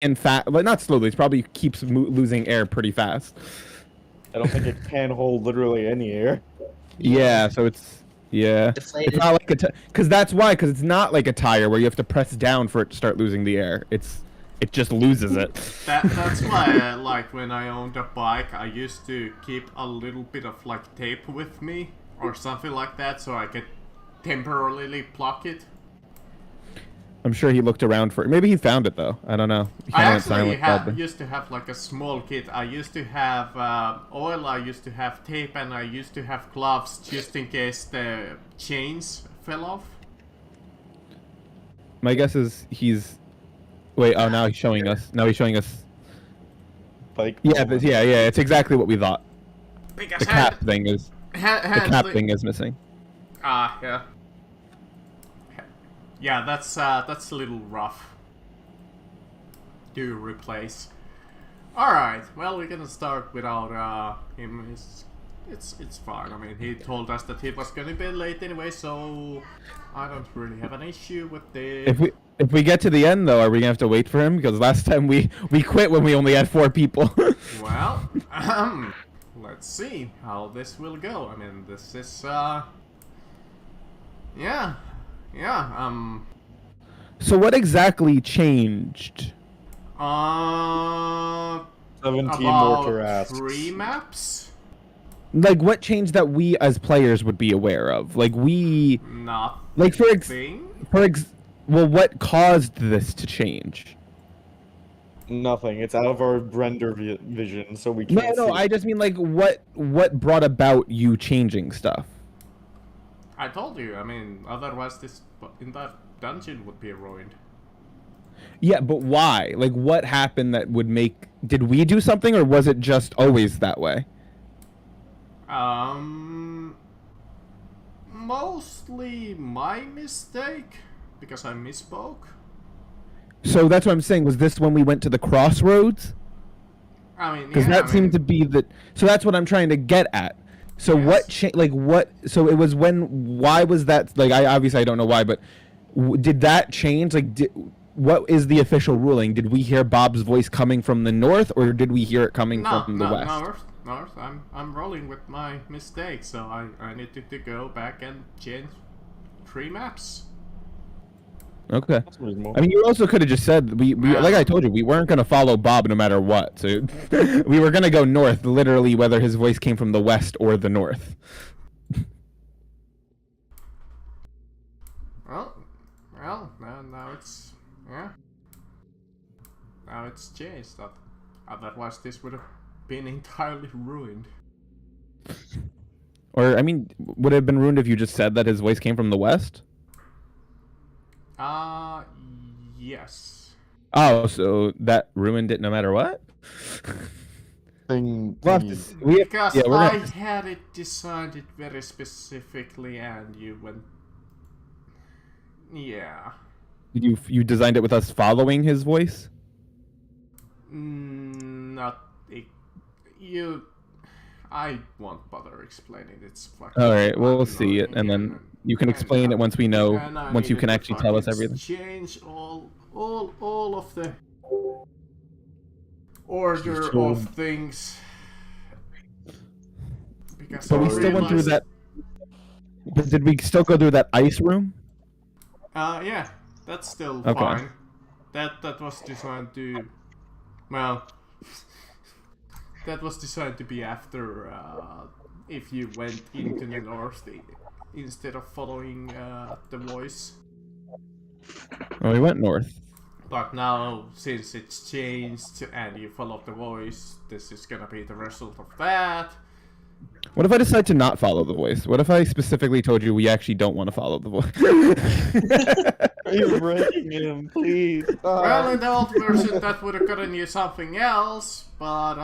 and fat, but not slowly. It probably keeps losing air pretty fast. I don't think it can hold literally any air. Yeah, so it's Deflated. it's not like because that's why, because it's not like a tire where you have to press down for it to start losing the air. It just loses it. That's why, like, when I owned a bike, I used to keep a little bit of, like, tape with me, or something like that, so I could temporarily block it. I'm sure he looked around for it. Maybe he found it, though. I don't know. He I kinda went actually silent, used to have, like, a small kit. I used to have oil, I used to have tape, and I used to have gloves just in case the chains fell off. My guess is he's... Wait, oh, now he's showing us. Now he's showing us... Like, Yeah, it's exactly what we thought. Because The cap thing is... The cap the thing is missing. yeah. Yeah, that's a little rough to replace. Alright, well, we're gonna start without him. It's fine. I mean, he told us that he was gonna be late anyway, so I don't really have an issue with this. If we get to the end, though, are we gonna have to wait for him? Because last time we quit when we only had 4 people. Well, let's see how this will go. I mean, this is yeah. So what exactly changed? 17 more about Tarrasques. 3 maps. Like, what changed that we as players would be aware of? Like, we... Not Like, thing. well, what caused this to change? Nothing. It's out of our render vision, so we can't No, see. I just mean, like, what brought about you changing stuff? I told you. I mean, otherwise this entire dungeon would be ruined. Yeah, but why? Like, what happened that would make... Did we do something, or was it just always that way? Mostly my mistake, because I misspoke. So that's what I'm saying. Was this when we went to the crossroads? I mean, Because that seemed to be the... So that's what I'm trying to get at. So Yes. what changed? Like, what... So it was when... Why was that... Like, I don't know why, but... Did that change? Like, what is the official ruling? Did we hear Bob's voice coming from the north, or did we hear it coming from the west? North. I'm rolling with my mistake, so I need to go back and change 3 maps. Okay. That's reasonable. I mean, you also could have just said like I told you, we weren't gonna follow Bob no matter what. So we were gonna go north, literally, whether his voice came from the west or the north. Well, now it's now it's changed. Otherwise, this would have been entirely ruined. Or I mean, would it have been ruined if you just said that his voice came from the west? Yes. Oh, so that ruined it no matter what? Thing. We'll have to see. Because Yeah, we're I gonna... had it designed very specifically, and you went. Yeah. You designed it with us following his voice? Not you. I won't bother explaining. It's fucking. All right, we'll annoying see it, and then you can and explain it once we know. and I Once you needed can to actually tell us fucking everything. Change all of the order Sure. of things. Because So I we still went through realized- that. But did we still go through that ice room? Yeah, that's still Okay. fine. That was designed to, well, that was designed to be after if you went into the north instead of following the voice. Oh, we went north. But now, since it's changed and you follow the voice, this is gonna be the result of that. What if I decide to not follow the voice? What if I specifically told you we actually don't want to follow the voice? You're breaking him, please. Well, in the old version, that would have gotten you something else, but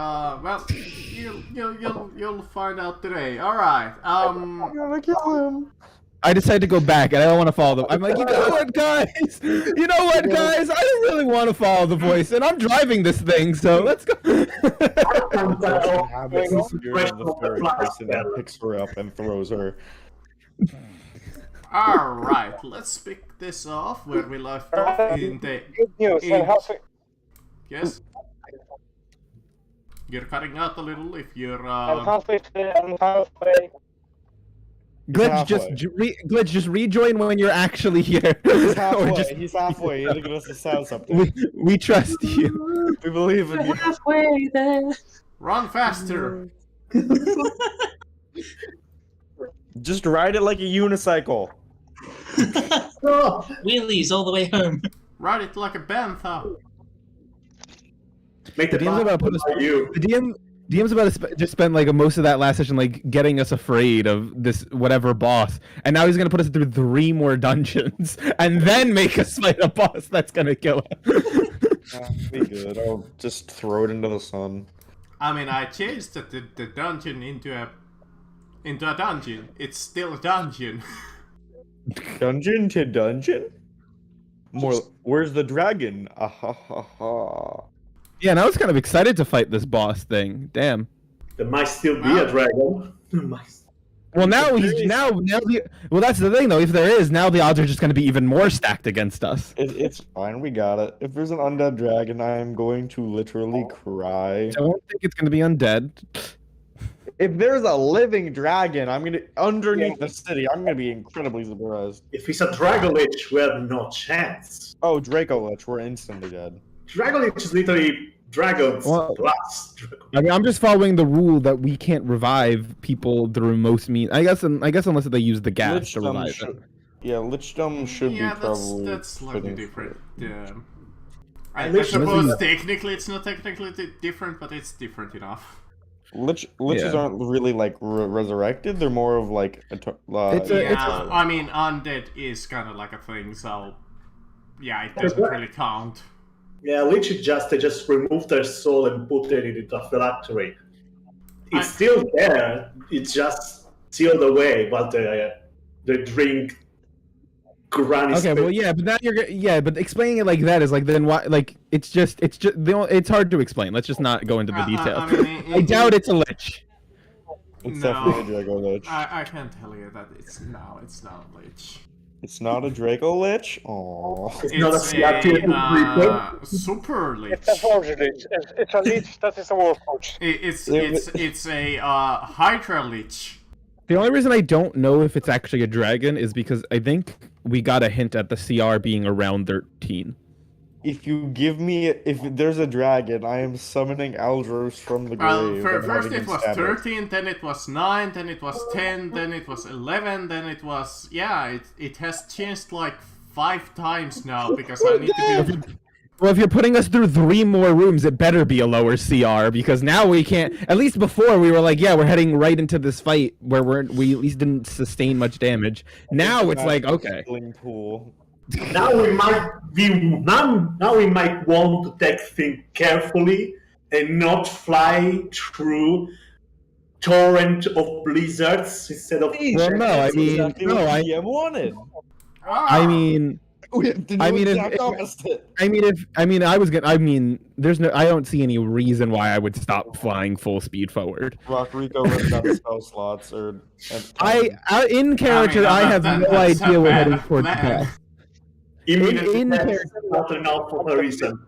well, you'll find out today. All right. I'm gonna kill him. I decided to go back, and I don't want to follow them. I'm like, you know what, guys? You know what, guys? I don't really want to follow the voice, and I'm driving this thing, so let's go. Habits the spirit of the fairy person that picks her up and throws her. All right. Let's pick this off where we left off in the. Good news. in- Yes? You're cutting out a little if you're... I'm halfway there, I'm halfway. Glitch, halfway. Glitch, just rejoin when you're actually here. He's Or halfway. just- He's halfway. He's gonna sound something. we trust you. We believe in you. Halfway there. Run faster! Just ride it like a unicycle. Oh, wheelies all the way home. Ride it like a bantha! Make The DM's about to put us. The DM's about to just spend like most of that last session like getting us afraid of this whatever boss, and now he's gonna put us through 3 more dungeons, and then make us fight a boss that's gonna kill us. Be good. I'll just throw it into the sun. I mean, I changed the dungeon into a dungeon. It's still a dungeon. Dungeon to dungeon? More. Where's the dragon? Ah ha ha ha. Yeah, and I was kind of excited to fight this boss thing. Damn. There might still be a dragon. Well, now well, that's the thing though. If there is, now the odds are just going to be even more stacked against us. It's fine. We got it. If there's an undead dragon, I am going to literally cry. I don't think it's going to be undead. If there's a living dragon, I'm gonna underneath the city. I'm gonna be incredibly surprised. If it's a Dragolich, we have no chance. Oh, Draco Lich, we're instantly dead. Dragolich is literally dragons Well- plus. I mean, I'm just following the rule that we can't revive people through most means. I guess unless they use the gas to revive it. Yeah, Lichdom should Yeah, be probably. that's slightly fitting different. for it. I Lich- suppose technically it's not technically different, but it's different enough. Liches Yeah. aren't really like resurrected. They're more of like It's a- Yeah, I mean, undead is kind of like a thing, so yeah, it doesn't really count. Yeah, literally they just remove their soul and put it into a phylactery. It's still there. It's just sealed away, but the drink. Granny. Okay, well, yeah, but now but explaining it like that is like then why? Like it's it's hard to explain. Let's just not go into the details. I doubt it's a lich. It's No. definitely a Draco Lich. I can tell you that it's not a lich. It's not a Draco Lich. Aww. It's not a It's phylactery. a super lich. It's a forge lich. It's a lich that is a warforged. It's a Hydra lich. The only reason I don't know if it's actually a dragon is because I think we got a hint at the CR being around 13. If you give me, if there's a dragon, I am summoning Aldros from the grave. and First having it him was stab 13, then it was 9, then it was 10, then it was 11, then it was... Yeah, it has changed like 5 times now, because I need to do... Well, if you're putting us through 3 more rooms, it better be a lower CR because now we can't. At least before we were like, yeah, we're heading right into this fight where we at least didn't sustain much damage. Now it's like, okay. Healing pool. Now we might want to take things carefully and not fly through torrent of blizzards instead of. Well, no, I mean, Exactly no, what I, DM wanted. I mean, We have to do I mean, the if- exact if- opposite. I don't see any reason why I would stop flying full speed forward. Rock Rico runs out of spell slots or. In character, I have no that's idea a we're bad heading towards plan. death. Immediately, in that's character- not enough for a reason.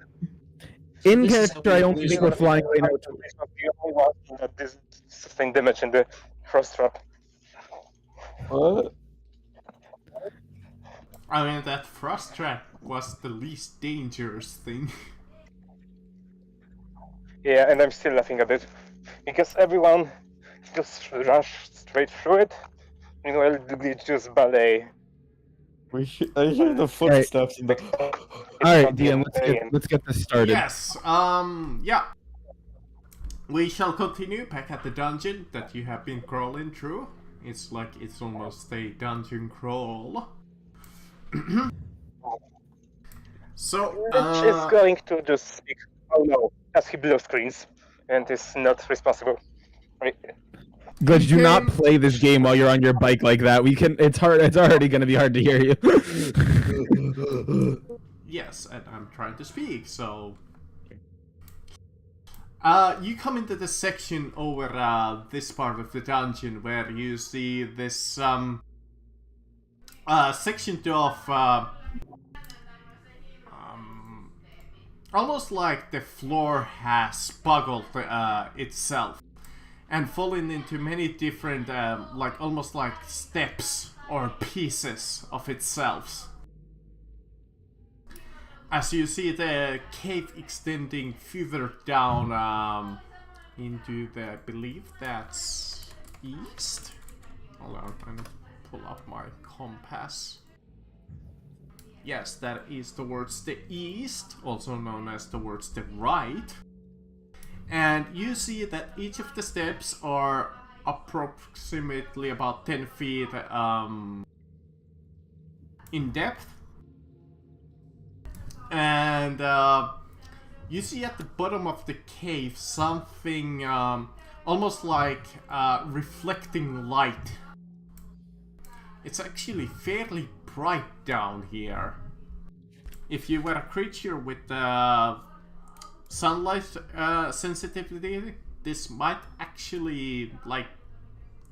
In This is character, I how we don't lose think we're our flying right now. It's not the only one that is sustained damage in the frost trap. What? I mean, that frost trap was the least dangerous thing. Yeah, and I'm still laughing at it. Because everyone just rushed straight through it. Meanwhile, the glitch just ballet. I hear the footsteps in the. All right, DM, let's get this started. Yes, yeah. We shall continue back at the dungeon that you have been crawling through. It's like it's almost a dungeon crawl. So, Which is going to just speak, oh no, as he blue screens and is not responsible. Right? Glitch, do not play this game while you're on your bike like that. We can. It's hard. It's already going to be hard to hear you. yes, and I'm trying to speak, so... you come into the section over this part of the dungeon where you see this section of almost like the floor has boggled itself and fallen into many different, like almost like steps or pieces of itself. As you see the cave extending further down into the, I believe that's east. Hold on, I'm gonna pull up my compass. Yes, that is towards the east, also known as towards the right. And you see that each of the steps are approximately about 10 feet in depth. And you see at the bottom of the cave something almost like reflecting light. It's actually fairly bright down here. If you were a creature with sunlight sensitivity, this might actually like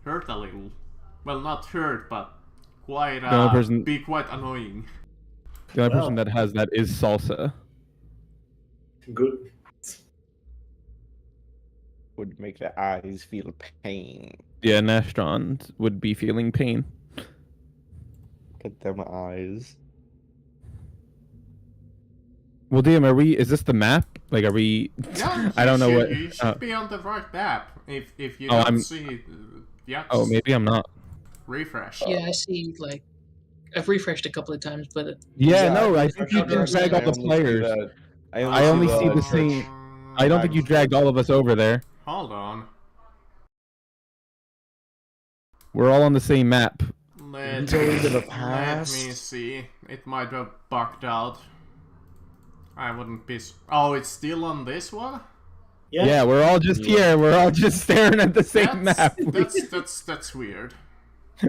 hurt a little. Well, not hurt, but quite be quite annoying. The only person that has that is Salsa. Good. Would make the eyes feel pain. Yeah, Nastron would be feeling pain. Get them eyes. Well, DM, is this the map? Like, are we? Yeah, I don't know what. You should be on the right map. If you Oh, don't see, yeah. Oh, maybe I'm not. Refresh. Yeah, I see. Like, I've refreshed a couple of times, but Yeah, Yeah, no, I I'm think you sure didn't drag all the I only see players. that- I only see the same. I don't think you dragged all of us over there. Hold on. We're all on the same map. Let Go into the me past. see. It might have bugged out. I wouldn't be. Oh, it's still on this one. Yeah, we're all just here. We're all just staring at the same map. That's weird.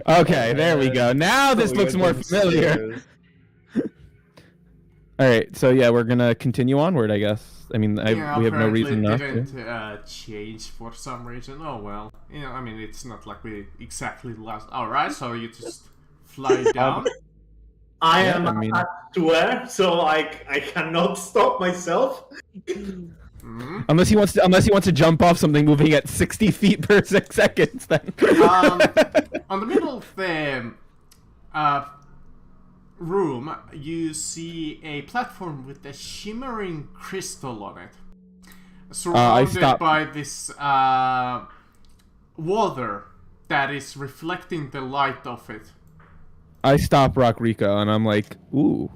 Okay, there we go. Now this We looks went more downstairs. familiar. All right, so yeah, we're gonna continue onward, I guess. I mean, Yeah, we have no apparently reason it not to. didn't change for some reason. Oh well. Yeah, I mean, it's not like we exactly last. All right, so you just fly down. I Yeah, am I mean- attached to air, so I cannot stop myself. Mhm. Unless he wants to jump off something moving at 60 feet per 6 seconds, then. On the middle of the room, you see a platform with a shimmering crystal on it, surrounded stopped. by this water that is reflecting the light of it. I stop Rock Rico and I'm like, ooh.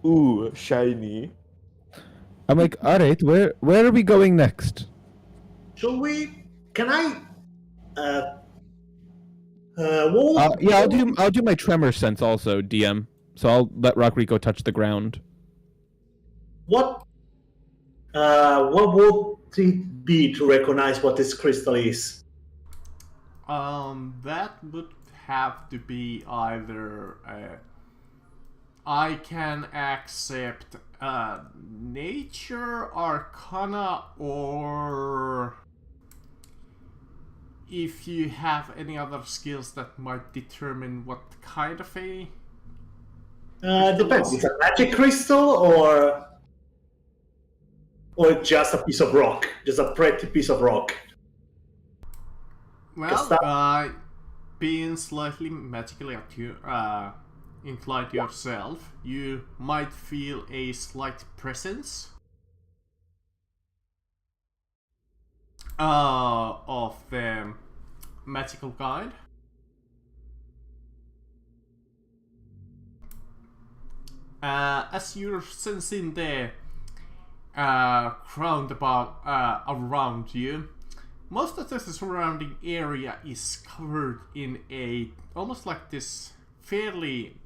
Ooh, shiny. I'm like, all right, where are we going next? Shall we? Can I? Yeah, I'll do my tremor sense also, DM. So I'll let Rock Rico touch the ground. What would it be to recognize what this crystal is? That would have to be either I can accept nature, arcana, or if you have any other skills that might determine what kind of a... Depends. It's a magic crystal or just a piece of rock, just a pretty piece of rock. Well, being slightly magically inclined yourself, you might feel a slight presence of the magical kind. As you're sensing the crowd around you, most of the surrounding area is covered in a almost like this fairly...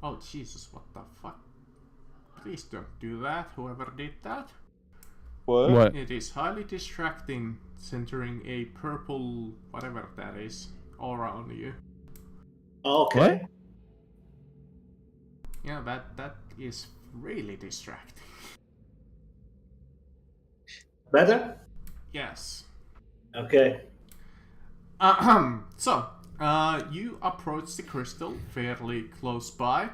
Oh Jesus, what the fuck? Please don't do that, whoever did that. What? It is highly distracting, centering a purple whatever that is all around you. Okay. What? Yeah, that is really distracting. Better? Yes. Okay. So, you approach the crystal fairly close by,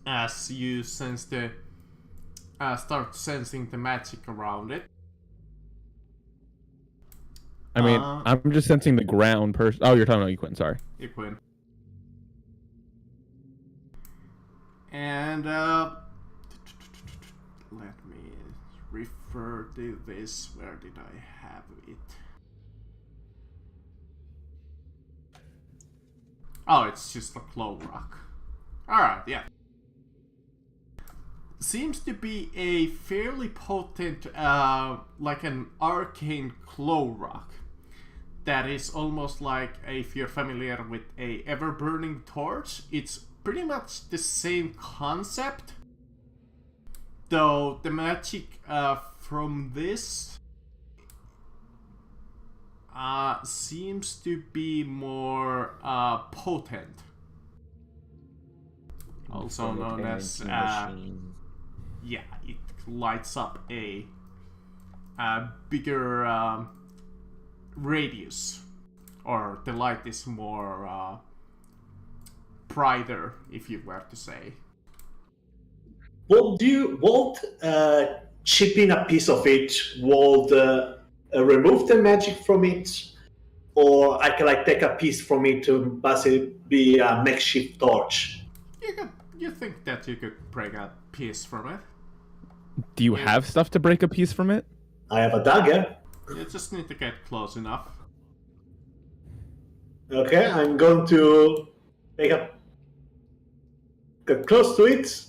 as you sense the start sensing the magic around it. I mean, I'm just sensing the ground. Oh, you're talking about Equin. Sorry. Equin. And let me refer to this. Where did I have it? Oh, it's just a claw rock. Alright, yeah. Seems to be a fairly potent, like an arcane claw rock. That is almost like, if you're familiar with a ever-burning torch, it's pretty much the same concept. Though the magic from this seems to be more potent. Also known as yeah, it lights up a bigger radius, or the light is more brighter, if you were to say. Won't chipping a piece of it would remove the magic from it, or I can like take a piece from it to basically be a makeshift torch? You think that you could break a piece from it? Do you have stuff to break a piece from it? I have a dagger. You just need to get close enough. Okay, I'm going to get close to it,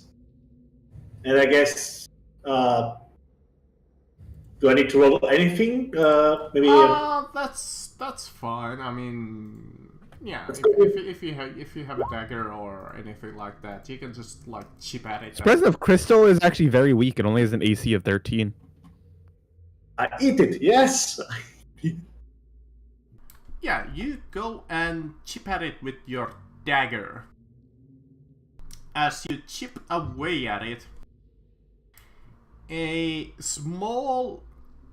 and I guess do I need to roll anything? Maybe. That's fine. I mean, yeah. If you have a dagger or anything like that, you can just like chip at it. Presence of Crystal is actually very weak. It only has an AC of 13. I eat it. Yes. Yeah, you go and chip at it with your dagger. As you chip away at it, a small,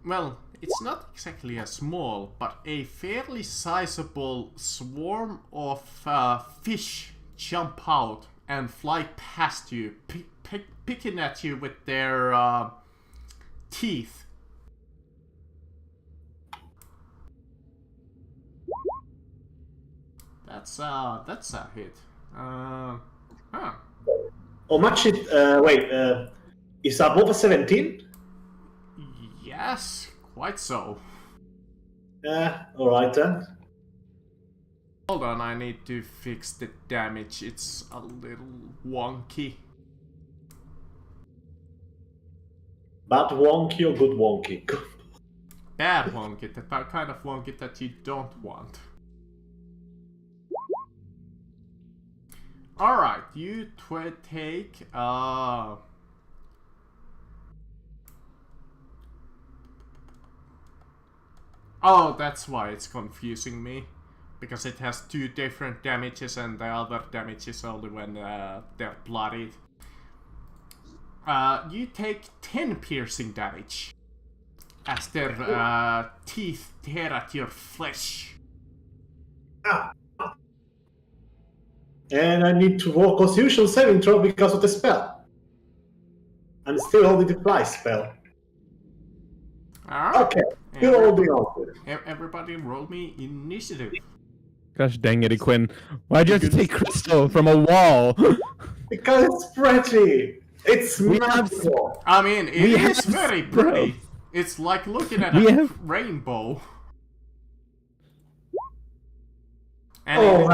well, it's not exactly a small, but a fairly sizable swarm of fish jump out and fly past you, picking at you with their teeth. That's a hit. Huh. How much it? Wait, is above a 17? Yes, quite so. All right then. Hold on, I need to fix the damage. It's a little wonky. Bad wonky or good wonky? Bad wonky, the kind of wonky that you don't want. Alright, you take oh, that's why it's confusing me. Because it has two different damages and the other damage is only when they're bloodied. You take 10 piercing damage as their teeth tear at your flesh. Ah. And I need to roll Constitution saving throw because of the spell. I'm still holding the fly spell. Alright. Okay, still holding on to it. Everybody roll me initiative. Gosh dang it, Equin. Why'd you have to take Crystal from a wall? Because it's pretty. It's We have magical. I mean, it We is have- very bro. pretty. It's like looking at We a have- rainbow. And Oh,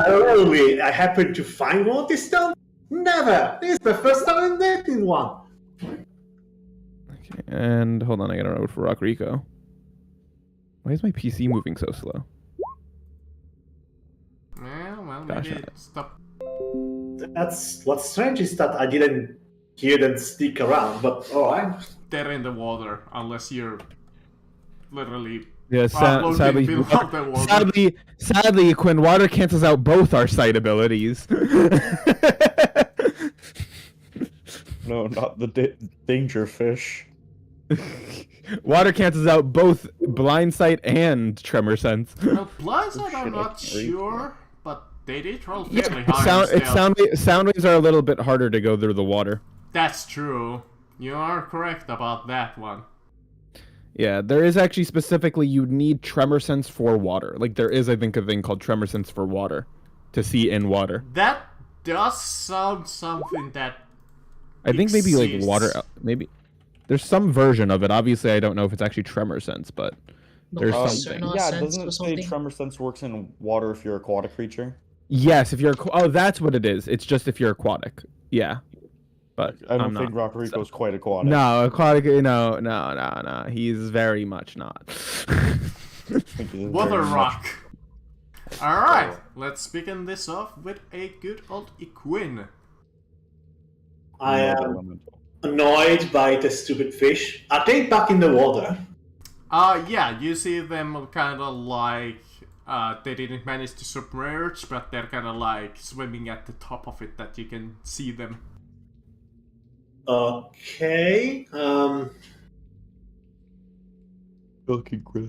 really? I happened to find one this time? Never! This is the first time I'm getting one. Okay, and hold on, I gotta roll for Rock Rico. Why is my PC moving so slow? yeah, well, Gosh, maybe stop. That's what's strange is that I didn't hear them stick around, but alright. They're in the water unless you're literally Yeah, floating sadly, below the water. sadly, Equin, water cancels out both our sight abilities. No, not the danger fish. Water cancels out both blind sight and tremor sense. Well, Blindside I'm Shit, I not can't read. sure, but They did roll Yeah, fairly high. sound waves are a little bit harder to go through the water. That's true. You are correct about that one. Yeah, there is actually specifically you need tremor sense for water. Like there is, I think, a thing called tremor sense for water, to see in water. That does sound something that I think maybe like exists. water. Maybe there's some version of it. Obviously, I don't know if it's actually tremor sense, but there's Like something. sonar Yeah, sense doesn't or it say something? tremor sense works in water if you're an aquatic creature? Yes, if you're that's what it is. It's just if you're aquatic. Yeah, but I don't I'm think not. Rockrico's quite aquatic. No, aquatic. No. He's very much not. I think it is Water very much- rock. Alright, let's begin this off with a good old Equine. I Water am elemental. annoyed by the stupid fish. Are they back in the water? Yeah, you see them kind of like, they didn't manage to submerge, but they're kind of like swimming at the top of it that you can see them. Okay. Fucking grass.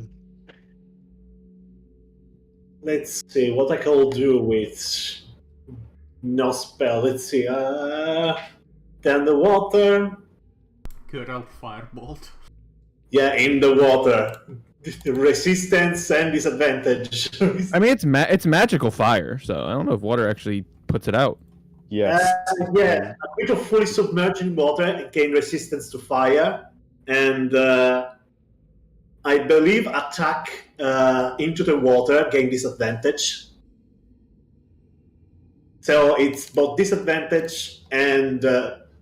Let's see what I can do with no spell. Let's see. Then the water. Good old Firebolt. Yeah, in the water. Resistance and disadvantage. I mean, it's magical fire, so I don't know if water actually puts it out. Yes. Yeah, a bit of fully submerged in water gain resistance to fire, and I believe attack into the water gain disadvantage. So it's both disadvantage and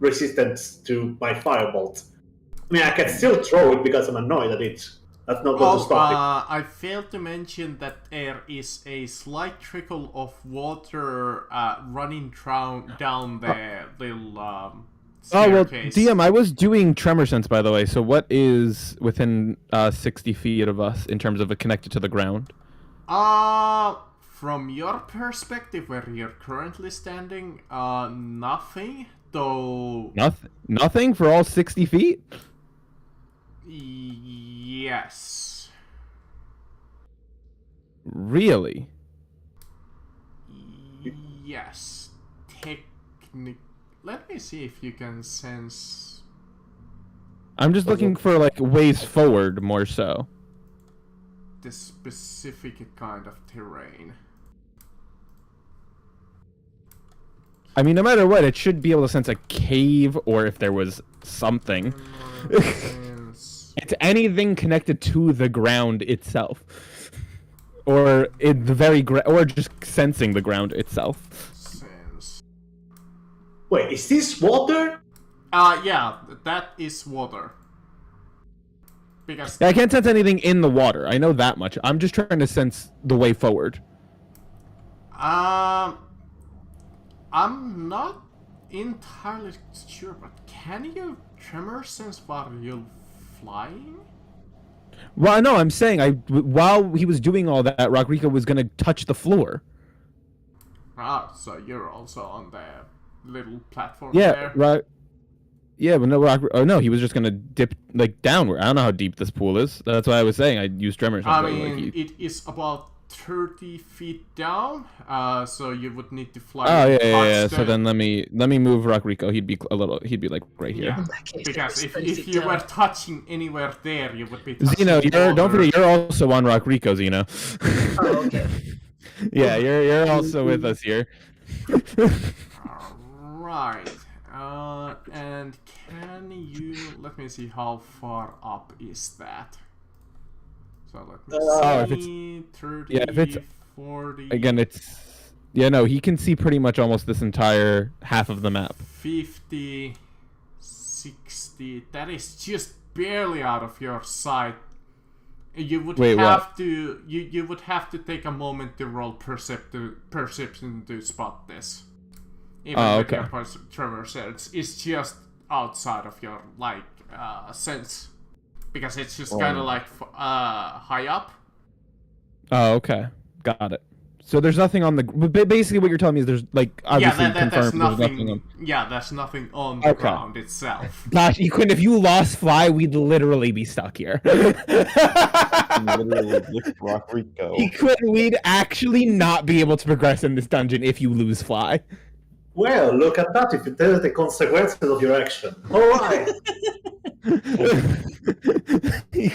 resistance to my firebolt. I mean, I can still throw it because I'm annoyed at it. That's not going to stop I failed to mention that there is a slight trickle of water running down the little Oh well, staircase. DM, I was doing tremor sense, by the way. So what is within 60 feet of us in terms of it connected to the ground? From your perspective, where you're currently standing, nothing. Though. Nothing for all 60 feet. Yes. Really? Yes. Let me see if you can sense. I'm just looking for like ways forward more so. The specific kind of terrain. I mean, no matter what, it should be able to sense a cave or if there was something. It's anything connected to the ground itself, or in the very or just sensing the ground itself. Sense. Wait, is this water? Yeah, that is water. Because Yeah, I can't sense anything in the water. I know that much. I'm just trying to sense the way forward. I'm not entirely sure, but can you tremor sense while you're flying? Well, no, I'm saying while he was doing all that, Rockrico was gonna touch the floor. Ah, so you're also on the little platform Yeah, there? right. Yeah, but no, oh no, he was just gonna dip like downward. I don't know how deep this pool is. That's why I was saying I used tremor. I like, mean, it is about 30 feet down, so you would need to fly. Oh yeah. past So the- then let me move Rockrico. He'd be like right here. Yeah, In that case, because it's if 30 you feet were down. touching anywhere there, you would be touching Zeno, don't water. forget you're also on Rockrico, Zeno. Oh, okay. Yeah, you're also with us here. Right. And can you... Let me see how far up is that. So let me Oh, if see... 30, yeah, if it's- 40... Again, he can see pretty much almost this entire half of the map. 50... 60... That is just barely out of your sight. You would Wait, have what? to... You would have to take a moment to roll perception to spot this. Even Oh, with okay. your tremor sense, it's just outside of your sense, because it's just kind of like high up. Oh, okay, got it. So there's nothing on the. But basically, what you're telling me is there's like obviously Yeah, there's confirmed there's nothing. nothing on. Yeah, there's nothing on the Okay. ground itself. Gosh, Equin, if you lost Fly, we'd literally be stuck here. Literally lift Rock Rico. We'd actually not be able to progress in this dungeon if you lose Fly. Well, look at that. If you tell the consequences of your action. All right.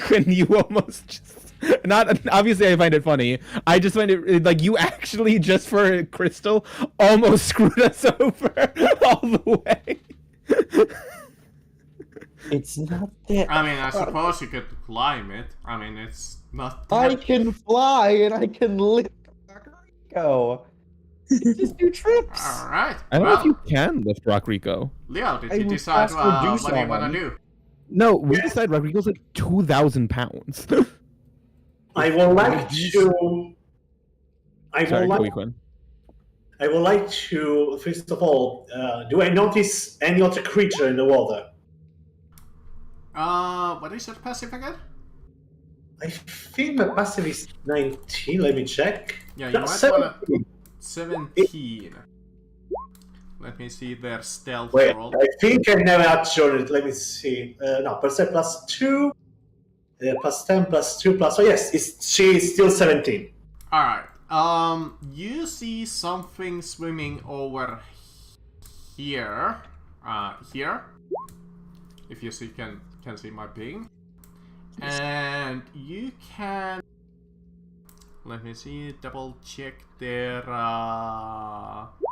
When you almost just not obviously I find it funny. I just find it like you actually just for Crystal almost screwed us over all the way. It's not that. I mean, I suppose you could climb it. I mean, it's not. I can fly and I can lift Rock Rico. Just do trips. All right. I don't know if Well, you can lift Rock Rico. Leo, did I you will decide ask Medusa what do you want on to it. do? No, we decided Rock Rico's like 2,000 pounds. I would like to. Sorry, go Quinn. I would like to, first of all, do I notice any other creature in the water? What is your passive again? I think my passive is 19. Let me check. Yeah, you No, might 17. 17. Let me see their stealth Wait, roll. I think I never actually. Let me see. No, percent plus 2, plus 10, plus 2, plus. Oh, yes, she is still 17. Alright. You see something swimming over here. Here. If you see, can see my ping. And you can. Let me see. Double check their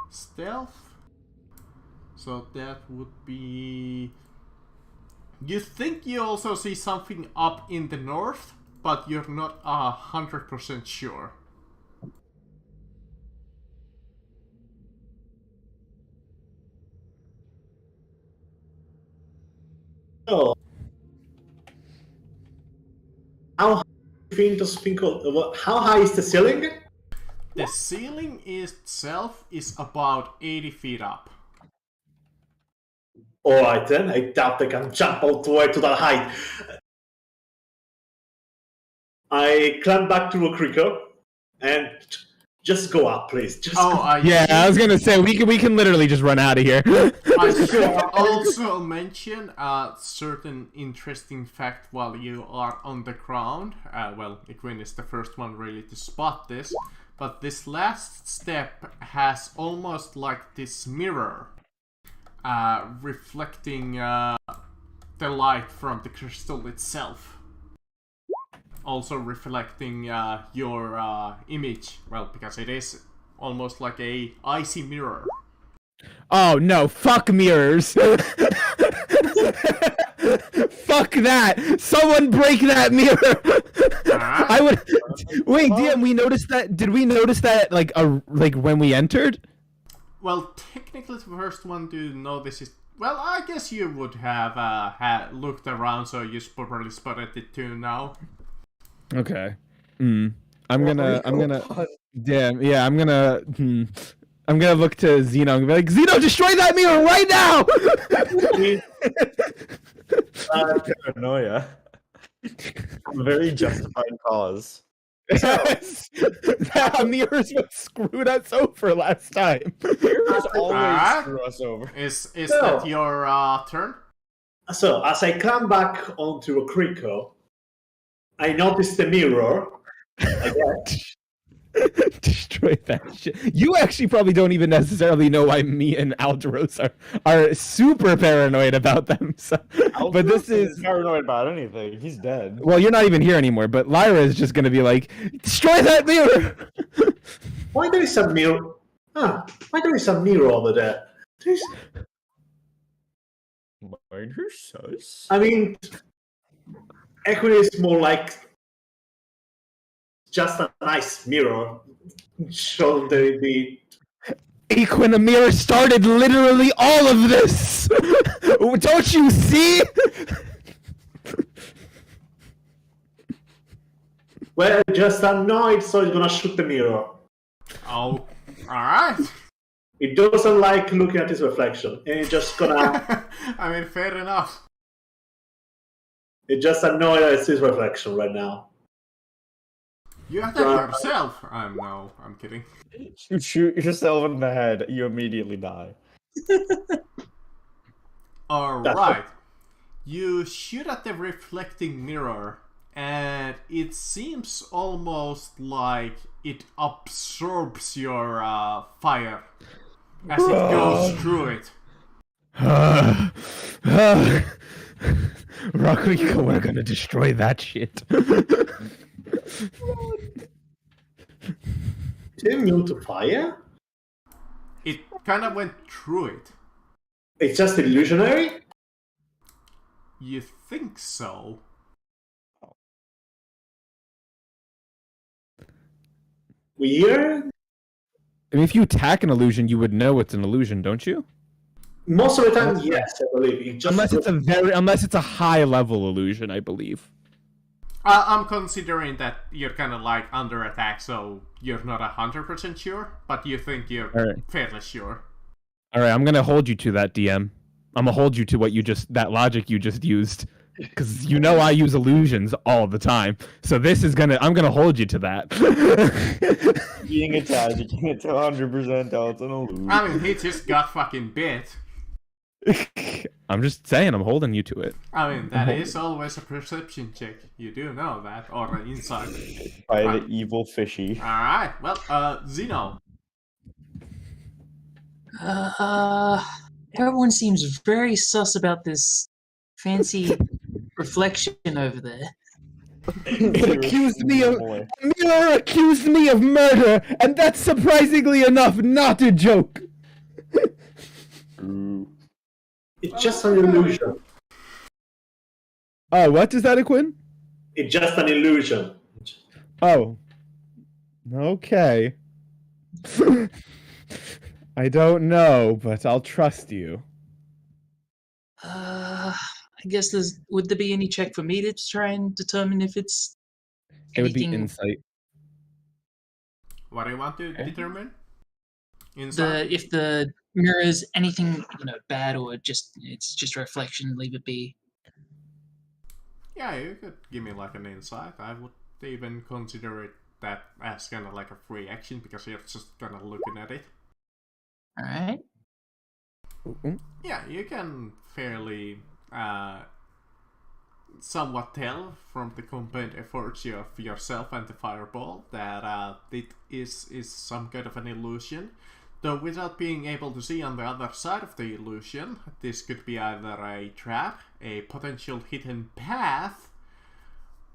stealth. So that would be. You think you also see something up in the north, but you're not 100% sure. Oh. How high do you think how high is the ceiling? The ceiling itself is about 80 feet up. Alright then, I doubt I can jump all the way to that height. I climb back to Rokriko and just go up, please. Just go. Yeah, I was gonna say we can literally just run out of here. I should also mention a certain interesting fact while you are on the ground. Well, Iquin is the first one really to spot this, but this last step has almost like this mirror reflecting the light from the crystal itself. Also reflecting your image, well, because it is almost like a icy mirror. Oh no, fuck mirrors. Fuck that. Someone break that mirror. I would wait, DM, we noticed that. Did we notice that like when we entered? Well, technically the first one to know this is, well, I guess you would have looked around, so you probably spotted it too now. Okay. I'm gonna damn, yeah, I'm gonna look to Zeno and be like, Zeno, destroy that mirror right now! Paranoia. A very justified cause. That mirror's what screwed us over last time. Mirrors always Alright. screw us over. Is No. that your turn? So, as I come back onto Rokriko, I notice the mirror. Destroy that shit. You actually probably don't even necessarily know why me and Alderos are super paranoid about them. So, but this is paranoid about anything. He's dead. well, you're not even here anymore. But Lyra is just gonna be like, destroy that mirror. Why there is a mirror? Why there is a mirror over there? There's, Minor sus. I mean, Equity is more like just a nice mirror. Show the Aquin, a mirror started literally all of this. Don't you see? well, just annoyed, so it's gonna shoot the mirror. Oh, alright. It doesn't like looking at its reflection, and it's just gonna. I mean, fair enough. It just annoyed at its reflection right now. You attack yourself. No, I'm kidding. You shoot yourself in the head, you immediately die. Alright. You shoot at the reflecting mirror, and it seems almost like it absorbs your fire as it goes through it. Rakugo, we're gonna destroy that shit. Is it immune to fire? It kind of went through it. It's just illusionary? You think so? Weird? I mean, if you attack an illusion, you would know it's an illusion, don't you? Most of the time, yes, I believe. It just Unless it's a high level illusion, I believe. I'm considering that you're kind of like under attack, so you're not 100% sure, but you think you're Alright. fairly sure. All right, I'm gonna hold you to that, DM. I'm gonna hold you to what that logic you just used, because you know I use illusions all the time. So I'm gonna hold you to that. Being attacked, you can't tell 100% tell it's an illusion. I mean, he just got fucking bit. I'm just saying, I'm holding you to it. I mean, that is always a perception check. You do know that, or an insight. By the evil fishy. Alright, well, Zeno. Everyone seems very sus about this fancy reflection over there. It accused me of mirror accused me of murder, and that's surprisingly enough not a joke. Ooh. It's just an illusion. Oh, what is that, Quinn? It's just an illusion. Oh. Okay. I don't know, but I'll trust you. I guess would there be any check for me to try and determine if it's It would be anything- insight. What do you want to determine? Insight? if the mirror is anything bad or it's just a reflection, leave it be. Yeah, you could give me like an insight. I would even consider it that as kind of like a free action because you're just kind of looking at it. All right. Yeah, you can fairly somewhat tell from the combined efforts of yourself and the fireball that it is some kind of an illusion. Though without being able to see on the other side of the illusion, this could be either a trap, a potential hidden path,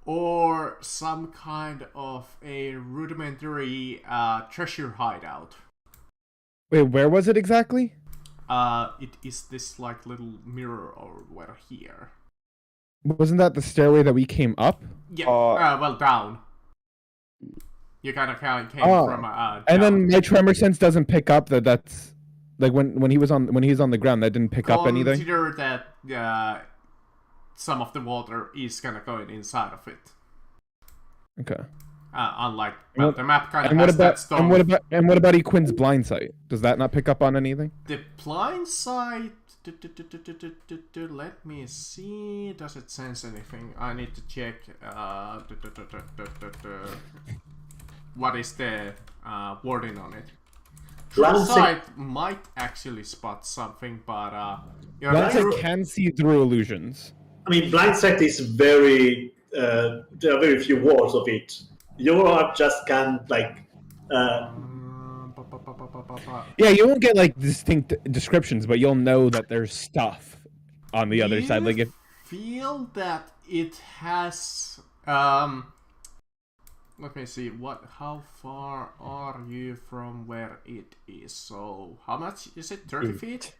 or some kind of a rudimentary treasure hideout. Wait, where was it exactly? It is this like little mirror over here. Wasn't that the stairway that we came up? Yeah, well, down. You kind of came from down. And then my tremor sense doesn't pick up that's like when he's on the ground, that didn't pick up anything. Consider that some of the water is kind of going inside of it. Okay. Unlike And the map kind of And has that stone. what about Equin's blind sight? Does that not pick up on anything? The blind side. Let me see. Does it sense anything? I need to check. What is the wording on it? True Blind sight- sight might actually spot something, but Blind sight can see through illusions. I mean, blind sight is very. There are very few words of it. You are just can't like. Yeah, you won't get like distinct descriptions, but you'll know that there's stuff on the other side. Like if feel that it has let me see, how far are you from where it is? So how much is it? 30 feet?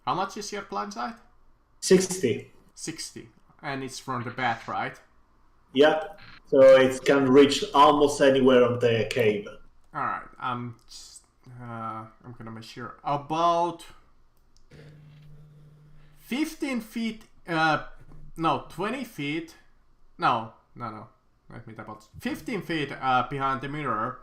How much is your blind sight? 60. 60. And it's from the bat, right? Yeah. So it can reach almost anywhere on the cave. Alright, I'm gonna measure about 15 feet, no, 20 feet, no, let me double, 15 feet behind the mirror.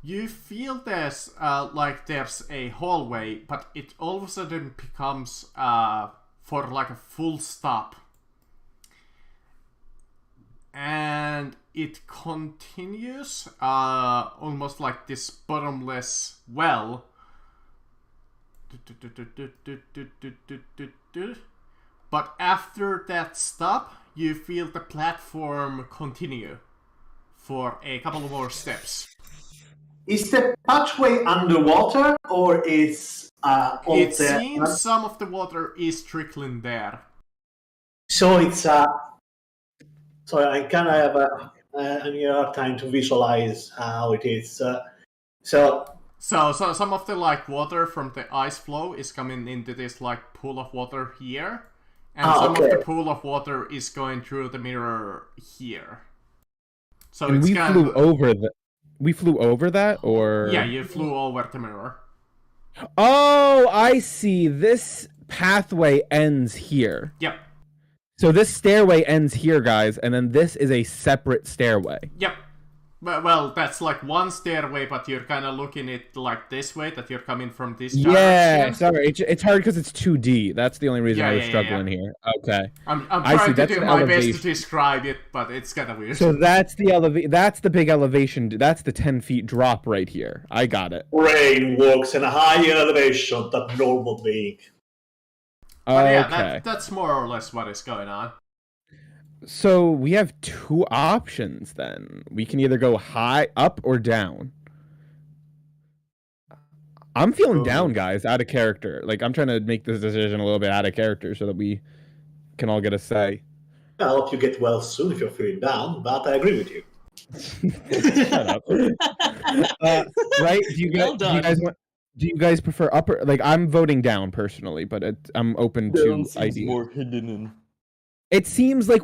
You feel there's a hallway, but it all of a sudden becomes for like a full stop. And it continues almost like this bottomless well but after that stop, you feel the platform continue for a couple of more steps. Is the pathway underwater or is all It there? seems some of the water is trickling there. So it's sorry, I kind of have a hard time to visualize how it is. So So some of the like water from the ice flow is coming into this like pool of water here, and some of okay. the pool of water is going through the mirror here. So And it's we kind flew of, over the. We flew over that, or yeah, you flew over the mirror. Oh, I see. This pathway ends here. Yep, So this stairway ends here, guys, and then this is a separate stairway. yep. Well, that's like one stairway, but you're kind of looking it like this way, that you're coming from this Yeah, direction. sorry. It's hard because it's 2D. That's the only reason Yeah, I was yeah, struggling here. Okay. I'm I see, trying to that's do an my best to elevation. describe it, but it's kind of weird. So that's the big elevation. That's the 10 feet drop right here. I got it. brain works in a higher elevation than normal being. But yeah, Okay. that's more or less what is going on. So we have two options then. We can either go high up or down. I'm feeling down, guys, out of character. Like I'm trying to make this decision a little bit out of character so that we can all get a say. I hope you get well soon if you're feeling down, but I agree with you. Shut up. Right? Well done. Do you guys prefer upper? Like I'm voting down personally, but I'm open to ideas. more hidden in. It seems like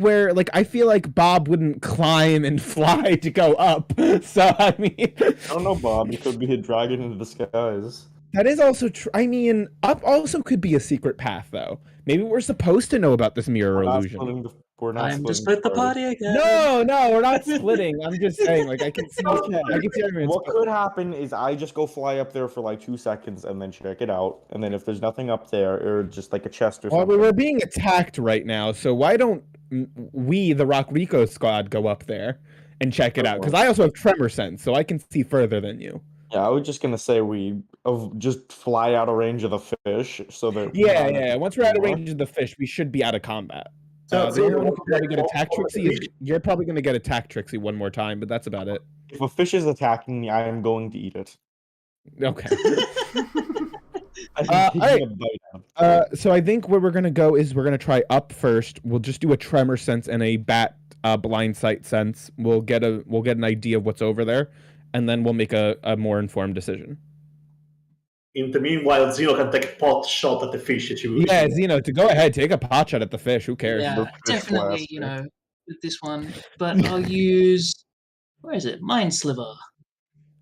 I feel like Bob wouldn't climb and fly to go up. So I mean, I don't know, Bob. You could be a dragon in the skies. that is also true. I mean, up also could be a secret path, though. Maybe we're supposed to know about this mirror illusion. We're not Time to splitting split the party again. No, we're not splitting. I'm just saying, like I can see everyone's. What could happen is I just go fly up there for like 2 seconds and then check it out, and then if there's nothing up there, or just like a chest or Well, something. we're being attacked right now, so why don't we, the Rock Rico squad, go up there and check it out? Because I also have tremor sense, so I can see further than you. Yeah, I was just gonna say we just fly out of range of the fish, so that Yeah. Once we're out of range of the fish, we should be out of combat. So- The only one who can probably get attack Trixie is you're probably going to get attack Trixie one more time, but that's about it. If a fish is attacking me, I am going to eat it. Okay. I'm all taking right. a bite out. So I think where we're going to go is we're going to try up first. We'll just do a tremor sense and a bat blind sight sense. We'll get an idea of what's over there, and then we'll make a more informed decision. In the meanwhile, Zeno can take a pot shot at the fish that you. Yeah, Zeno, to go ahead, take a pot shot at the fish. Who cares? Yeah, The fish definitely, blast, you yeah. know, with this one. But I'll use, where is it? Mind Sliver.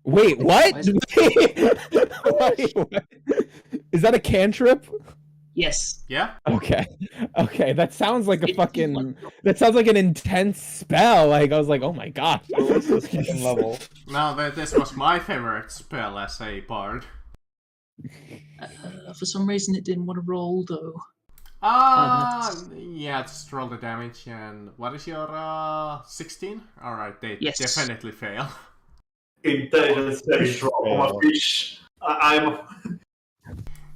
Wait, what? Why is Wait, what? Is that a cantrip? Yes. Yeah? Okay. That sounds like a It's fucking. like- That sounds like an intense spell. Like I was like, oh my gosh. What's the second level? No, this was my favorite spell as a bard. For some reason, it didn't want to roll though. Yeah, just roll the damage. And what is your 16? All right, they Yes. definitely fail. Intelligence saving throw from a fish. I'm.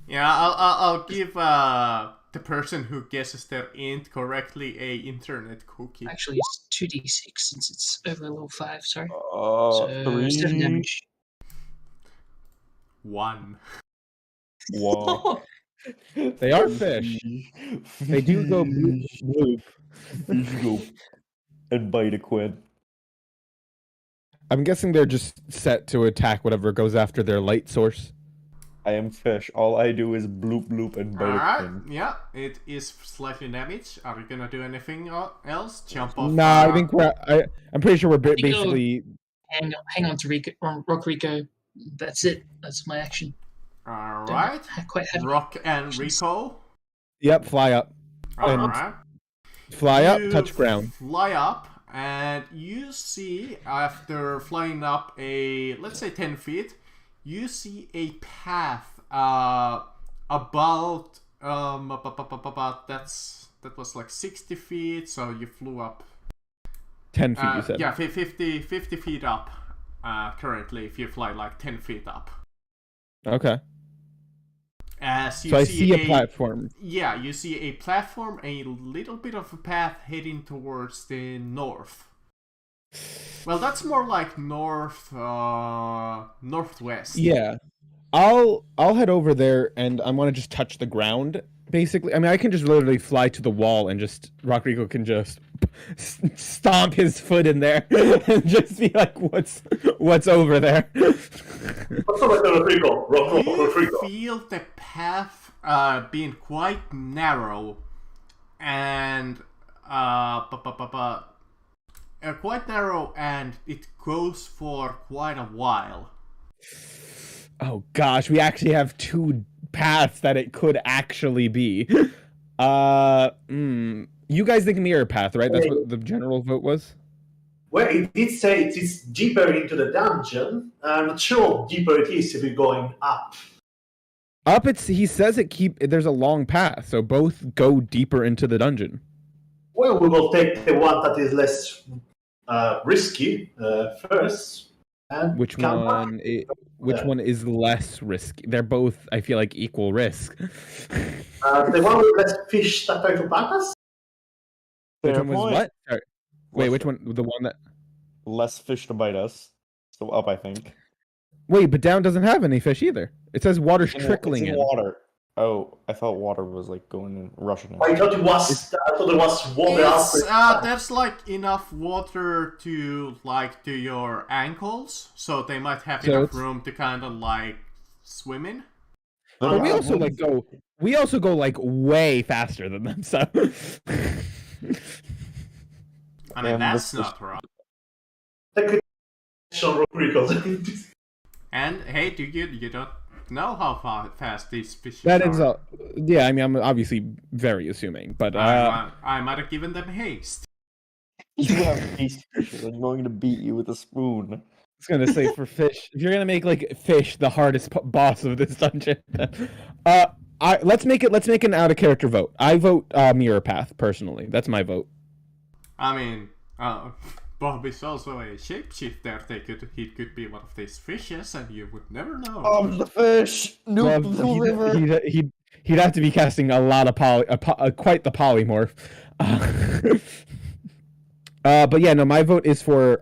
Yeah, I'll give the person who guesses their int correctly a internet cookie. Actually, it's 2d6 since it's over level 5. Sorry. So 7 3, damage. 1. 1. They are fish. They do go bloop, bloop. Fish go and bite a Quinn. I'm guessing they're just set to attack whatever goes after their light source. I am fish. All I do is bloop bloop and bite a Alright, Quinn. yeah, it is slightly damaged. Are you gonna do anything else? Jump off? Nah, I think I'm pretty sure we're basically. Hang on to Rico, Rock Rico. That's it. That's my action. Alright. Quite heavy. Rock and Rico. Yep, fly up, And- Alright. fly up, You touch ground. Fly up, and you see, after flying up let's say 10 feet, you see a path about that was like 60 feet, so you flew up. 10 feet, you said. Yeah, 50 feet up currently if you fly like 10 feet up. Okay. As you So I see a platform. Yeah, you see a platform, a little bit of a path heading towards the north. Well, that's more like northwest. Yeah. I'll head over there and I want to just touch the ground. Basically, I mean, I can just literally fly to the wall and just Rockrico can just stomp his foot in there and just be like, "What's over there?" What's up with Rodrigo? You Rodrigo. feel the path being quite narrow and quite narrow, and it goes for quite a while. Oh gosh, we actually have two paths that it could actually be. You guys think mirror path, right? That's what the general vote was. Well, it did say it is deeper into the dungeon. I'm not sure how deeper it is if we're going up. Up, he says there's a long path, so both go deeper into the dungeon. Well, we will take the one that is less risky first. And Which come back. one? Which one is less risky? They're both, I feel like, equal risk. The one with less fish that try to bite us? Which Fair one was point. what? Sorry. Wait, Less- which one? The one that? Less fish to bite us. So up, I think. Wait, but down doesn't have any fish either. It says water's It's trickling in in. water. Oh, I thought water was like going in, rushing in. I thought it was water after. There's like enough water to your ankles, so they might have So enough it's- room to kind of like swim in. But we also go like way faster than them. So. I mean, And that's this is- not wrong. Rodrigo. And hey, you don't know how fast these fishes That are. is yeah. I mean, I'm obviously very assuming, but I might have given them haste. You have haste fishes. I'm going to beat you with a spoon. I was gonna say for fish, if you're gonna make like fish the hardest boss of this dungeon, let's make an out of character vote. I vote mirror path personally. That's my vote. I mean, Bob is also a shapeshifter. He could be one of these fishes, and you would never know. The fish! Well, Nope, the river! he'd have to be casting a lot of quite the polymorph. But yeah, no, my vote is for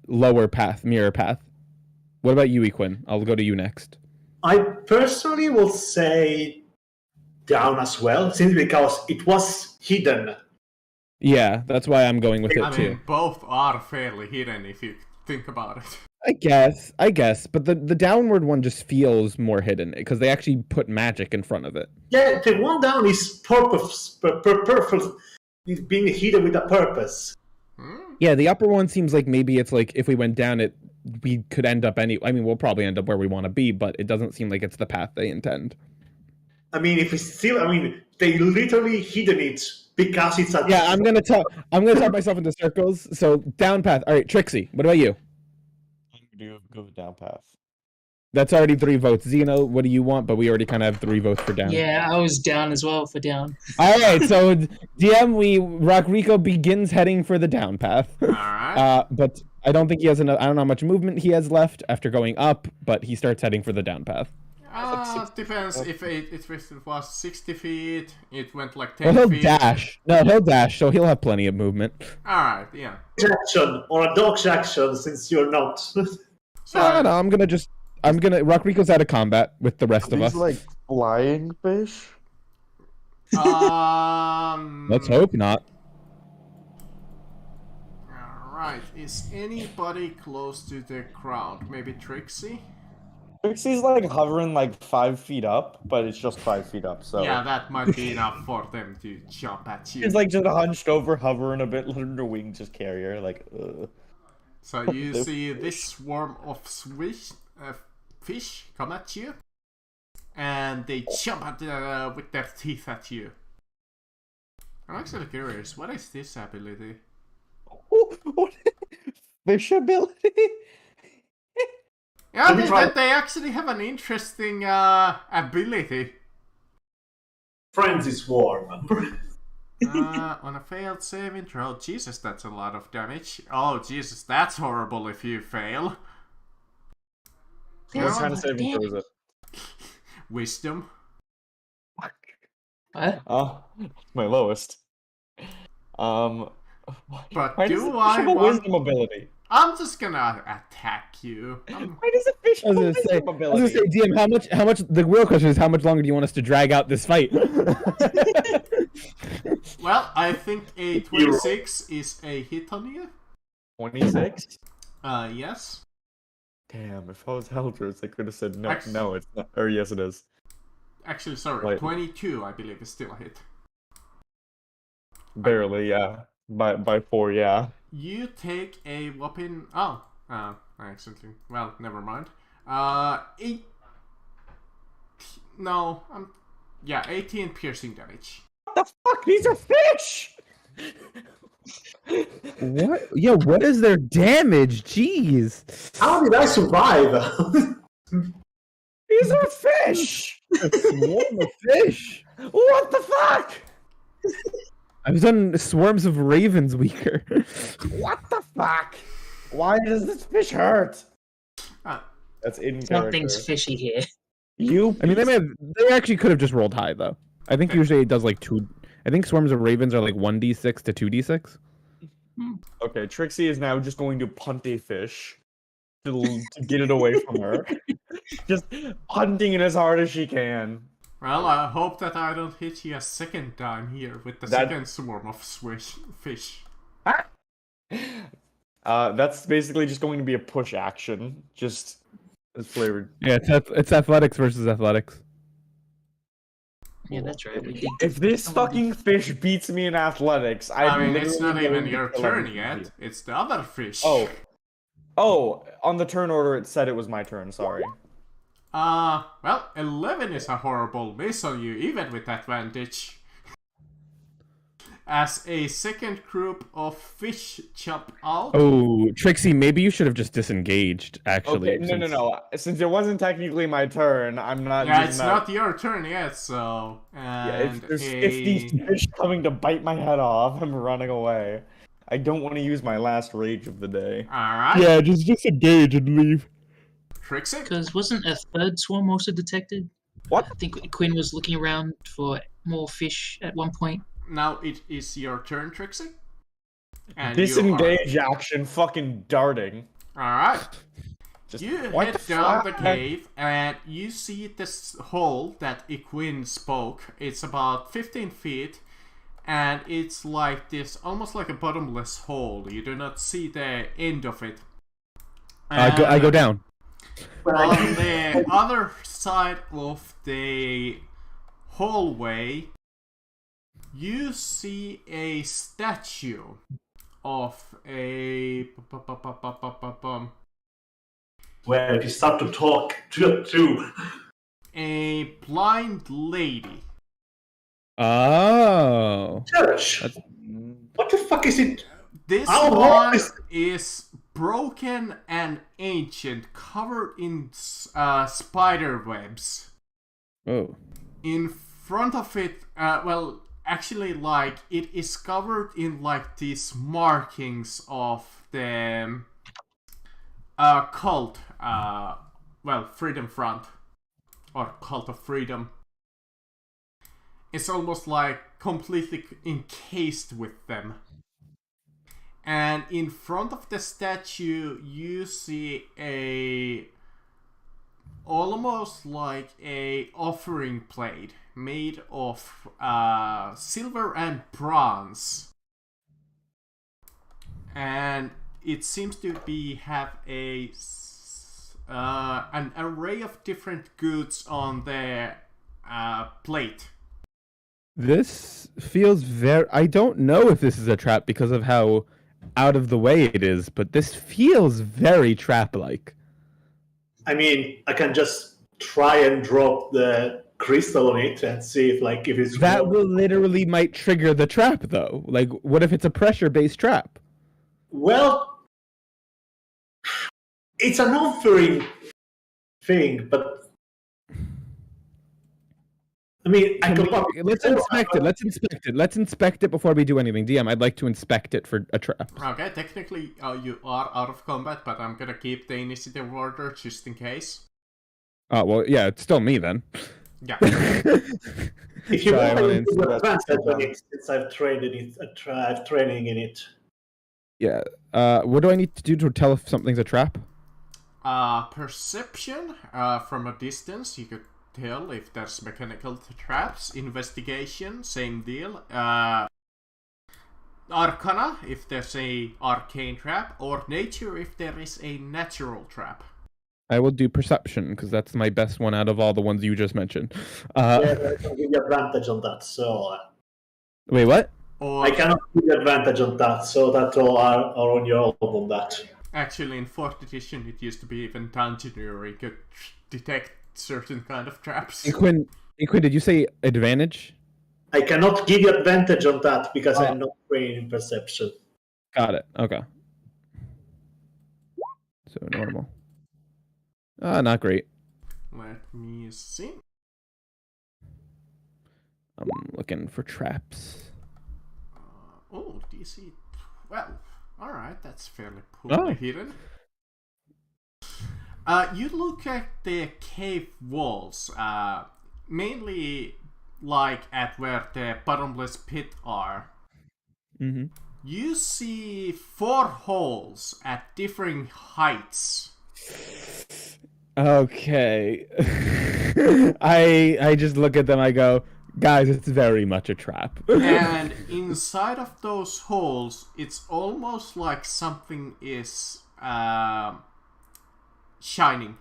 lower path, mirror path. What about you, Equin? I'll go to you next. I personally will say down as well, simply because it was hidden. Yeah, that's why I'm going with it I too. mean, both are fairly hidden if you think about it. I guess, but the downward one just feels more hidden because they actually put magic in front of it. Yeah, the one down is purpose, being hidden with a purpose. Yeah, the upper one seems like maybe it's like if we went down it, we could end up I mean, we'll probably end up where we want to be, but it doesn't seem like it's the path they intend. I mean, if it's still, I mean, they literally hidden it because it's a. Yeah, I'm gonna talk myself into circles. So down path. All right, Trixie, what about you? I'm going to go down path. That's already 3 votes. Zeno, what do you want? But we already kind of have 3 votes for down. Yeah, I was down as well for down. All right, so DM, Rockrico begins heading for the down path. Alright. But I don't think he has enough. I don't know how much movement he has left after going up, but he starts heading for the down path. Depends. If it was 60 feet, it went like 10 Well, he'll feet. dash. No, he'll dash, so he'll have plenty of movement. Alright, yeah. Action or a dodge action since you're not. So, No, I'm gonna. Rockrico's out of combat with the rest of us. These like flying fish? Let's hope not. Alright, is anybody close to the crowd? Maybe Trixie? Trixie's like hovering like 5 feet up, but it's just 5 feet up, so. Yeah, that might be enough for them to jump at you. She's like just hunched over, hovering a bit, letting her wings just carry her, like, So you see this swarm of fish come at you, and they jump at with their teeth at you. I'm actually curious, what is this ability? What? Fish ability? Yeah, Let me try. they actually have an interesting ability. Frenzy Swarm. On a failed saving throw, Jesus, that's a lot of damage. Oh, Jesus, that's horrible if you fail. What kind of saving throw is it? Wisdom. My lowest. But Why does do the fish I have a want... wisdom ability? I'm just gonna attack you. Why does a fish I have was a gonna say, wisdom ability? DM, how much? The real question is, how much longer do you want us to drag out this fight? Well, I think a 26 is a hit on you. 26? Yes. Damn, if I was Eldritch, I could have said no. Actually- No, it's not. Or yes, it is. Actually, sorry, Wait. 22, I believe, is still a hit. Barely, yeah. By 4, yeah. You take a whopping... Oh, I accidentally... Well, never mind. 8... No, yeah, 18 piercing damage. What the fuck? These are fish! What? Yeah, what is their damage? Jeez. How did I survive? These are fish! A swarm of fish. What the fuck? I was on swarms of ravens weaker. What the fuck? Why does this fish hurt? Uh, That's in character. Something's fishy here. You. I mean, they actually could have just rolled high though. I think usually it does like 2. I think swarms of ravens are like 1d6 to 2d6. Okay, Trixie is now just going to punt a fish to get it away from her. Just punting it as hard as she can. well, I hope that I don't hit you a second time here with the That- second swarm of fish. That's basically just going to be a push action. Just as flavored. Yeah, it's athletics versus athletics. Yeah, that's right. We did. If this fucking fish beats me in athletics, I mean, it's not literally even going your to kill turn everybody. yet. It's the other fish. Oh, on the turn order it said it was my turn, sorry. Well, 11 is a horrible miss on you, even with advantage. As a second group of fish jump out. Oh, Trixie, maybe you should have just disengaged. Actually, Okay, no. Since it wasn't technically my turn, I'm not Yeah, using it's that. not your turn yet, so... Yeah, And if there's 50 fish coming to bite my head off, I'm running away. I don't want to use my last rage of the day. Alright, Yeah, just disengage and leave. Trixie? Because wasn't a third swarm also detected? What? I think Quinn was looking around for more fish at one point. Now it is your turn, Trixie. And Disengage action, fucking darting. Alright. Just, You what head the down the fuck? cave and you see this hole that Equine spoke. It's about 15 feet and it's like this, almost like a bottomless hole. You do not see the end of it. I go down. On the other side of the hallway, you see a statue of a Well, if you start to talk too. a blind lady. Oh. Church. What the fuck is it? This How one long is broken and ancient, covered in spider webs. Oh. In front of it, well, actually, like, it is covered in, like, these markings of the cult, well, Freedom Front, or Cult of Freedom. It's almost like completely encased with them. And in front of the statue, you see almost like a offering plate made of silver and bronze, and it seems to have an array of different goods on the plate. This feels very... I don't know if this is a trap because of how out of the way it is, but this feels very trap-like. I mean, I can just try and drop the crystal on it and see if it's That will literally might trigger the trap, though. Like, what if it's a pressure-based trap? Well, it's an offering thing, but I mean, I could probably... Let's inspect it. Let's inspect it before we do anything. DM, I'd like to inspect it for a trap. Okay, technically you are out of combat, but I'm gonna keep the initiative order just in case. Oh, well, yeah, it's still me then. Yeah. If you Sorry, I want, I wanna will give you insert that advantage on down. it since I've trained in it. I've training in it. Yeah. What do I need to do to tell if something's a trap? Perception, from a distance, you could tell if there's mechanical traps. Investigation, same deal. Arcana, if there's a arcane trap. Or nature, if there is a natural trap. I will do perception because that's my best one out of all the ones you just mentioned. Yeah, I can give you advantage on that. So Wait, what? Or I cannot give you advantage on that. So that all are on your own on that. actually, in 4th edition, it used to be even dungeon where you could detect certain kind of traps. Equin, did you say advantage? I cannot give you advantage on that because I'm not trained in perception. Got it. Okay. So normal. Not great. Let me see. I'm looking for traps. Oh, DC 12. Alright, that's fairly poorly hidden. You look at the cave walls, mainly like at where the bottomless pit are. Mm-hmm. You see 4 holes at differing heights. Okay. I just look at them. I go, guys, it's very much a trap. And inside of those holes, it's almost like something is shining.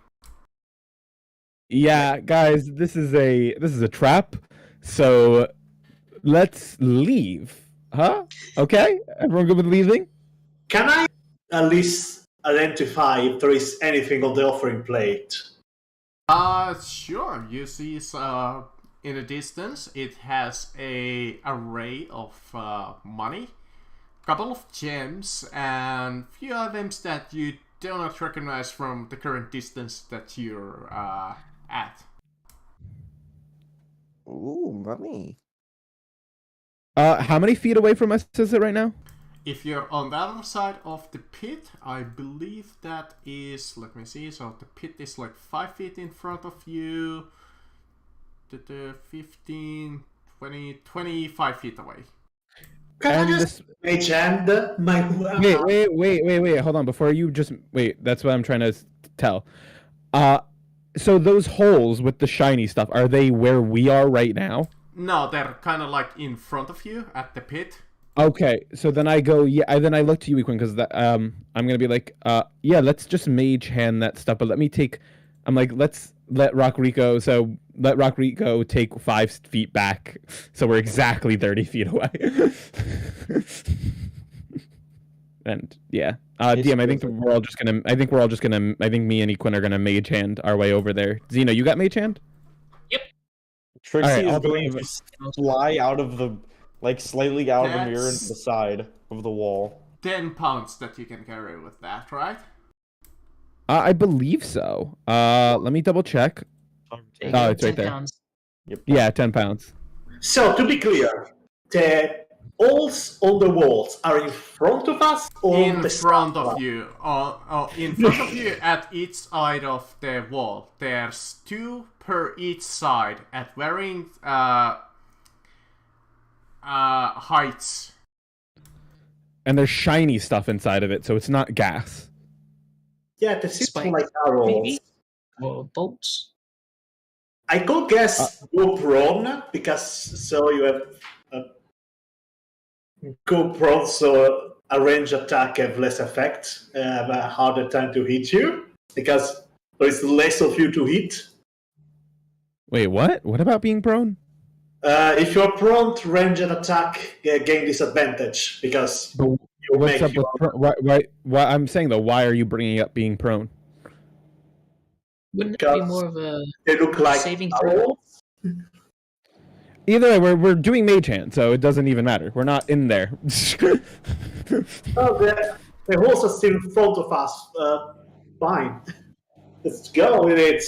Yeah, guys, this is a trap. So let's leave. Huh? Okay? Everyone good with leaving? Can I at least identify if there is anything on the offering plate? Sure. You see, in the distance, it has a array of money, couple of gems, and few items that you do not recognize from the current distance that you're at. Ooh, money. How many feet away from us is it right now? If you're on the other side of the pit, I believe that is, let me see, so the pit is like 5 feet in front of you, 15, 20, 25 feet away. Can And I just mage hand my Wait, hold on. Before you just wait, that's what I'm trying to tell. So those holes with the shiny stuff, are they where we are right now? No, they're kind of like in front of you at the pit. Okay, so then I go, then I look to you, Equin, because I'm gonna be like, yeah, let's just mage hand that stuff, but I'm like, let's let Rockrico take 5 feet back, so we're exactly 30 feet away. And yeah, DM, I think me and Equin are gonna mage hand our way over there. Xeno, you got mage hand? Trixie Alright, is I'll going believe to fly out of the, like, slightly out of the mirror That's- into the side of the wall. 10 pounds that you can carry with that, right? I believe so. Let me double check. There you Oh, go, it's right 10 there. pounds. Yep. Yeah, 10 pounds. So to be clear, the holes on the walls are in front of us or on In the front side? of you. In front of you at each side of the wall. There's 2 per each side at varying heights. And there's shiny stuff inside of it, so it's not gas. Yeah, the seems Spikes, like arrows. maybe? Or bolts? I could guess go prone because so you have go prone, so a range attack have less effect, have a harder time to hit you because there is less of you to hit. Wait, what? What about being prone? If you're prone to range and attack, gain disadvantage because But you what's make up your with why I'm saying though, why are you bringing up being prone? Wouldn't it be Because- more of a they look like saving throw? arrows. Either way, we're doing mage hand, so it doesn't even matter. We're not in there. Oh, the holes are still in front of us. Fine. Let's go with it.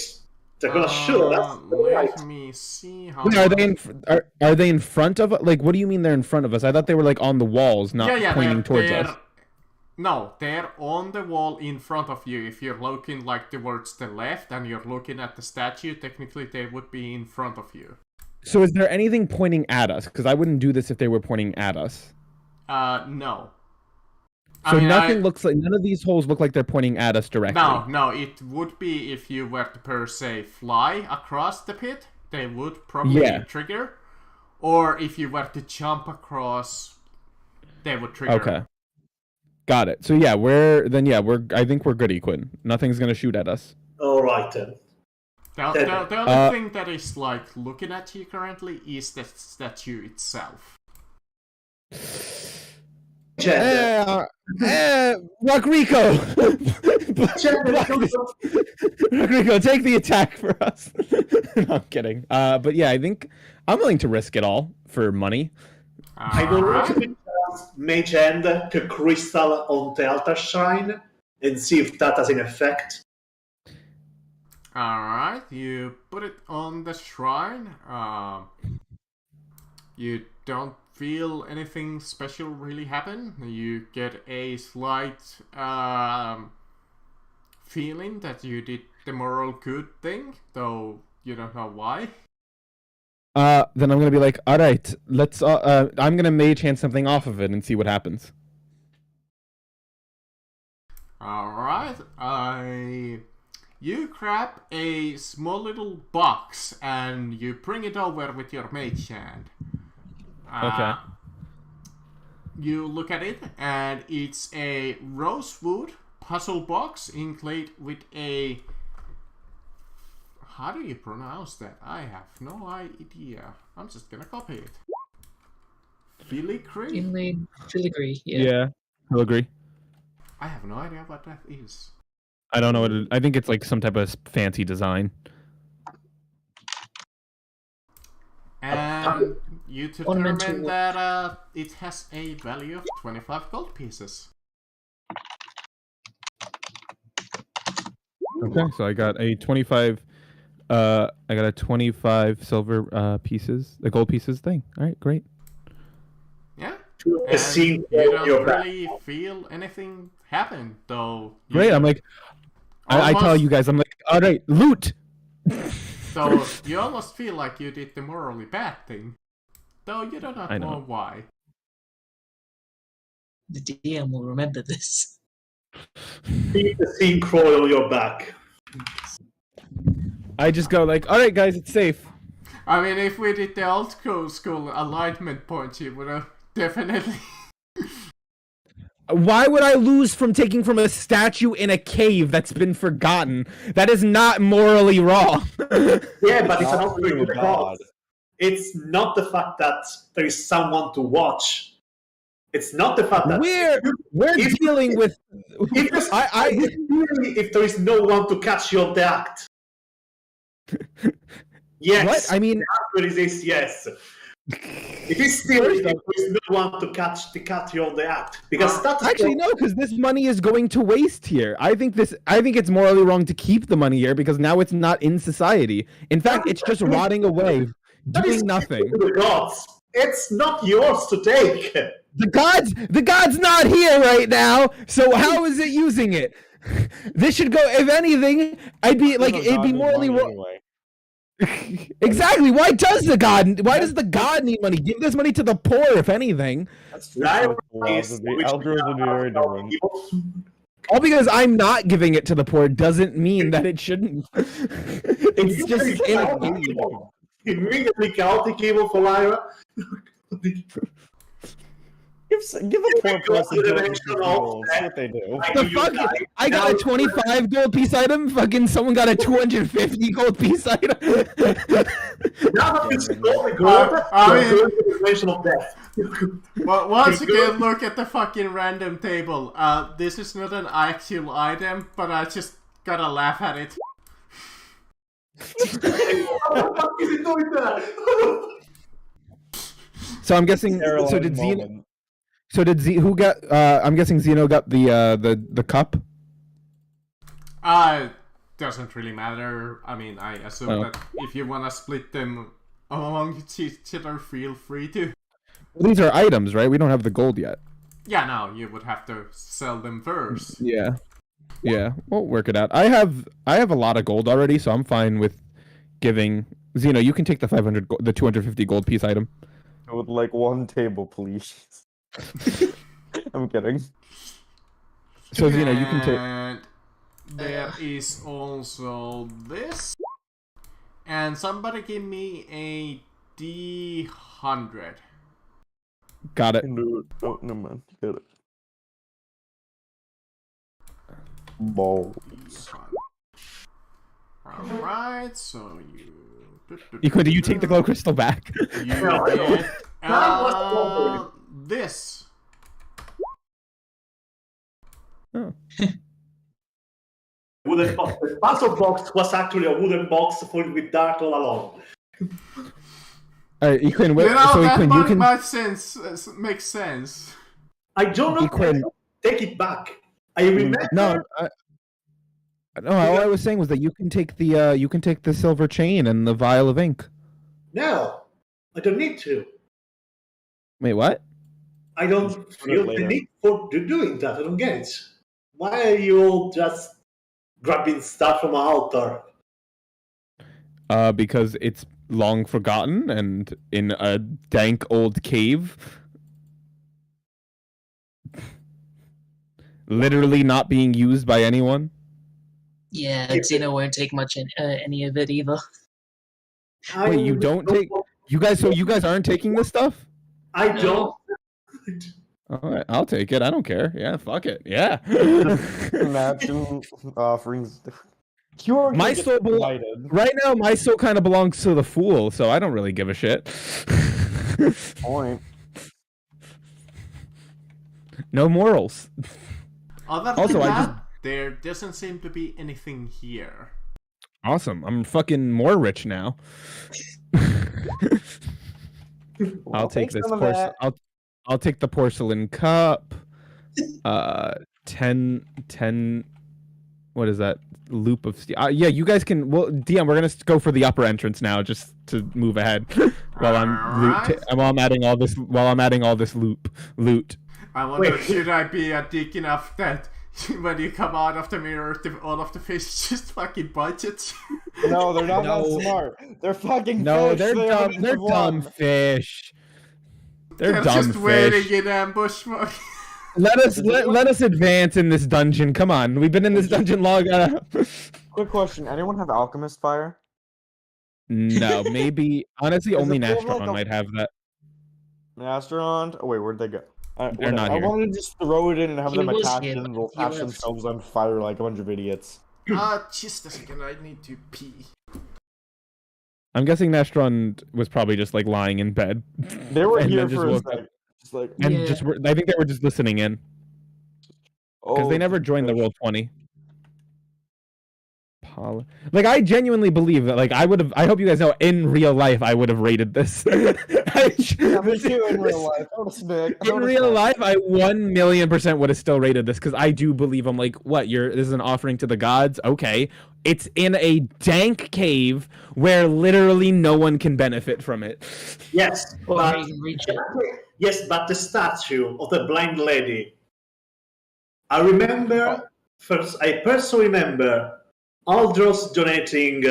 They're gonna shoot us. Right. Let me see how. Wait, are they in front of? Like, what do you mean they're in front of us? I thought they were like on the walls, not pointing towards us. No, they're on the wall in front of you. If you're looking like towards the left and you're looking at the statue, technically they would be in front of you. So is there anything pointing at us? Because I wouldn't do this if they were pointing at us. No. I So mean, nothing looks like, none of these holes look like they're pointing at us directly. No, it would be if you were to per se fly across the pit, they would probably trigger. Or if you were to jump across, they would trigger. Okay. Got it. So yeah, I think we're good, Equin. Nothing's gonna shoot at us. All right then. The only thing that is like looking at you currently is the statue itself. Rodrigo! Rodrigo, take the attack for us. No, I'm kidding. But yeah, I think I'm willing to risk it all for money. I will actually cast Mage Hand to crystal on the altar shrine and see if that has an effect. Alright, you put it on the shrine. You don't feel anything special really happen. You get a slight feeling that you did the moral good thing, though you don't know why. Then I'm gonna be like, all right, let's. I'm gonna mage hand something off of it and see what happens. Alright, you grab a small little box and you bring it over with your mage hand. Okay. You look at it and it's a rosewood puzzle box included with a... How do you pronounce that? I have no idea. I'm just gonna copy it. Filigree? Filigree, Yeah, I'll agree. I have no idea what that is. I don't know what I think it's like some type of fancy design. And you determine that it has a value of 25 gold pieces. Okay, so I got a 25. I got a 25 silver pieces, the gold pieces thing. All right, great. Yeah. To And see you don't your back. really feel anything happen, though. Great. I'm like, I tell almost- you guys, I'm like, all right, loot. So you almost feel like you did the morally bad thing, though you do not I know know. why. The DM will remember this. See the scene crawl on your back. I just go like, all right, guys, it's safe. I mean, if we did the old school alignment points, you would have definitely. Why would I lose from taking from a statue in a cave that's been forgotten? That is not morally wrong. Yeah, but it's Not not being a the god. cause. It's not the fact that there is someone to watch. It's not the fact that We're If- dealing with. if there is no one to catch you on the act. Yes. What? I mean, The answer is yes. It is still if there is no one to catch you on the act, because that's actually no, because this money is going to waste here. I think it's morally wrong to keep the money here because now it's not in society. In fact, it's just rotting away, that is doing nothing. to the gods. It's not yours to take. The god's not here right now, so how is it using it? This should go. If anything, I'd be like, it'd be morally wrong. Anyway. Exactly. Why does the god need money? Give this money to the poor, if anything. That's true. Lyra The laws of the Elders would be very different. All because I'm not giving it to the poor doesn't mean that it shouldn't. It's just immediately chaotic evil for Lyra. Give a poor person Go to the gold next pieces one. gold, see what they do. the fuck. I got a 25 gold piece item. Fucking someone got a 250 gold piece item. Now that you stole the I gold, mean- you're going to the dimension of death. Well, once again, look at the fucking random table. This is not an actual item, but I just gotta laugh at it. What the fuck is it doing there? So I'm guessing. So did Xeno? So did Z? Who got? I'm guessing Xeno got the cup. Doesn't really matter. I mean, I assume Oh. that if you wanna split them among each other, feel free to. Well, these are items, right? We don't have the gold yet. Yeah, no, you would have to sell them first. Yeah. Yeah, we'll work it out. I have a lot of gold already, so I'm fine with giving Zeno, you can take the 500, the 250 gold piece item. I would like one table, please. I'm kidding. So Zeno, you can take. And there is also this. And somebody give me a D100. Got it. Oh, never mind. Get it. Balls. Alright, so you... Equin, do you take the glow crystal back? You No, I don't. get this. Oh. Wooden box. The puzzle box was actually a wooden box filled with dirt all along. Alright, Equin, You know, so that Equin, you can. makes sense. I don't know. Equin. Take it back. I remember. No, no. All I was saying was that you can take the silver chain and the vial of ink. No, I don't need to. Wait, what? I don't feel the later. need for doing that. I don't get it. Why are you all just grabbing stuff from an altar? Because it's long forgotten and in a dank old cave. Literally not being used by anyone. Yeah, Xeno won't take much any of it either. Wait, you don't take- You guys, so you guys aren't taking this stuff? I No. don't. All right, I'll take it. I don't care. Yeah, fuck it. Yeah. Imagine offerings. You are My soul delighted. Right now, my soul kind of belongs to the fool, so I don't really give a shit. Point. No morals. Other than Also, I that, just- there doesn't seem to be anything here. Awesome. I'm fucking more rich now. I'll take this some of that. I'll take the porcelain cup. 10 what is that? Loop of steel. Yeah, you guys can. Well, DM, we're gonna go for the upper entrance now, just to move ahead while Alright. while I'm adding all this loot. I wonder, Wait. should I be a dick enough that when you come out of the mirror, all of the fish just fucking bite it? No, they're not No. that smart. They're fucking No, fish. they're They dumb. haven't They're even dumb won. fish. They're dumb just fish. waiting in ambush for Let us advance in this dungeon. Come on, we've been in this dungeon long enough. Quick question: anyone have alchemist fire? No, maybe honestly Does only it feel like Nastron a- might have that. Astron? Oh wait, where'd they go? They're not I here. wanted to just throw it in and have He them was attack here, it and but they'll he catch left. themselves on fire like a bunch of idiots. just a second, I need to pee. I'm guessing Nastron was probably just like lying in bed. They were And here then just for a woke up. second. Just like, And Yeah. I think they were just listening in because oh, they never joined the fish. Roll 20. Like I genuinely believe that. Like I would have. I hope you guys know. In real life, I would have rated this. Yeah, me too in real life. I would've smacked- I In would've real smacked. life, I 1,000,000% would have still rated this because I do believe I'm like, what? This is an offering to the gods? Okay, it's in a dank cave where literally no one can benefit from it. Yes, Or but you can reach it. yes, but the statue of the blind lady. I remember first. I personally remember Aldros donating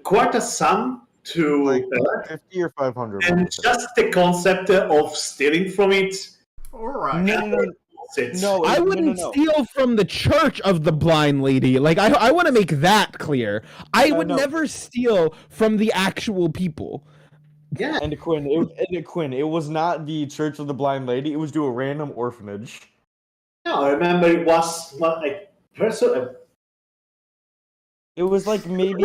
quite a sum to Like her, 50 or 500. and just the concept of stealing from it. Alright. No. I wouldn't steal from the church of the blind lady. Like I want to make that clear. I would no. never steal from the actual people. Yeah, And Quinn, it was not the Church of the Blind Lady. It was to a random orphanage. no, I remember it was like personally. It was like maybe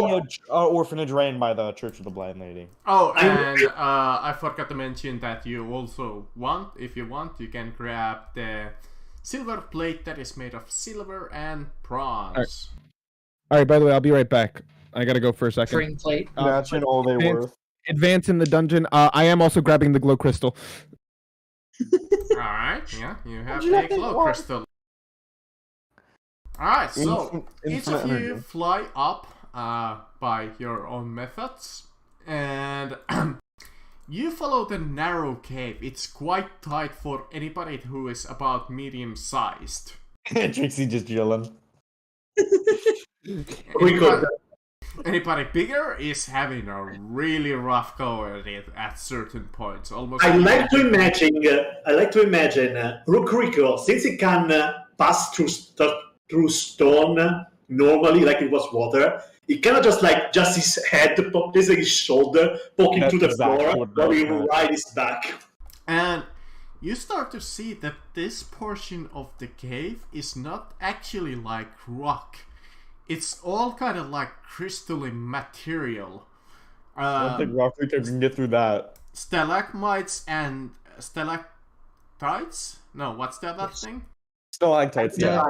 a orphanage ran by the Church of the Blind Lady. Oh, and I forgot to mention that you also want, if you want, you can grab the silver plate that is made of silver and bronze. All right. By the way, I'll be right back. I gotta go for a second. Spring plate. Imagine all they advance- were. Advance in the dungeon. I am also grabbing the glow crystal. Alright, yeah, you have you a have to glow walk? crystal. Alright, so each of Infinite you energy. fly up by your own methods, and you follow the narrow cave. It's quite tight for anybody who is about medium-sized. Trixie just chilling. We could. Anybody bigger is having a really rough go at it at certain points. Almost. I like to imagine. Rokuriko, since he can pass through stone normally, like it was water, he cannot just his head, placing his shoulder, poking That's to the exactly floor what while he that was. rides his back. And you start to see that this portion of the cave is not actually like rock. It's all kind of like crystalline material. I don't think Rockrico can get through that. Stalagmites and stalactites? No, what's the other thing? Stalactites, yeah.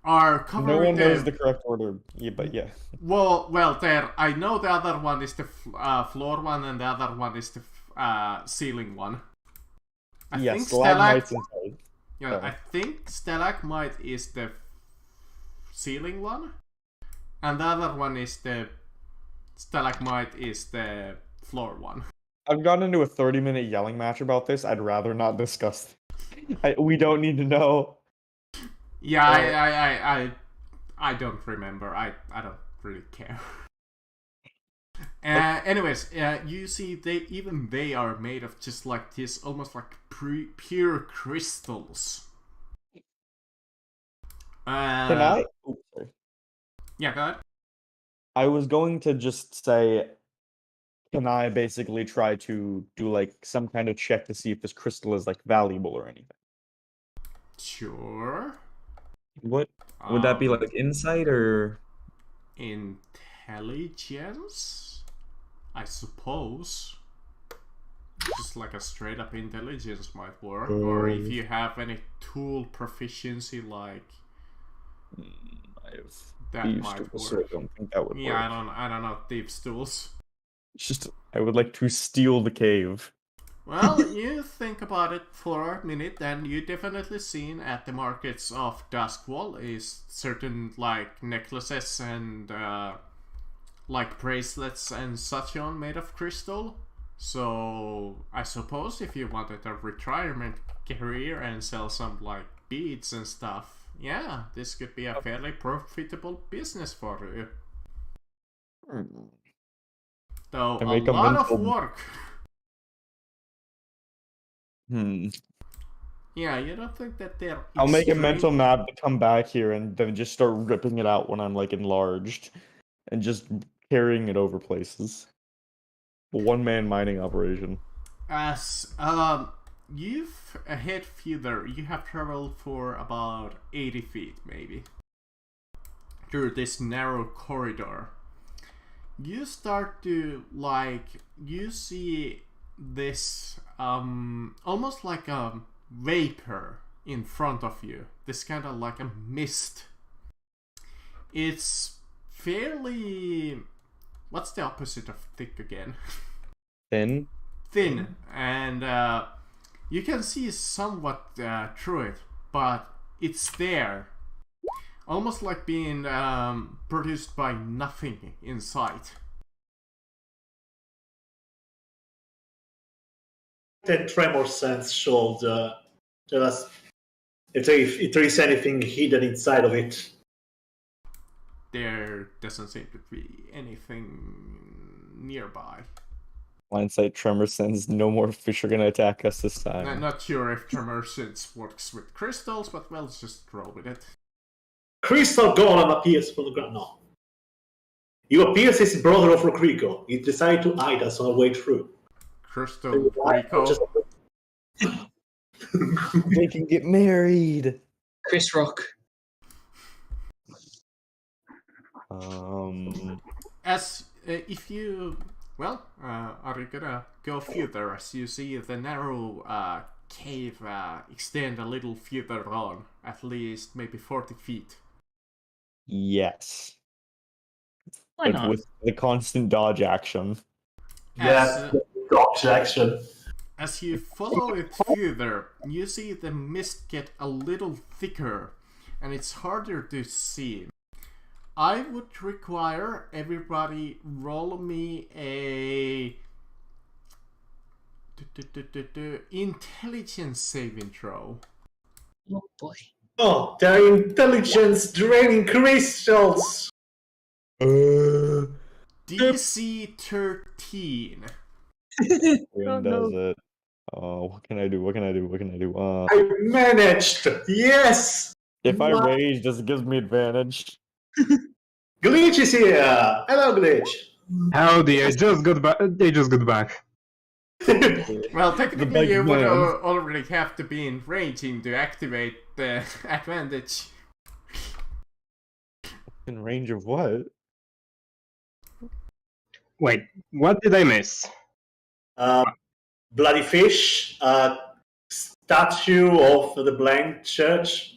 Are covered No one in... knows the correct order, yeah, but yeah. Well, there. I know the other one is the floor one, and the other one is the ceiling one. I Yes, think stalagmites inside. Yeah, Sorry. I think stalagmite is the ceiling one, and the other one is the stalagmite is the floor one. I've gotten into a 30-minute yelling match about this. I'd rather not discuss. We don't need to know. Yeah, I don't remember. I don't really care. Anyways, you see, they are made of just like this, almost like pure crystals. Can I? Oops, sorry. Yeah, go ahead. I was going to just say, can I basically try to do like some kind of check to see if this crystal is like valuable or anything? Sure. What would that be, like insight or? Intelligence, I suppose. Just like a straight up intelligence might work, or if you have any tool proficiency, like I have that thieves' might tools, so work. I don't think that would Yeah, work. I don't know thieves' tools. It's just I would like to steal the cave. Well, you think about it for a minute, and you definitely seen at the markets of Duskwall is certain like necklaces and like bracelets and such on made of crystal. So I suppose if you wanted a retirement career and sell some like beads and stuff, yeah, this could be a fairly profitable business for you. Though I a make a lot of mental- work. Yeah, you don't think that they're I'll make a extreme- mental map to come back here and then just start ripping it out when I'm like enlarged, and just carrying it over places. A one-man mining operation. As you've ahead further, you have traveled for about 80 feet maybe through this narrow corridor. You start to you see this almost like a vapor in front of you. This kind of like a mist. It's fairly, what's the opposite of thick again? Thin. Thin, and you can see somewhat through it, but it's there, almost like being produced by nothing in sight. That tremor sense should tell us if there is anything hidden inside of it. There doesn't seem to be anything nearby. Blindsight tremor sense. No more fish are gonna attack us this time. I'm not sure if Tremor Sense works with crystals, but well, let's just roll with it. Crystal Golem appears from the ground. No. You appear as the brother of Rokriko. He decided to hide us on the way through. Crystal Rico. Just- They can get married. Chris Rock. As if you, well, are you gonna go further as you see the narrow cave extend a little further on, at least maybe 40 feet? Yes. Why But not? with the constant dodge action. Yeah, dodge action. As you follow it further, you see the mist get a little thicker, and it's harder to see. I would require everybody roll me a intelligence saving throw. Oh boy. Oh, they're intelligence draining crystals. Wait, DC 13. When does it? Oh, what can I do? What can I do? What can I do? I managed! Yes! If I What? rage, this gives me advantage. Glitch is here! Hello, Glitch! Howdy, I just got back. They just got back. Well, The technically big you would man. already have to be in raging to activate the advantage. In range of what? Wait, what did I miss? Bloody Fish, statue of the Blank Church.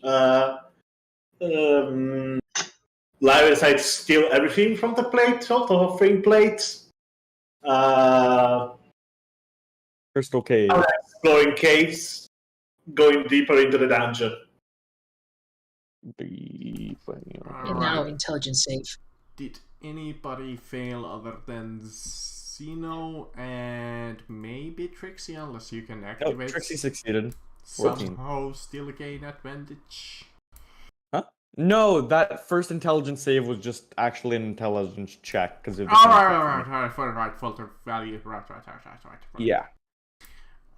Lyra decides to steal everything from the plate, sort of offering plate. Crystal Cave. Exploring caves, going deeper into the dungeon. And now Alright. intelligence save. Did anybody fail other than Xeno and maybe Trixie, unless you can No, activate Trixie succeeded. 14. somehow still gain advantage? No, that first intelligence save was just actually an intelligence check because it. Alright, filter value, right. Yeah.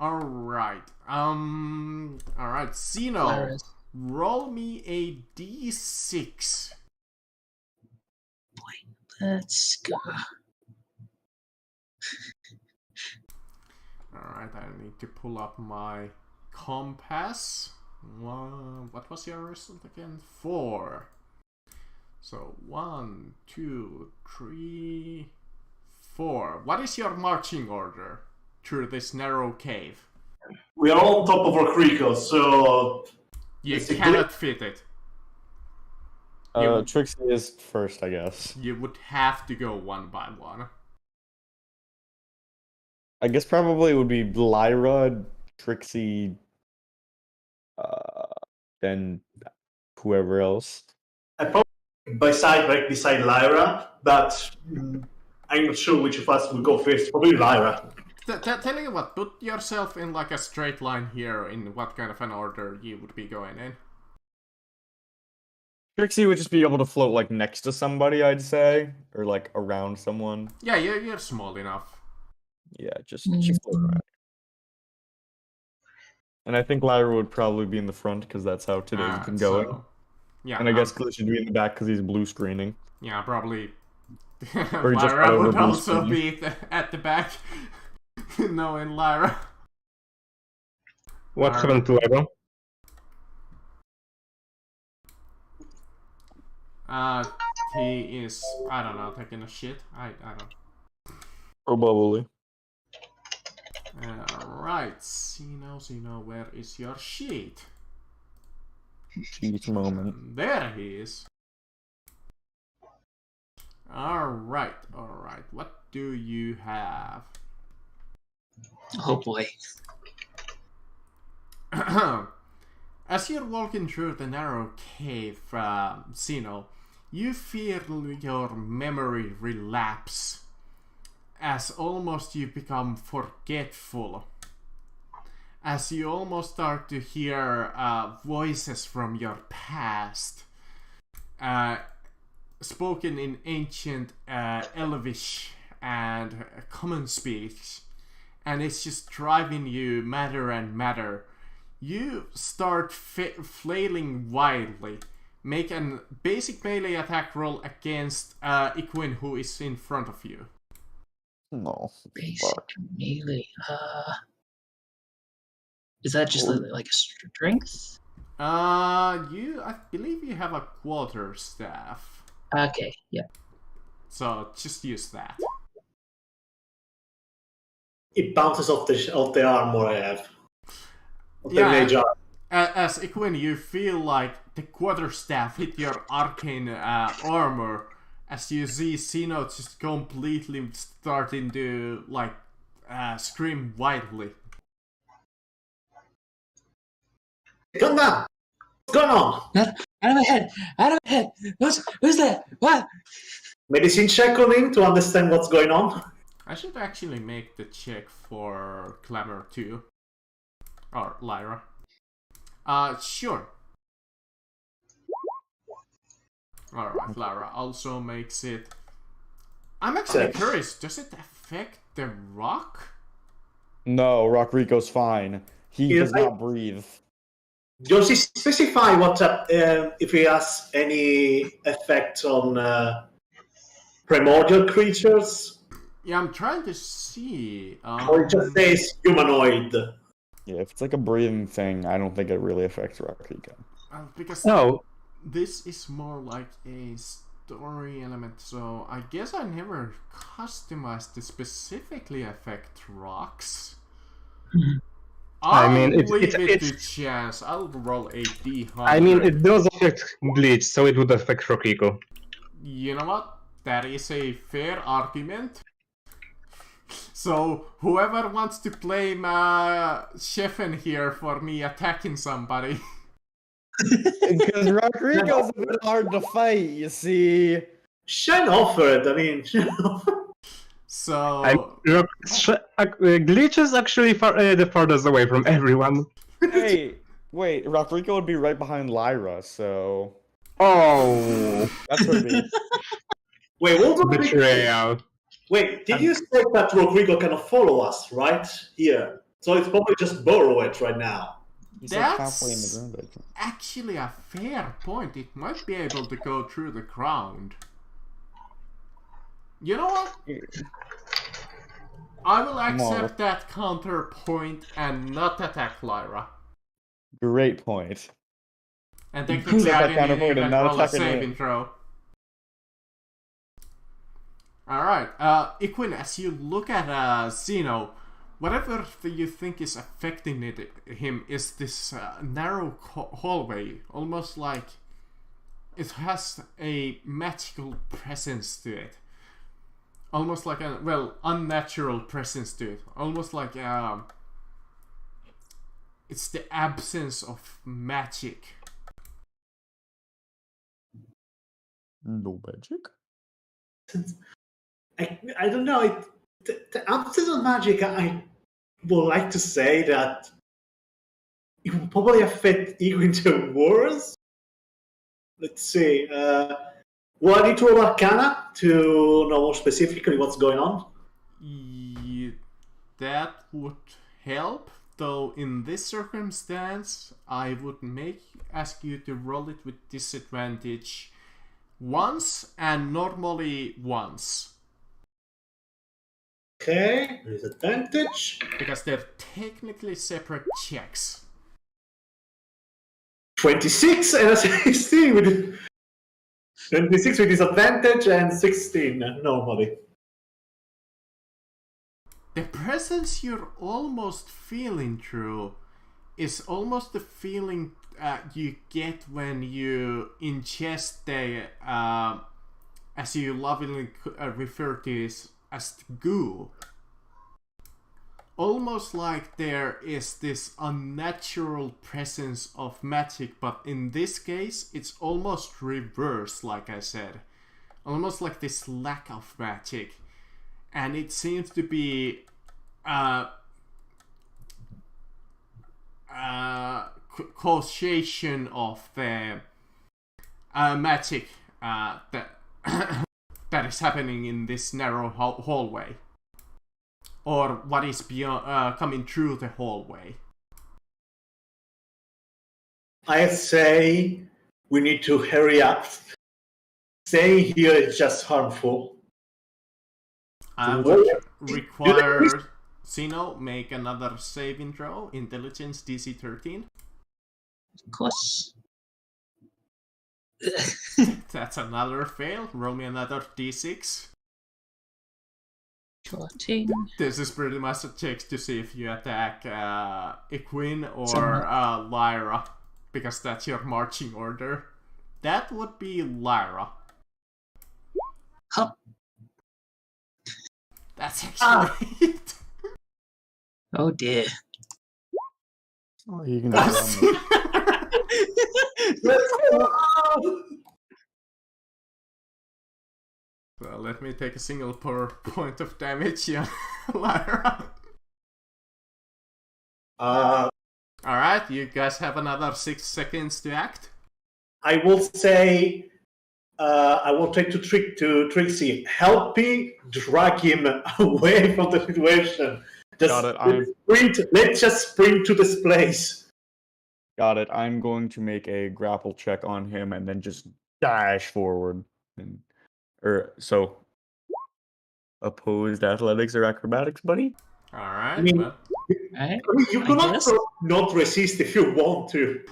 Alright, alright, Xeno, Lyra's. roll me a d6. Let's go. Alright, I need to pull up my compass. What was your result again? 4. So 1, 2, 3, 4. What is your marching order through this narrow cave? We are on top of our creaker, so You Is it cannot fit it. Trixie is first, I guess. You would have to go one by one. I guess probably it would be Lyra, Trixie, then whoever else. I probably right beside Lyra, but I'm not sure which of us will go first. Probably Lyra. Tell you what, put yourself in like a straight line here in what kind of an order you would be going in. Trixie would just be able to float like next to somebody, I'd say, or like around someone. Yeah, you're small enough. Yeah, just she float around. And I think Lyra would probably be in the front because that's how today's been going. So, yeah, And I guess Glitch should be in the back because he's blue screening. yeah, probably. Or just Lyra would over also blue be at the back, knowing Lyra. What Alright. happened to Lyra? He is, I don't know, taking a shit. I don't. Probably. Alright, Xeno, where is your sheet? Cheat moment. There he is. Alright. What do you have? Oh boy. As you're walking through the narrow cave, Xeno, you feel your memory relapse as almost you become forgetful. As you almost start to hear voices from your past, spoken in ancient Elvish and common speech, and it's just driving you madder and madder. You start flailing wildly. Make an basic melee attack roll against Ikuin, who is in front of you. No. Basic Fuck. melee. Is that just like a strength? I believe you have a quarter staff, Okay, yeah. so just use that. It bounces off the armor I have. Of the Yeah. mage armor. As Ikuin, you feel like the quarterstaff hit your arcane armor as you see Xeno just completely starting to like scream wildly. Come down! What's going on? Out of my head! Out of my head! Who's that? What? Medicine check on him to understand what's going on. I should actually make the check for Clamor too. Or Lyra. Sure. Alright, Lyra also makes it. I'm actually Yes. curious. Does it affect the rock? No, Rockrico's fine. He Yes, does not breathe. Does he specify what if he has any effect on primordial creatures, Yeah, I'm trying to see. or it just says humanoid? Yeah, if it's like a breathing thing, I don't think it really affects Rockrico. Because No, this is more like a story element, so I guess I never customized to specifically affect rocks. I I'll mean, it's- leave it's- it to chance. I'll roll a d100. I mean, it does affect Bleach, so it would affect Rokiko. You know what? That is a fair argument. So, whoever wants to blame Sheffen here for me attacking somebody. Because Rockrico's a bit hard to fight, you see. Shen offered. I mean, So, Bleach is actually the farthest away from everyone. Hey, wait, Rockrico would be right behind Lyra, so Oh, that's what it means. wait, what was betrayal. Wait, did you say that Rodrigo cannot follow us right here? So it's probably just burrow it right now. He's like halfway in the that's ground, I think. actually a fair point. It might be able to go through the ground. You know what? I will accept that counterpoint and not attack Lyra. Great point. And technically Accept I that didn't counterpoint even and not roll a attack save it. intro. Alright, Iquin, as you look at Xeno, whatever you think is affecting him is this narrow hallway, almost like it has a magical presence to it. Almost like a, well, unnatural presence to it. Almost like it's the absence of magic. No magic? I don't know. The absence of magic, I would like to say that it would probably affect Ego to worse. Let's see. Well, I need to roll Arcana to know more specifically what's going on. That would help, though in this circumstance, I would ask you to roll it with disadvantage once and normally once. Okay, there's advantage. Because they're technically separate checks. 26 and a 16 with 26 with disadvantage and 16 normally. The presence you're almost feeling through is almost the feeling you get when you ingest the, as you lovingly refer to it, as the goo. Almost like there is this unnatural presence of magic, but in this case, it's almost reverse, like I said. Almost like this lack of magic. And it seems to be causation of the magic that that is happening in this narrow hallway, or what is beyond coming through the hallway. I say we need to hurry up. Staying here is just harmful. I What? would require Xeno make another saving throw, intelligence DC 13. Of course. That's another fail. Roll me another D6. 14. This is pretty much a check to see if you attack Iquin or Somehow. Lyra, because that's your marching order. That would be Lyra. Huh. That's actually it. Oh dear. Oh, you can just So let me take a single per point of damage, yeah, Lyra. Alright, you guys have another 6 seconds to act. I will say I will try to Trixie. Help me drag him away from the situation. Got it, Let's just sprint to this place. Got it. I'm going to make a grapple check on him and then just dash forward. So opposed athletics or acrobatics, buddy? Alright, I mean, well, Right? You I cannot guess. not resist if you want to.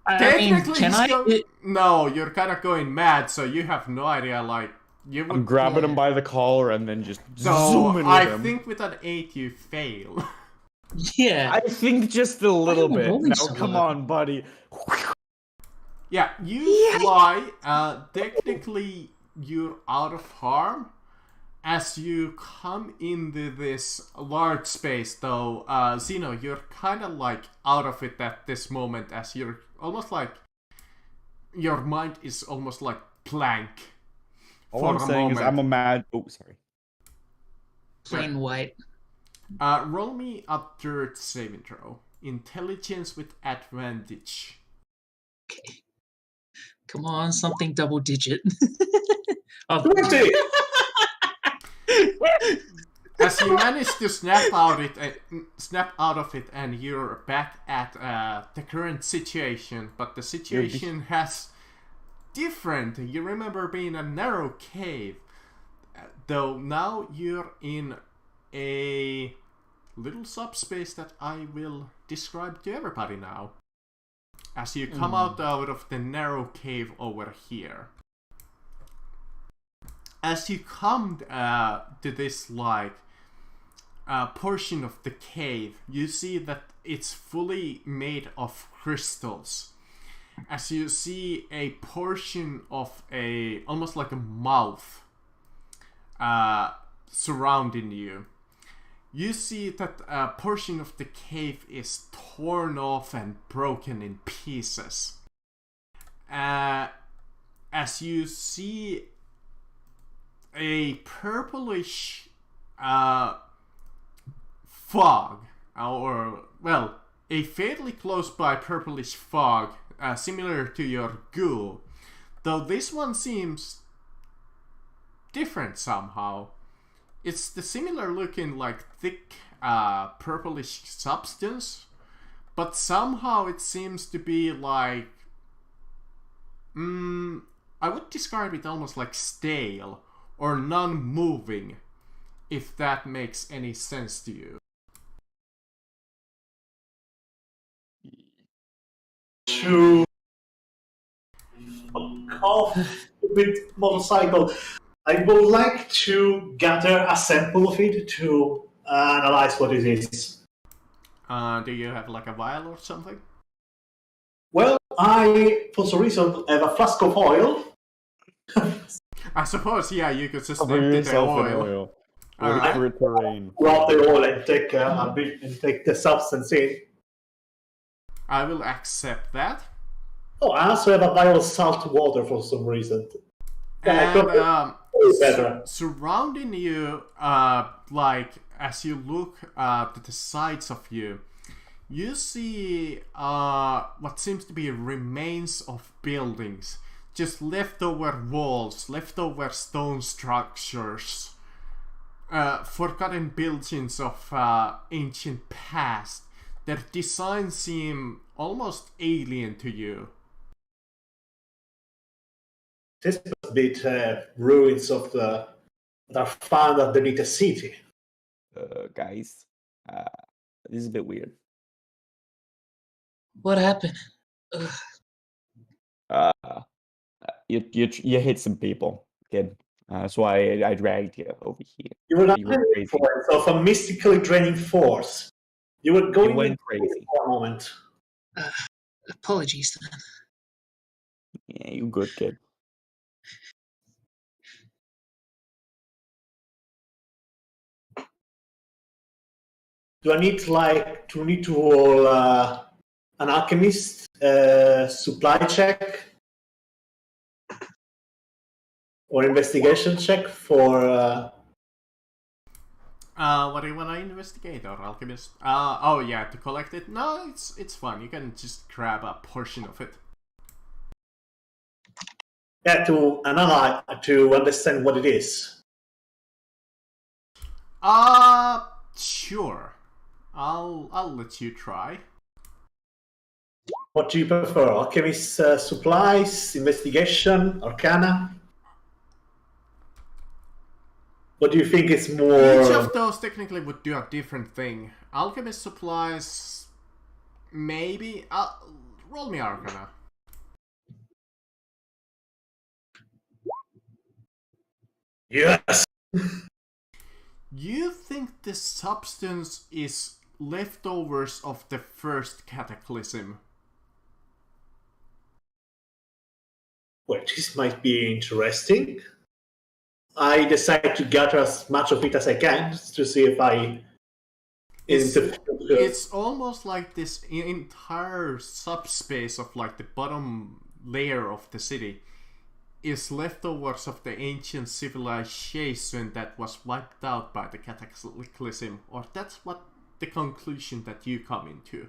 I mean, technically, can he's I? no, you're kind of going mad, so you have no idea. Like, you would. I'm grabbing him by the collar and then just So zooming with I him. think with an 8 you fail. Yeah. I think just a little am I bit. rolling Now, so come low? on, buddy. Yeah, you fly. Technically, you're out of harm. As you come into this large space, though, Zeno, you're kind of like out of it at this moment, as you're almost like your mind is almost like blank. All for I'm a saying is moment. I'm a mad. Oh, sorry. Plain white. Roll me a dirt saving throw. Intelligence with advantage. Come on, something double digit. Oh, 20! As you manage to snap out of it, and you're back at the current situation, but the situation has different. You remember being a narrow cave, though now you're in a little subspace that I will describe to everybody now. As you come out of the narrow cave over here. As you come to this like portion of the cave, you see that it's fully made of crystals. As you see a portion of almost like a mouth surrounding you. You see that a portion of the cave is torn off and broken in pieces. As you see a purplish fog, or, well, a fairly close by purplish fog, similar to your ghoul, though this one seems different somehow. It's the similar looking, like, thick purplish substance, but somehow it seems to be like, I would describe it almost like stale or non-moving, if that makes any sense to you. To off with motorcycle, I would like to gather a sample of it to analyze what it is. Do you have like a vial or something? Well, I, for some reason, have a flask of oil. I suppose, yeah, you could just Cover empty the yourself in oil. oil. Alright. Wait for it to rain. Grab the oil and take a bit and take the substance in. I will accept that. Oh, I also have a vial of salt water for some reason. And Better. surrounding you, like as you look to the sides of you, you see what seems to be remains of buildings, just leftover walls, leftover stone structures, forgotten buildings of ancient past. Their designs seem almost alien to you. This must be ruins of that are found underneath the city. Guys, this is a bit weird. what happened? Ugh. You hit some people, kid. That's why I dragged you over here. You were not You were crazy. force of a mystically draining force. You were going You went in crazy. for a moment. Apologies, then. Yeah, you good kid. Do I need to roll an alchemist supply check or investigation check for? What do you want to investigate, or alchemist? Oh yeah, to collect it? No, it's fun. You can just grab a portion of it. Yeah, to analyze, to understand what it is. Sure. I'll let you try. What do you prefer? Alchemist supplies, investigation, arcana? What do you think is more? Each of those technically would do a different thing. Alchemist supplies, maybe. Roll me Arcana. Yes. You think the substance is leftovers of the first cataclysm? Well, this might be interesting. I decide to gather as much of it as I can to see if I. It's almost like this entire subspace of like the bottom layer of the city is leftovers of the ancient civilization that was wiped out by the cataclysm, or that's what the conclusion that you come into.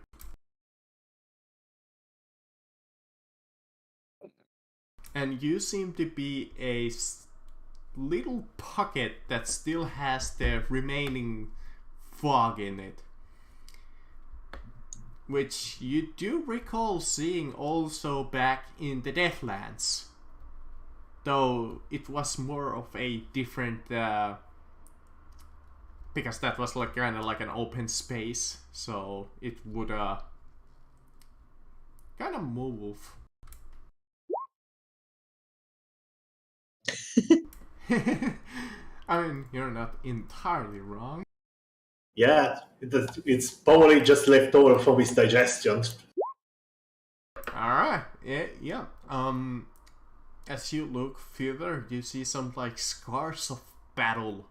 And you seem to be a little pocket that still has the remaining fog in it, which you do recall seeing also back in the Deathlands, though it was more of a different because that was like kind of like an open space, so it would kind of move. I mean, you're not entirely wrong. Yeah, it's probably just left over from his digestion. Alright, yeah. As you look further, you see some like scars of battle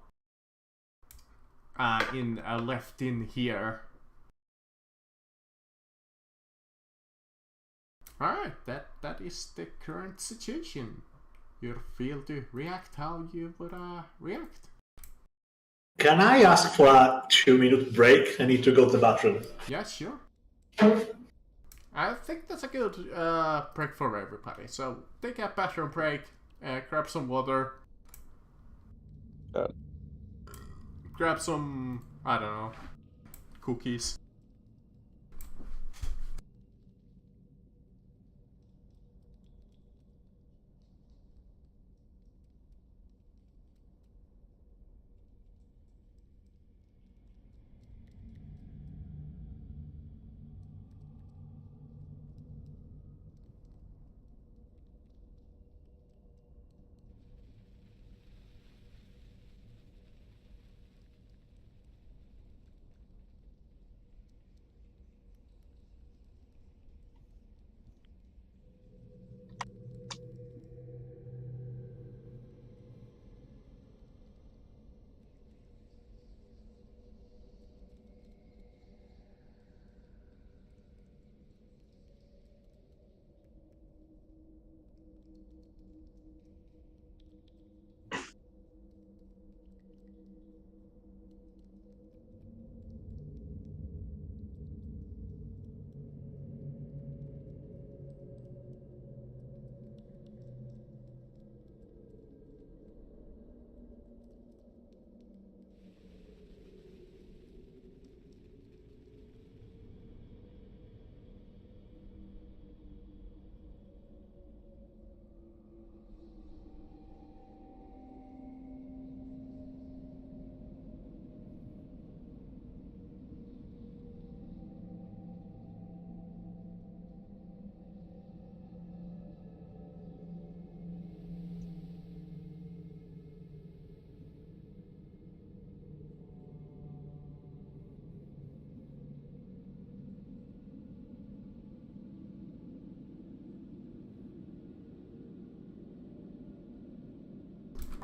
left in here. Alright, that is the current situation. You're free to react how you would react. Can I ask for a 2-minute break? I need to go to the bathroom. Yeah, sure. I think that's a good break for everybody. So take a bathroom break, grab some water, grab some, I don't know, cookies.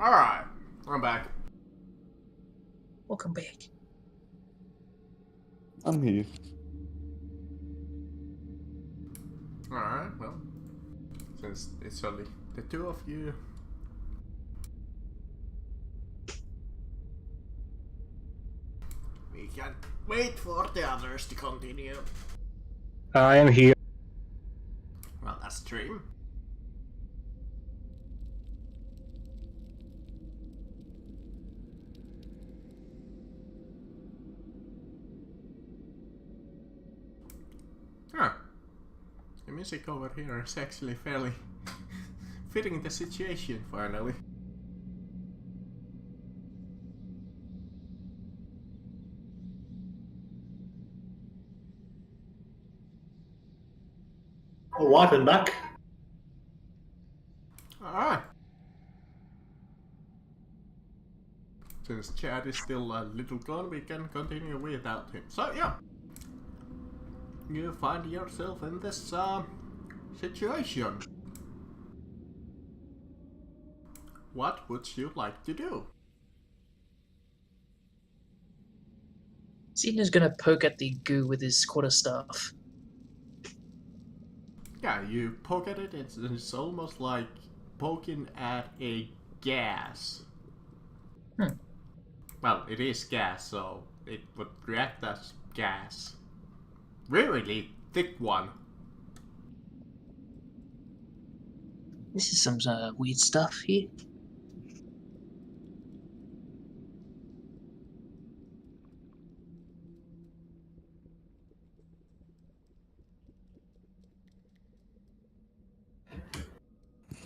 Alright, I'm back. Welcome back. I'm here. Alright, well, since it's only the two of you, we can wait for the others to continue. I am here. Well, that's true. music over here is actually fairly fitting the situation finally. What, I'm back? Alright. Since Chad is still a little gone, we can continue without him. So yeah, you find yourself in this situation. What would you like to do? Xeno's gonna poke at the goo with his quarterstaff. Yeah, you poke at it, it's almost like poking at a gas. Well, it is gas, so it would react as gas. Really thick one. This is some weird stuff here.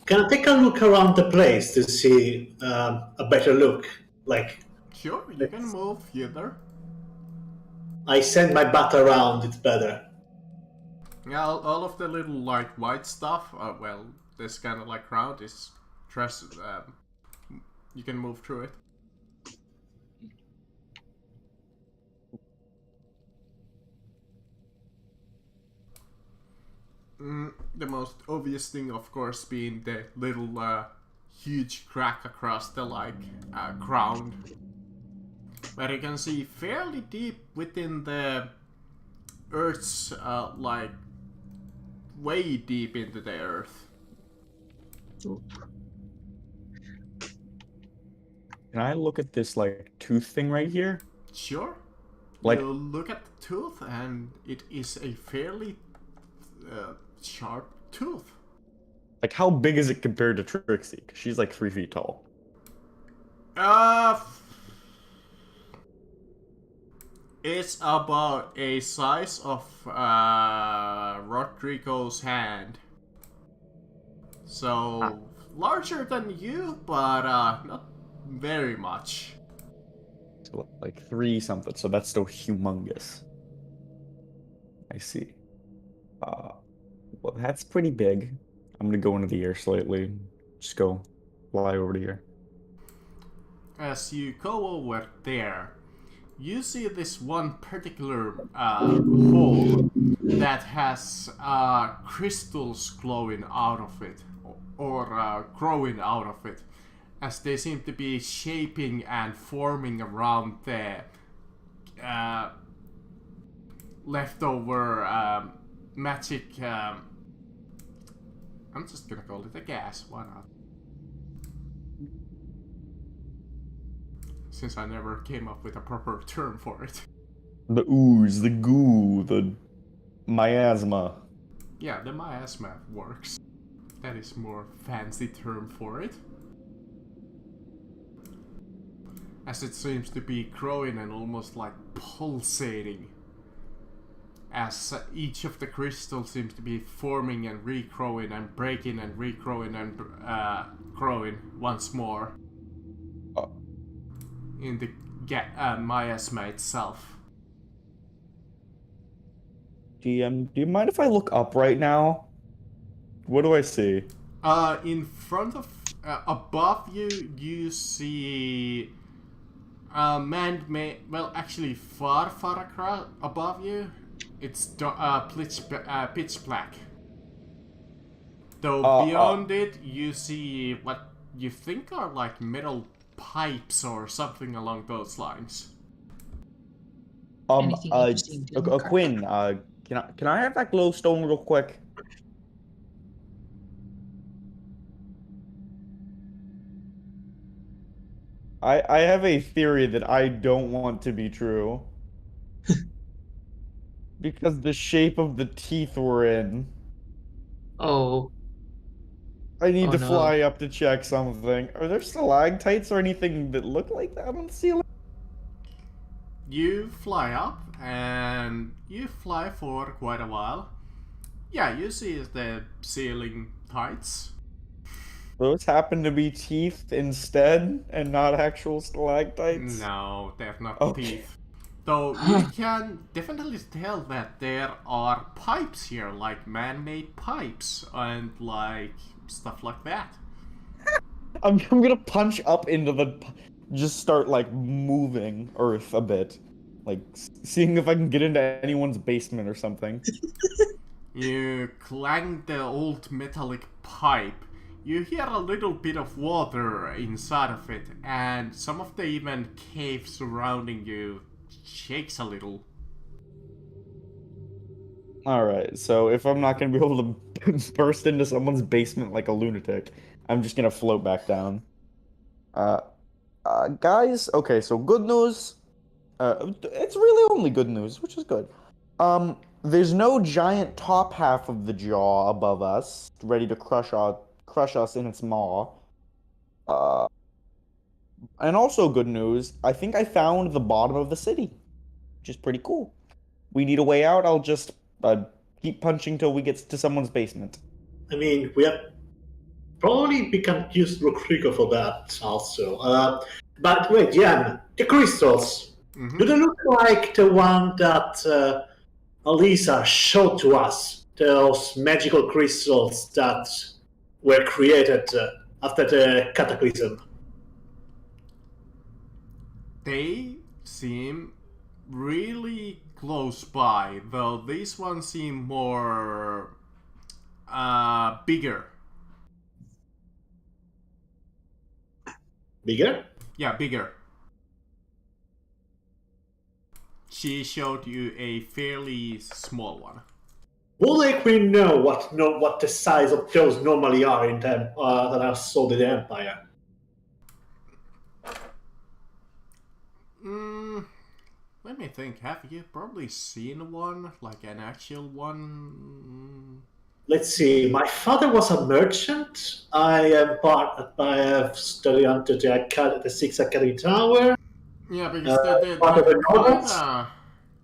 Can I take a look around the place to see a better look? Like, Sure, you can move either. I send my bat around, it's better. Yeah, all of the little like white stuff, well, this kind of like crowd is dressed, you can move through it. The most obvious thing, of course, being the little huge crack across the like ground, where you can see fairly deep within the Earth's like way deep into the Earth. Can I look at this like tooth thing right here? Sure. Like- You look at the tooth, and it is a fairly sharp tooth. Like how big is it compared to Trixie? 'Cause she's like 3 feet tall. It's about a size of Rodrigo's hand. So larger than you, but not very much. So like 3 something. So that's still humongous. I see. Well, that's pretty big. I'm gonna go into the air slightly. Just go fly over to here. As you go over there, you see this one particular hole that has crystals glowing out of it, or growing out of it, as they seem to be shaping and forming around the leftover magic. I'm just gonna call it a gas, why not? Since I never came up with a proper term for it. The ooze, the goo, the miasma. Yeah, the miasma works. That is more fancy term for it. As it seems to be growing and almost like pulsating. As each of the crystals seems to be forming and regrowing and breaking and regrowing and growing once more. In the miasma itself. DM, do you mind if I look up right now? What do I see? In front of, above you, you see man-made. Well, actually, far across above you, it's pitch black. Though beyond it, you see what you think are like metal pipes or something along those lines. Anything interesting to look at? Quinn, can I have that glowstone real quick? I have a theory that I don't want to be true. Because the shape of the teeth we're in. Oh, I need Oh, to no. fly up to check something. Are there stalactites or anything that look like that on the ceiling? You fly up, and you fly for quite a while. Yeah, you see the ceiling heights. Those happen to be teeth instead, and not actual stalactites. No, they're not Okay. teeth. Though you can definitely tell that there are pipes here, like man-made pipes and like stuff like that. I'm gonna punch up into the, just start like moving Earth a bit, like seeing if I can get into anyone's basement or something. You clang the old metallic pipe. You hear a little bit of water inside of it, and some of the even cave surrounding you shakes a little. All right, so if I'm not gonna be able to burst into someone's basement like a lunatic, I'm just gonna float back down. Guys, okay, so good news. It's really only good news, which is good. There's no giant top half of the jaw above us, ready to crush us in its maw. And also good news, I think I found the bottom of the city, which is pretty cool. We need a way out. I'll just keep punching till we get to someone's basement. I mean, we can use Rokriko for that also. But wait, Jan, the crystals. Mhm. Do they look like the one that Alisa showed to us? Those magical crystals that were created after the cataclysm. They seem really close by, though these ones seem more bigger. Bigger? Yeah, bigger. She showed you a fairly small one. Will we know what the size of those normally are in them that are sold in the Empire? Let me think. Have you probably seen one? Like an actual one? Let's see. My father was a merchant. I have studied under the Six Academy Tower. Yeah, because part of the novels?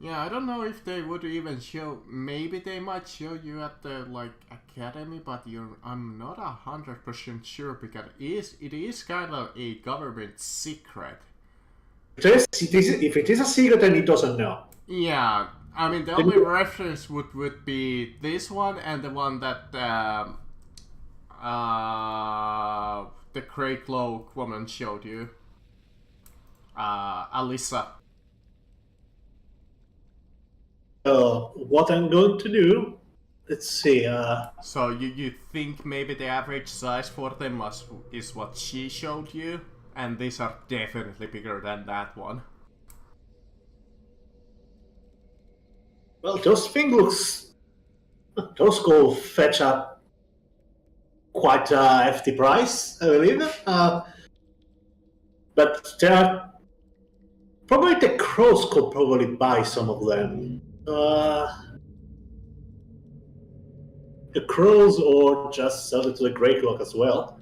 yeah, I don't know if they would even show. Maybe they might show you at the like academy, but I'm not 100% sure because it is kind of a government secret. If it is a secret, then he doesn't know. Yeah, I mean the only reference would be this one and the one that the Grey Cloak woman showed you. Alisa. What I'm going to do, let's see. So you think maybe the average size for them is what she showed you? And these are definitely bigger than that one. Well, those things those go fetch a quite a hefty price, I believe. But there are probably the crows could probably buy some of them. The crows, or just sell it to the Grey Cloak as well.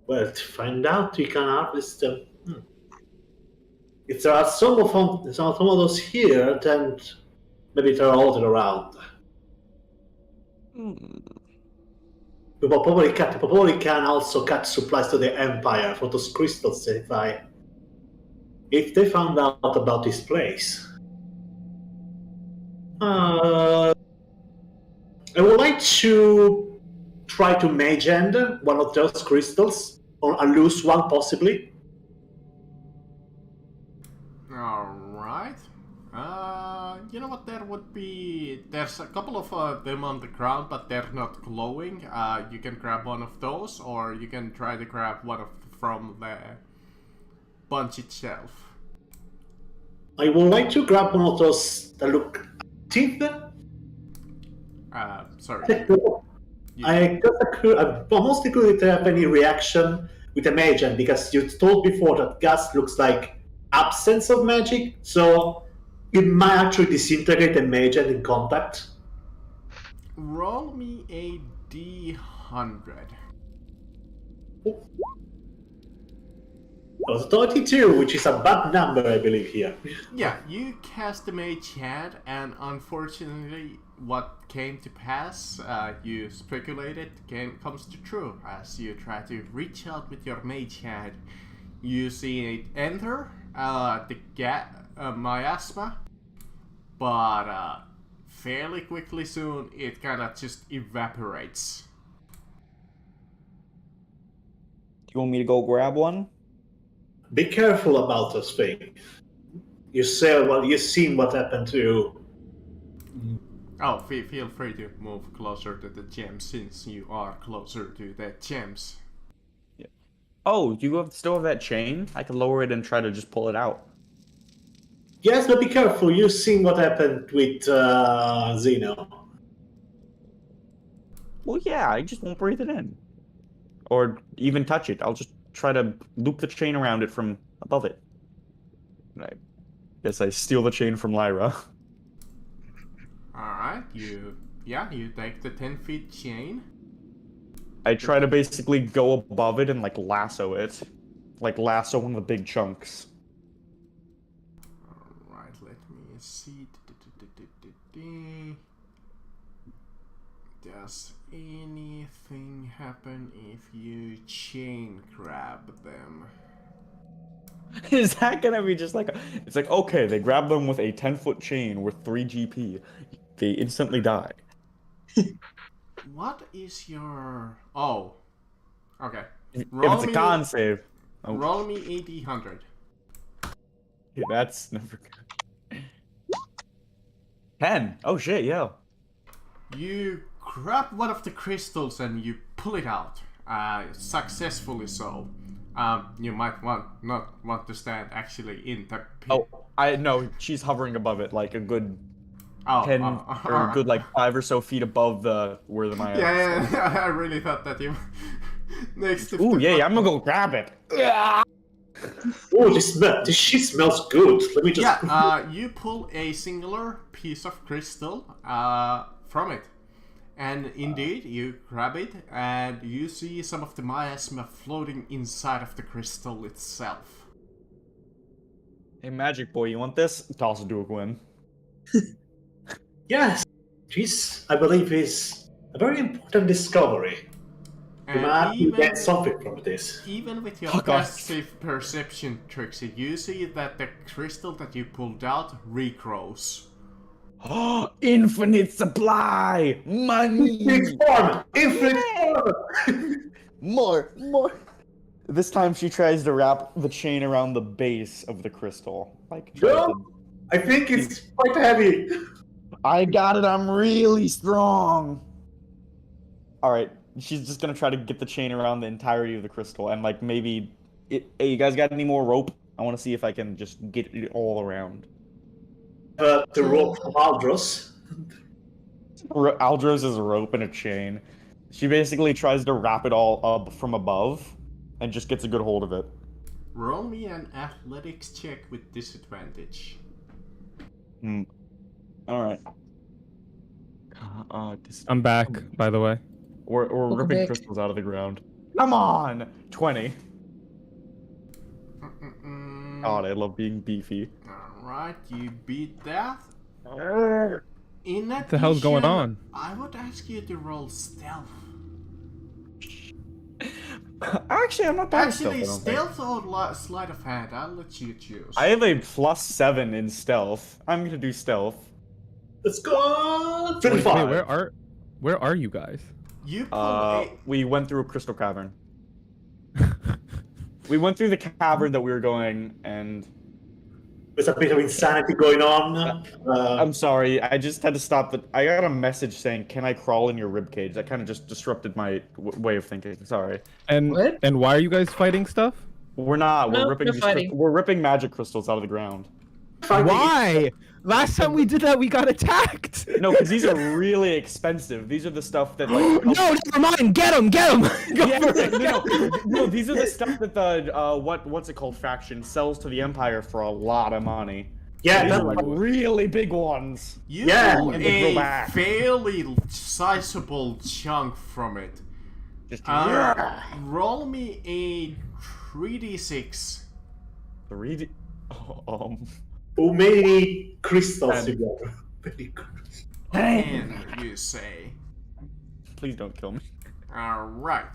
Well, to find out, you can harvest them. If there are some of those here, then maybe they're all around. People probably can also cut supplies to the Empire for those crystals if they found out about this place. I would like to try to mage hand one of those crystals, or a loose one possibly. Alright. You know what, there's a couple of them on the ground, but they're not glowing. You can grab one of those, or you can try to grab one from the bunch itself. I would like to grab one of those that look active. Sorry. I'm mostly curious if they have any reaction with the mage hand, because you told before that gas looks like absence of magic, so it might actually disintegrate the mage hand in contact. Roll me a D100. was 32, which is a bad number, I believe, here. Yeah, you cast the mage hand, and unfortunately, what came to pass, you speculated, comes to true. As you try to reach out with your mage hand, you see it enter miasma, but fairly quickly soon, it kind of just evaporates. Do you want me to go grab one? Be careful about this thing. You've seen what happened to. Oh, feel free to move closer to the gems since you are closer to the gems. Oh, still have that chain? I can lower it and try to just pull it out. Yes, but be careful. You've seen what happened with Zeno. Well, yeah, I just won't breathe it in. Or even touch it. I'll just try to loop the chain around it from above it. I guess I steal the chain from Lyra. Alright, you take the 10 feet chain. I try to basically go above it and like lasso it. Like lasso one of the big chunks. Alright, let me see. Does anything happen if you chain grab them? Is that gonna be just like it's like, okay, they grab them with a 10-foot chain worth 3 GP. They instantly die. What is your... Oh. Okay. If it's a con save. Oh. Roll me 80-100. Yeah, that's never good. 10. Oh shit, yeah. You grab one of the crystals and you pull it out. Successfully so. You might not want to stand actually in the pit. Oh, I know, she's hovering above it like a good 10 or a alright. good like 5 or so feet above where the Maya Yeah, I really thought that you next to Ooh, the yeah, I'm gonna go grab it. Oh, this shit smells good. Let me just. Yeah, you pull a singular piece of crystal from it. And indeed, you grab it, and you see some of the miasma floating inside of the crystal itself. Hey, Magic Boy, you want this? Toss it to a Gwyn. Yes, this I believe is a very important discovery. You And might get something from this. even with your Fuck off. passive perception, Trixie, you see that the crystal that you pulled out regrows. Oh, infinite supply! Money! Infinite form! More! This time she tries to wrap the chain around the base of the crystal. Like, No, I think it's quite heavy. I got it, I'm really strong! Alright, she's just gonna try to get the chain around the entirety of the crystal, and like maybe... Hey, you guys got any more rope? I want to see if I can just get it all around. The rope from Aldros. Aldros is a rope and a chain. She basically tries to wrap it all up from above, and just gets a good hold of it. Roll me an athletics check with disadvantage. Alright. I'm back, by the way. We're ripping back. crystals out of the ground. Come on! 20. God, I love being beefy. Alright, you beat that. In What the hell's going on? I would ask you to roll stealth. Actually, I'm not bad Actually, at stealth, I don't think. stealth or sleight of hand, I'll let you choose. I have a +7 in stealth. I'm gonna do stealth. Let's go! Wait, 25. where are you guys? You pull We went through a crystal cavern. We went through the cavern that we were going, and... There's a bit of insanity going on. I'm sorry, I just had to stop. I got a message saying, "Can I crawl in your ribcage?" That kind of just disrupted my way of thinking. Sorry. And What? and why are you guys fighting stuff? We're not. No, We're ripping. we're these fighting. we're ripping magic crystals out of the ground. Why? Last time we did that, we got attacked. No, because these are really expensive. These are the stuff that like. No, never mind. Get him. Go Yeah, for it. no, these are the stuff that the what's it called faction sells to the Empire for a lot of money. Yeah, These that's are like really big ones. You Yeah, pull and they grow a back. fairly sizable chunk from it. Just Roll me a 3d6 3D. How many crystals And- you got? Many crystals. And you say. Please don't kill me. Alright.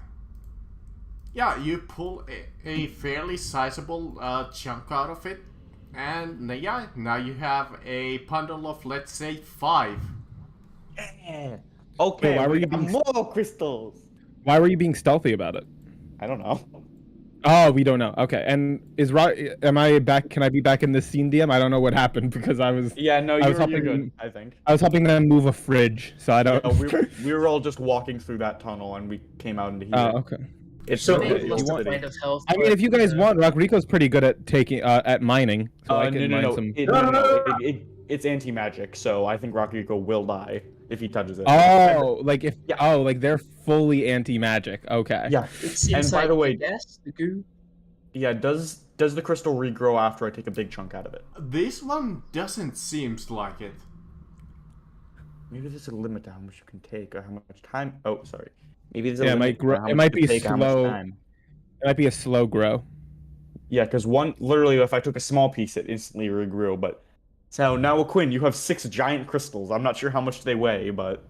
Yeah, you pull a fairly sizable chunk out of it. And yeah, now you have a bundle of, let's say, 5. Okay, Wait, why were we you got being- more crystals? Why were you being stealthy about it? I don't know. Oh, we don't know. Okay, and am I back? Can I be back in this scene, DM? I don't know what happened because I was Yeah, no, I was you're helping- good. I think. helping them move a fridge, so I don't. We were all just walking through that tunnel, and we came out into here. Oh, okay. It's So- They Okay, lost you a want- point of health. I mean, if you guys want, Rodrigo's pretty good at taking at mining, so I no, can no, mine no. some. It's anti-magic, so I think Rakugo will die if he touches it. Oh, like if Yeah. like they're fully anti-magic. Okay. Yeah. it seems and by like the way- yes, the goo. Yeah, does the crystal regrow after I take a big chunk out of it? This one doesn't seem like it. Maybe there's a limit to how much you can take or how much time. Oh, sorry. Maybe there's a Yeah, it limit might to grow- how it much might you be can take, how much slow. time. It might be a slow grow. Yeah, because literally, if I took a small piece, it instantly regrew. But so now, Quinn, you have 6 giant crystals. I'm not sure how much they weigh, but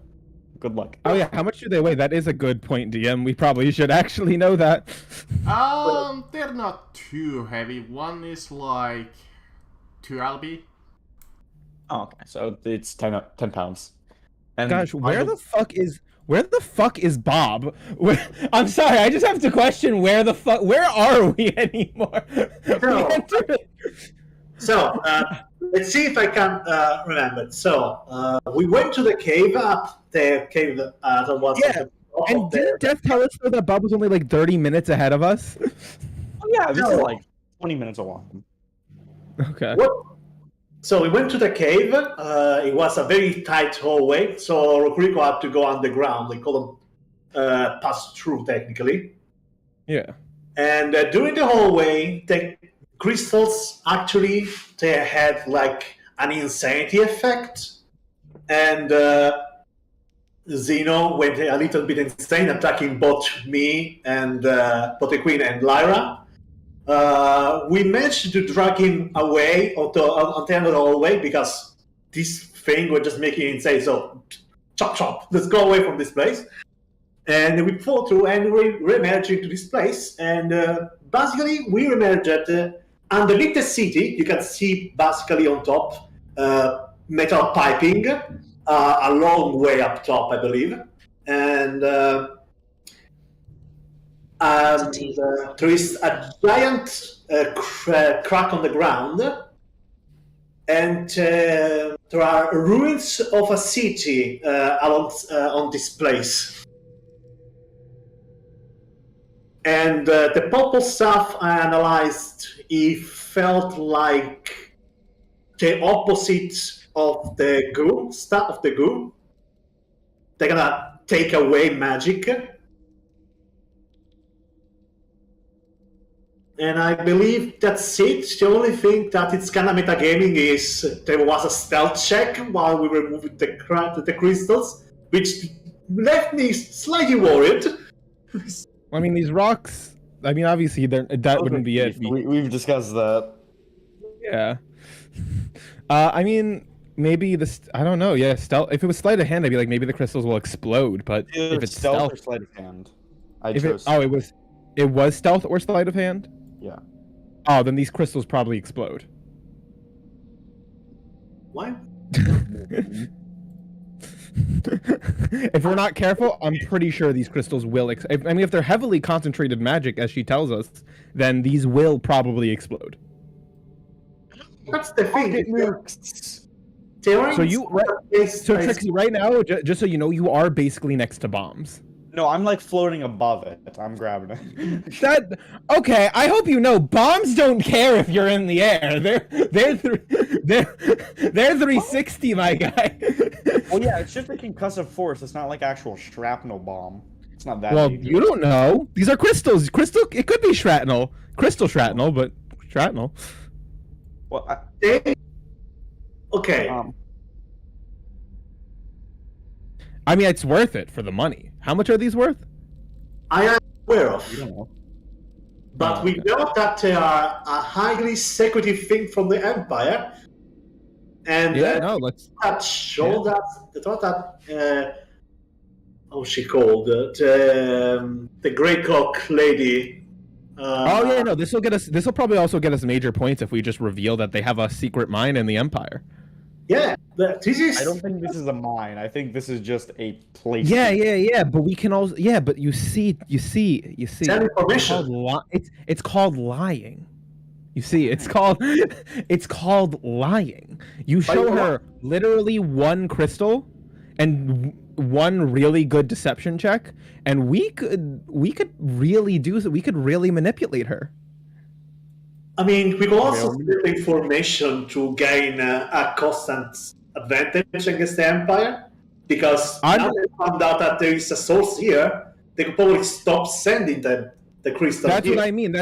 good luck. Oh yeah, how much do they weigh? That is a good point, DM. We probably should actually know that. They're not too heavy. One is like 2 LB. Oh, okay, so it's 10 pounds. And Gosh, I where don't- the fuck is Bob? I'm sorry, I just have to question where are we anymore? No. We entered- So, let's see if I can remember. So, we went to the cave up there, cave that was Yeah, at the top and of there. didn't Death tell us though that Bob was only like 30 minutes ahead of us? Oh, yeah, this is No. like 20 minutes along. Okay. What? So we went to the cave. It was a very tight hallway, so Rokuriko had to go underground. They couldn't pass through technically. Yeah. And during the hallway, the crystals actually they had like an insanity effect, and Zeno went a little bit insane, attacking both me and both the Queen and Lyra. We managed to drag him away on the end of the hallway because this thing was just making him say, so chop chop, let's go away from this place. And we fought through and we re-emerged into this place. And basically, we emerged underneath the city. You can see basically on top metal piping a long way up top, I believe. And there is a giant crack on the ground, and there are ruins of a city on this place. And the purple stuff I analyzed, it felt like the opposite of the goo stuff of the goo. They're gonna take away magic. And I believe that's it. The only thing that it's kind of metagaming is there was a stealth check while we were moving the crystals, which left me slightly worried. I mean, these rocks. I mean, obviously, that wouldn't be it. We've discussed that. Yeah. I mean, maybe I don't know. Yeah, stealth. If it was sleight of hand, I'd be like, maybe the crystals will explode. But if it's stealth, or sleight of hand, I if chose. it was stealth or sleight of hand. Yeah. Oh, then these crystals probably explode. Why? If we're not careful, I'm pretty sure these crystals will. If they're heavily concentrated magic, as she tells us, then these will probably explode. That's the thing. So you, so Trixie, right now, just so you know, you are basically next to bombs. No, I'm like floating above it. I'm grabbing it. Okay. I hope you know, bombs don't care if you're in the air. They're 360, my guy. Well, yeah, it's just a concussive force. It's not like actual shrapnel bomb. It's not that. Well, dangerous. you don't know. These are crystals. It could be shrapnel, crystal shrapnel, but shrapnel. Well, Okay. I mean, it's worth it for the money. How much are these worth? I am aware of. you don't know. but we know that they are a highly secretive thing from the Empire. And Yeah, no, let's. that showed that the thought that how's she called? The Grey Cloak lady. Oh yeah, no. This will get us. This will probably also get us major points if we just reveal that they have a secret mine in the Empire. Yeah, this is. I don't think this is a mine. I think this is just a place. Yeah. But we can also. Yeah, but you see. Tell me permission. It's called lying. You see, it's called lying. You show her literally one crystal and one really good deception check, and we could really do so. We could really manipulate her. I mean, we can also split information to gain a constant advantage against the Empire, because now they found out that there is a source here, they could probably stop sending the crystal. That's here. what I mean.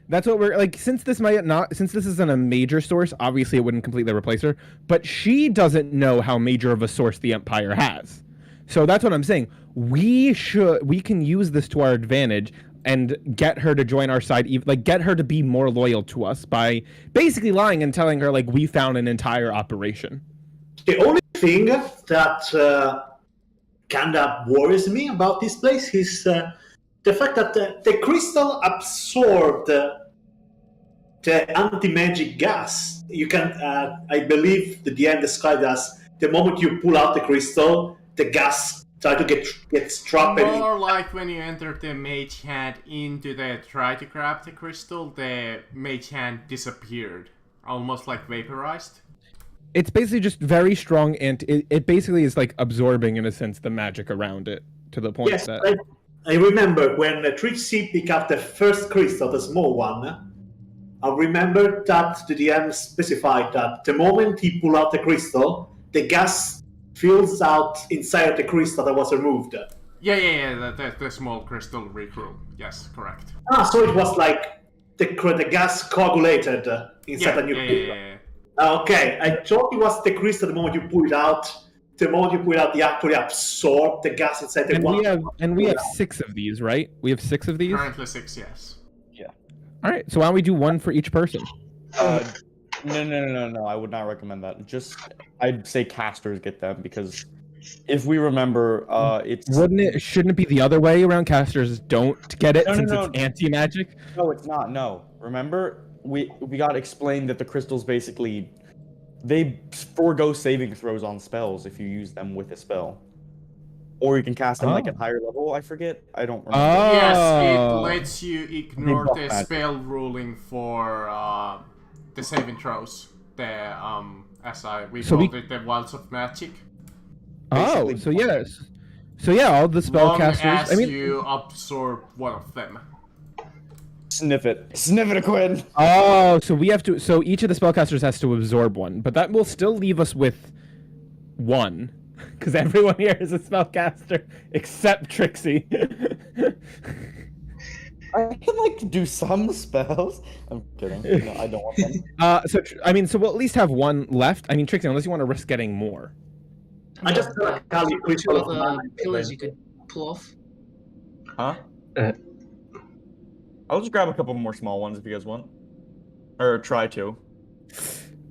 That's what we're like. Since this isn't a major source, obviously it wouldn't completely replace her. But she doesn't know how major of a source the Empire has. So that's what I'm saying. We can use this to our advantage and get her to join our side, like get her to be more loyal to us by basically lying and telling her like we found an entire operation. The only thing that kind of worries me about this place is the fact that the crystal absorbed the anti-magic gas. You can, I believe, the DM described as the moment you pull out the crystal, the gas try to get trapped. More like when you enter the mage hand into the try to grab the crystal, the mage hand disappeared, almost like vaporized. It's basically just very strong, and it basically is like absorbing in a sense the magic around it to the point that. I remember when Trixie picked up the first crystal, the small one. I remember that the DM specified that the moment he pulled out the crystal, the gas fills out inside of the crystal that was removed. Yeah, the small crystal recruit. Yes, correct. So it was like the gas coagulated inside the new crystal. Yeah. Okay, I thought it was the crystal the moment you pull it out. The moment you pull it out, they actually absorb the gas inside the one. We have 6 of these, right? We have 6 of these? Currently 6, yes. Yeah. Alright, so why don't we do one for each person? No. I would not recommend that. I'd say casters get them, because if we remember, Shouldn't it be the other way around? Casters don't get it since it's anti-magic? No, it's not. No. Remember, we got explained that the crystals basically they forego saving throws on spells if you use them with a spell. Or you can cast them like at higher level, I forget. I don't remember. Yes, it lets you ignore the spell ruling for the saving throws. The called it the Wilds of Magic. Oh, so yes. So yeah, all the spellcasters. I mean, you absorb one of them. Sniff it, Quinn. Oh, so we have to. So each of the spellcasters has to absorb one, but that will still leave us with 1, because everyone here is a spellcaster except Trixie. I can do some spells. I'm kidding. No, I don't want them. So we'll at least have 1 left. I mean, Trixie, unless you want to risk getting more. I just feel like Kali crystal of mana. Pillars you could pull off. Huh? I'll just grab a couple more small ones if you guys want. Or try to.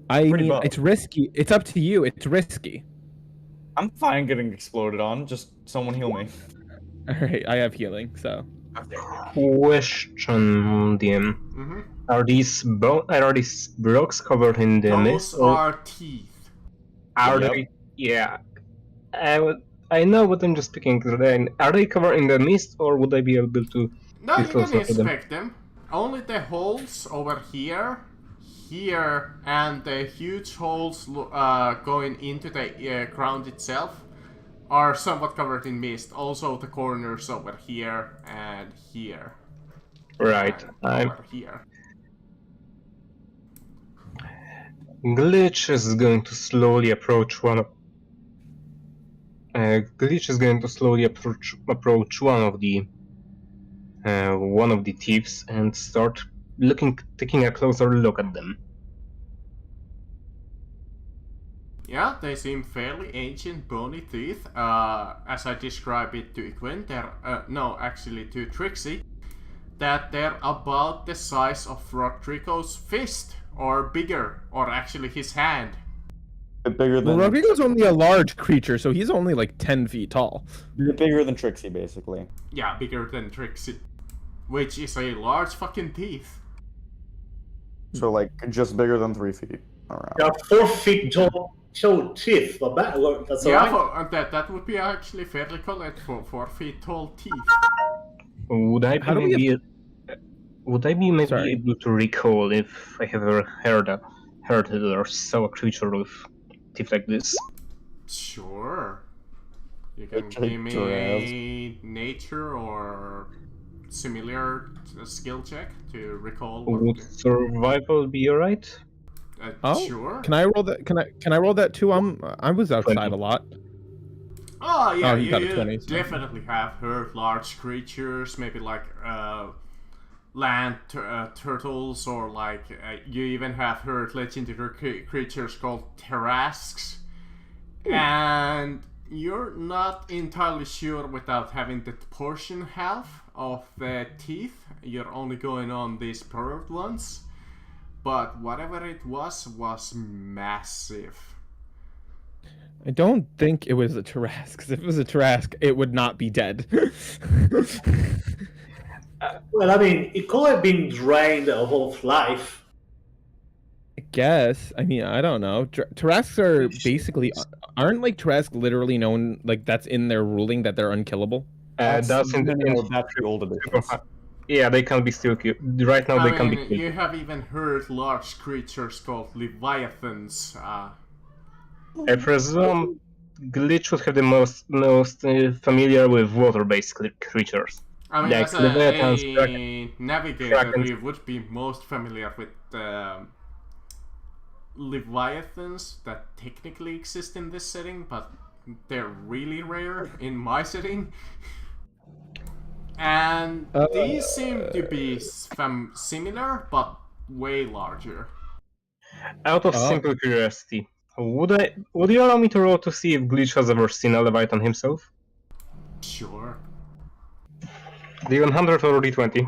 I mean, it's risky. It's up to you. It's risky. I'm fine getting exploded on. Just someone heal me. Alright, I have healing, so. Question, DM. Mm-hmm. Are these blocks covered in the mist? Those are teeth. Are they? Yeah. I know, but I'm just picking. Are they covered in the mist, or would I be able to? No, you can inspect them. Only the holes over here, and the huge holes going into the ground itself are somewhat covered in mist. Also, the corners over here and here. Right. And over here. Glitch is going to slowly approach one of. Glitch is going to slowly approach one of the thieves and start taking a closer look at them. Yeah, they seem fairly ancient, bony teeth. As I describe it to Quinn, to Trixie. that they're about the size of Rodrigo's fist, or bigger, or actually his hand. Bit bigger Well, than Rodrigo's only a large creature, so he's only like 10 feet tall. bit bigger than Trixie, basically. Yeah, bigger than Trixie, which is a large fucking teeth. So like just bigger than 3 feet around. There are 4 feet tall teeth. But that's Yeah, alright. that would be actually fairly correct for 4 feet tall teeth. Would I be How do we maybe maybe Sorry. able to recall if I have ever heard or saw a creature with teeth like this? Sure. You can Take give me Therese. a nature or similar skill check to recall. What Would survival be alright? Oh, Sure. Can I roll that? Can I roll that too? I was outside 20. a lot. Oh yeah, Oh, he you got a 20, so- definitely have heard large creatures, maybe like land turtles, or like you even have heard legendary creatures called Tarrasques. And you're not entirely sure without having the portion half of the teeth. You're only going on these curved ones. But whatever it was massive. I don't think it was a Tarrasque, because if it was a Tarrasque, it would not be dead. Well, I mean, it could have been drained of life. I guess. I mean, I don't know. Tarrasques are basically aren't like Tarrasque literally known, like that's in their ruling that they're unkillable. That's in the that's the old editions. Yeah, they can be still killed. Right now, I they can be mean, killed. you have even heard large creatures called leviathans. I presume Glitch would have the most familiar with water-based creatures. I mean, Like as leviathans, a navigator, krakens. you would be most familiar with leviathans that technically exist in this setting, but they're really rare in my setting. And these seem to be similar, but way larger. Out of simple curiosity, would you allow me to roll to see if Glitch has ever seen a Leviathan himself? Sure. The 100 or D20?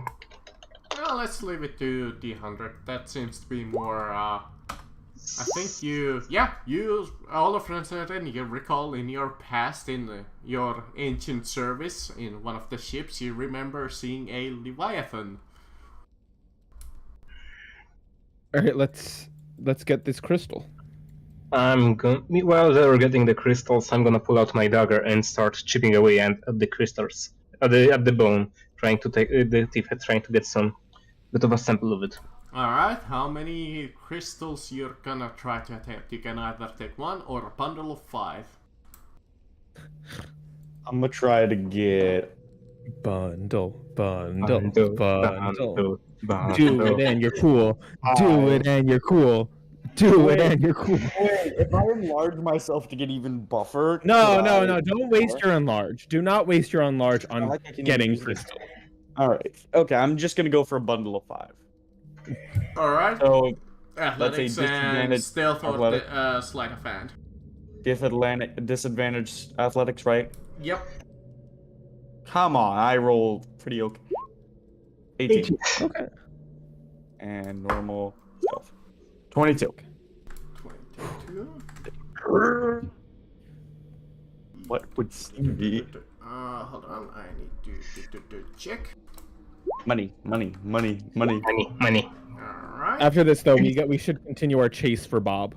Well, let's leave it to D100. That seems to be more, I think you all of a sudden, you recall in your past, in your ancient service, in one of the ships, you remember seeing a Leviathan. All right, let's get this crystal. While they're getting the crystals, I'm gonna pull out my dagger and start chipping away at the crystals, at the bone, trying to take the teeth, trying to get some bit of a sample of it. Alright, how many crystals you're gonna try to attempt? You can either take one or a bundle of 5. I'm gonna try to get. Bundle. Bundle. Do it and you're cool. Do it and you're cool. Do it and you're cool. Wait, if I enlarge myself to get even buffer. No. could I- Don't waste your enlarge. Do not waste your enlarge I on like I can getting use it. crystal. All right. Okay, I'm just gonna go for a bundle of 5. Alright, So athletics and disadvantage stealth or athletic. sleight of hand. disadvantage athletics, right? Yep. Come on, I roll pretty okay. 18. Okay. And normal stealth. 22. 22. What would Steam be? Hold on, I need to check. Money. Money. Alright. After this, though, we should continue our chase for Bob.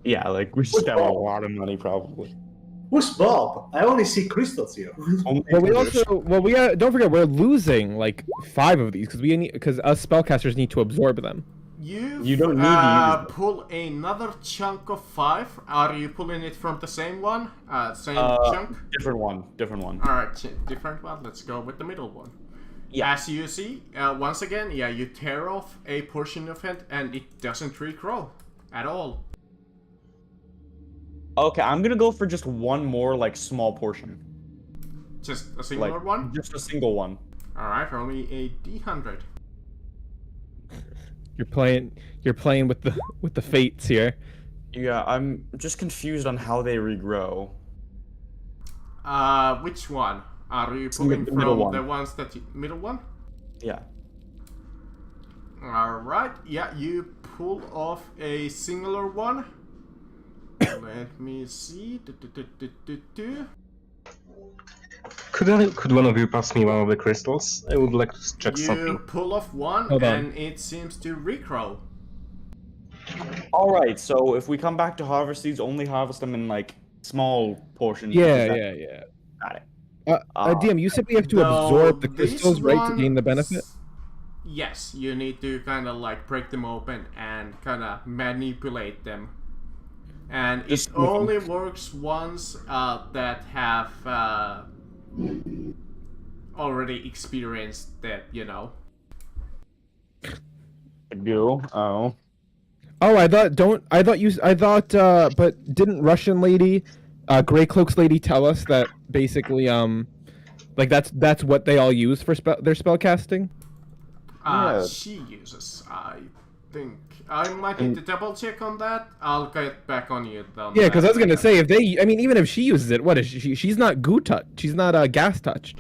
Yeah, like we should have a lot of money probably. Who's Bob? I only see crystals here. Well, we don't forget we're losing like 5 of these because us spellcasters need to absorb them. You don't need to use it. pull another chunk of 5. Are you pulling it from the same one? Same chunk? Different one. Alright, different one. Let's go with the middle one. Yeah. As you see, once again, you tear off a portion of it and it doesn't regrow at all. Okay, I'm gonna go for just one more like small portion. Just a singular one? Just a single one. Alright, roll me a D100. You're playing with the fates here. Yeah, I'm just confused on how they regrow. Which one? Are you the pulling middle from one. the ones middle one? Yeah. Alright, yeah, you pull off a singular one. Let me see. Could one of you pass me one of the crystals? I would like to check You something. pull off one, Hold on. and it seems to regrow. All right. So if we come back to harvest these, only harvest them in like small portions. Yeah, because yeah, yeah. Got it. DM, you said we have to Though absorb the this crystals, right, to gain the one- benefit? Yes, you need to kind of like break them open and kind of manipulate them. And it Just- only works ones that have already experienced that, you know. Do. Oh. Oh, but didn't Russian lady, Grey Cloaks lady tell us that basically, like that's what they all use for their spell casting? Yeah. She uses, I think. I might need to double check on that. I'll get back on you though. Yeah, because I was gonna say even if she uses it, what is she? She's not goo touched. She's not gas touched.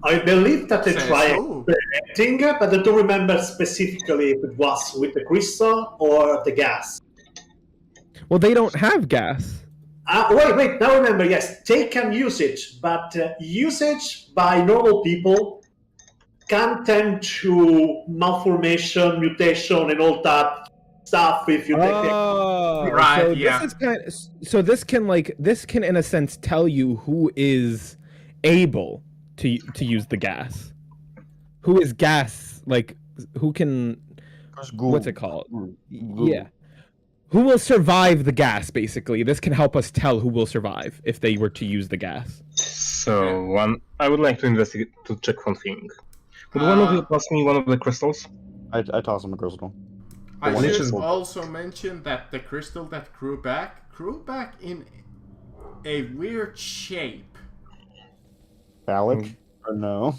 I believe that they Says tried who? experimenting, but I don't remember specifically if it was with the crystal or the gas. Well, they don't have gas. Wait, now remember, yes, they can use it, but usage by normal people can tend to malformation, mutation, and all that stuff if you take Oh, Right, so yeah. this can in a sense tell you who is able to use the gas, who is gas, like who can, what's it called? Yeah, who will survive the gas. Basically, this can help us tell who will survive if they were to use the gas. So I would like to investigate to check one thing. Would one of you pass me one of the crystals? I toss him a crystal. I one should is- also mention that the crystal that grew back in a weird shape. Phallic? Or no?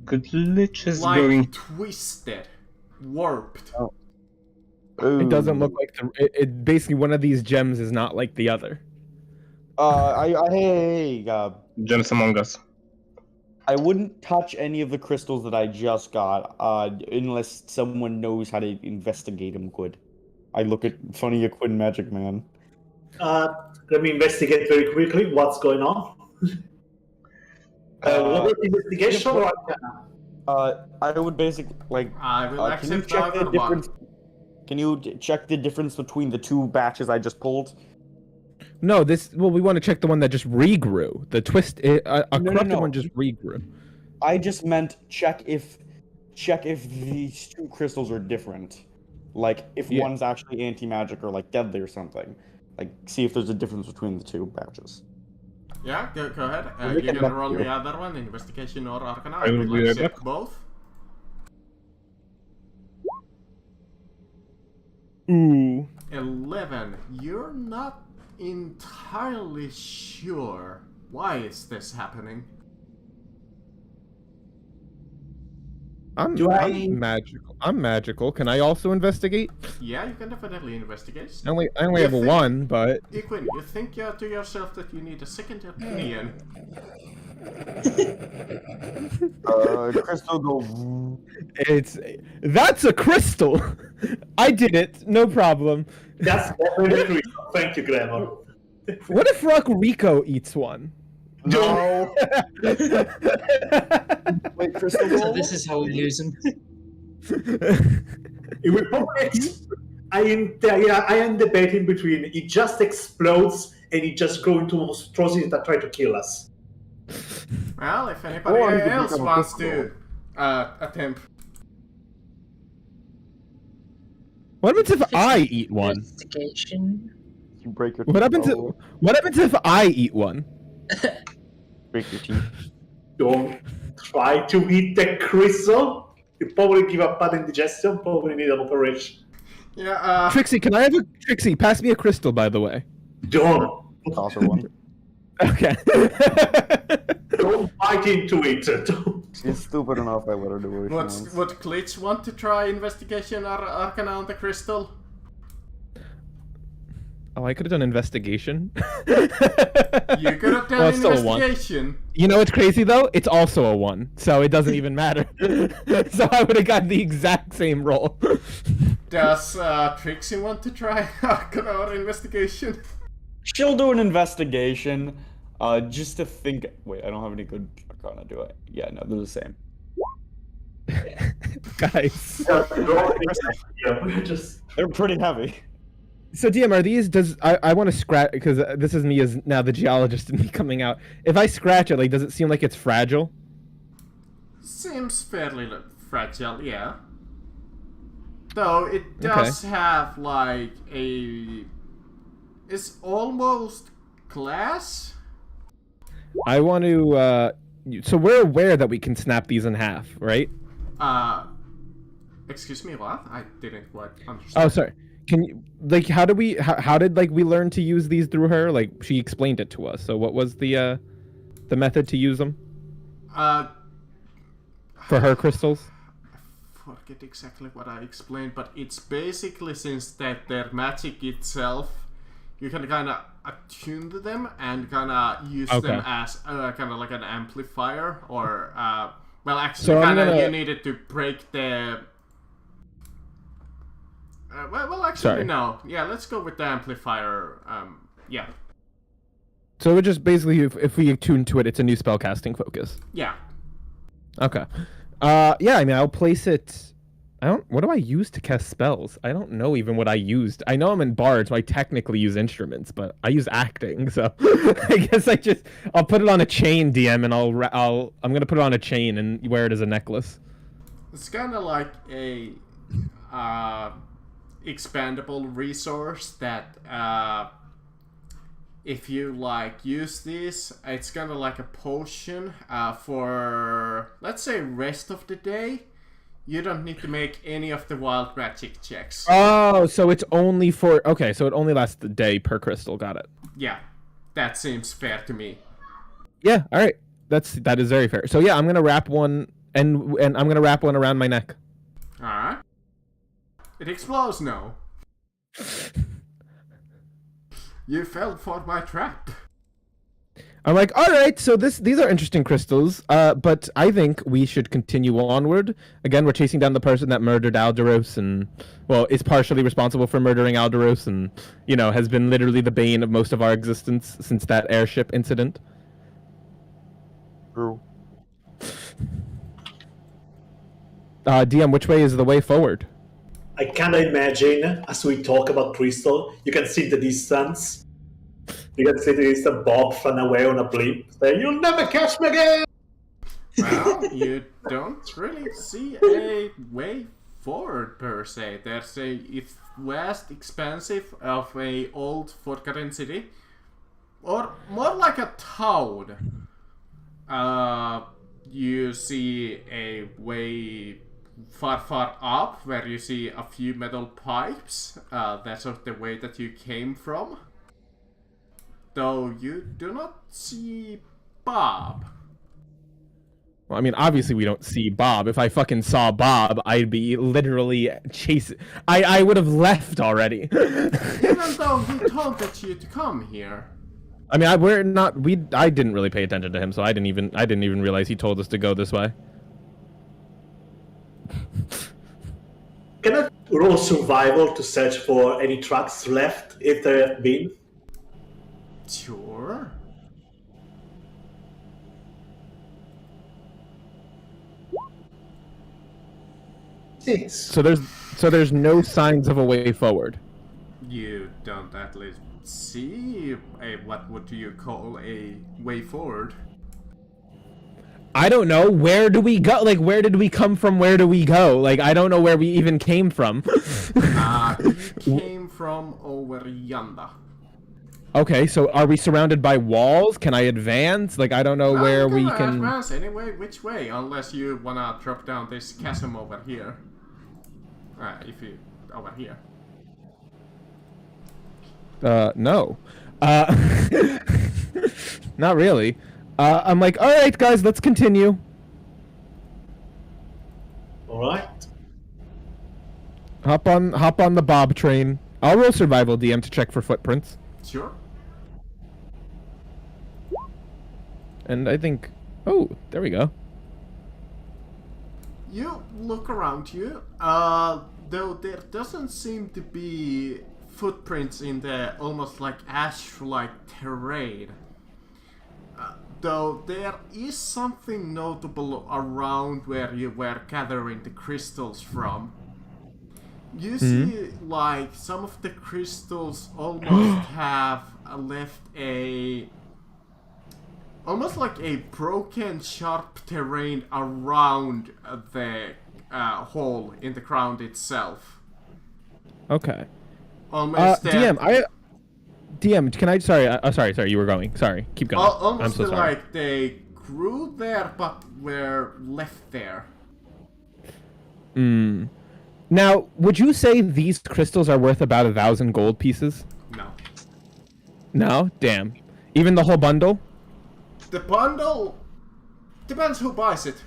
Glitch is Like going. twisted, warped. It doesn't look like it basically one of these gems is not like the other. Hey, Gems Among Us. I wouldn't touch any of the crystals that I just got, unless someone knows how to investigate them good. I look at Funny Quinn Magic Man. Let me investigate very quickly what's going on. What is investigation or arcana? I would basically like. I will Can you accept check the either one. difference? Can you check the difference between the two batches I just pulled? No, we want to check the one that just regrew. The corrupted no. one just regrew. I just meant check if these two crystals are different. Like if Yeah. one's actually anti-magic or like deadly or something. Like see if there's a difference between the two batches. Yeah, go ahead. We You can can back roll you. the other one, investigation or arcana. I will would be like right to check back. both. Ooh. 11. You're not entirely sure why is this happening. I'm magical. I'm magical. Can I also investigate? Yeah, you can definitely investigate. I only have You think- one, but Equin, you think to yourself that you need a second opinion. Crystal go. that's a crystal. I did it. No problem. That's definitely crystal. Thank you, Grammar. What if Rico eats one? No. Wait, crystal So ball? this is how we use them. It will probably. I am debating between it just explodes and it just grows into monstrosities that try to kill us. Well, if anybody Or you could else become a wants crystal. to attempt. What happens if I eat one? Investigation. You break your What happens? teeth. What happens if I eat one? Break your teeth. Don't try to eat the crystal. You probably give a bad indigestion. Probably need an operation. Yeah, Trixie, can I have a Trixie? Pass me a crystal, by the way. Don't. Toss her one. Okay. Don't bite into it. Don't. She's stupid enough. I let her do it. would Glitch want to try investigation or arcana on the crystal? Oh, I could have done investigation. You could have Well, done it's still a 1. investigation. You know what's crazy though? It's also a 1, so it doesn't even matter. So I would have gotten the exact same roll. Does Trixie want to try Arcana investigation? She'll do an investigation. Just to think. Wait, I don't have any good Arcana, do I? Yeah, no, they're the same. Guys. Yeah, we're just. They're pretty heavy. So DM, are these? I want to scratch because this is me as now the geologist and me coming out. If I scratch it, like, does it seem like it's fragile? Seems fairly fragile, yeah. Though it does have like a. It's almost glass. I want to. So we're aware that we can snap these in half, right? Excuse me, what? I didn't quite understand. Oh, sorry. Can you like how did we how did like we learn to use these through her? Like she explained it to us. So what was the method to use them for her crystals? I forget exactly what I explained, but it's basically since that their magic itself, you can kind of attune to them and kind of use them as kind of like an amplifier, or well, actually, So kind of gonna... you needed to break the. Well, actually, no. Yeah, let's go with the amplifier. Yeah. So it just basically, if we attune to it, it's a new spellcasting focus. Yeah. Okay. Yeah. I mean, I'll place it. What do I use to cast spells? I don't know even what I used. I know I'm in Bard, so I technically use instruments, but I use acting, so I guess I'll put it on a chain, DM, and I'm gonna put it on a chain and wear it as a necklace. It's kind of like a expandable resource that if you like use this, it's kind of like a potion for, let's say, rest of the day. You don't need to make any of the wild magic checks. Oh, so it's only for so it only lasts the day per crystal. Got it. Yeah, that seems fair to me. Yeah, all right. That is very fair. So yeah, I'm gonna wrap one and I'm gonna wrap one around my neck. All right. It explodes now. You fell for my trap. I'm like, all right, so these are interesting crystals, but I think we should continue onward. Again, we're chasing down the person that murdered Alderos and, well, is partially responsible for murdering Alderos and, you know, has been literally the bane of most of our existence since that airship incident. True. DM, which way is the way forward? I kind of imagine, as we talk about crystal, you can see the distance. You can see the distant Bob run away on a blimp. Say, "You'll never catch me again!" Well, you don't really see a way forward per se. There's a vast expansive of a old forgotten city, or more like a town. You see a way far up where you see a few metal pipes. That's sort of the way that you came from. Though you do not see Bob. Well, I mean, obviously we don't see Bob. If I fucking saw Bob, I'd be literally chasing. I would have left already. Even though he told that you to come here. I mean, I didn't really pay attention to him, so I didn't even realize he told us to go this way. Can I roll survival to search for any tracks left, if there have been? Sure. Six. So there's no signs of a way forward. You don't at least see a, what would you call a way forward? I don't know. Where do we go? Like, where did we come from? Where do we go? Like, I don't know where we even came from. You came from over yonder. Okay, so are we surrounded by walls? Can I advance? Like, I don't know where we can... advance anyway, which way? Unless you wanna drop down this chasm over here. If you... over here. No. Not really. I'm like, alright guys, let's continue. Alright. Hop on the Bob train. I'll roll survival DM to check for footprints. Sure. And I think... Oh, there we go. You look around you, though there doesn't seem to be footprints in the almost like ash-like terrain. Though there is something notable around where you were gathering the crystals from. You see, like, some of the crystals almost have left a... almost like a broken, sharp terrain around the hole in the ground itself. Okay. Almost DM, can I... Sorry, you were going. Sorry, keep going. I'm almost so sorry. like they grew there but were left there. Now, would you say these crystals are worth about 1,000 gold pieces? No. No? Damn. Even the whole bundle? The bundle depends who buys it.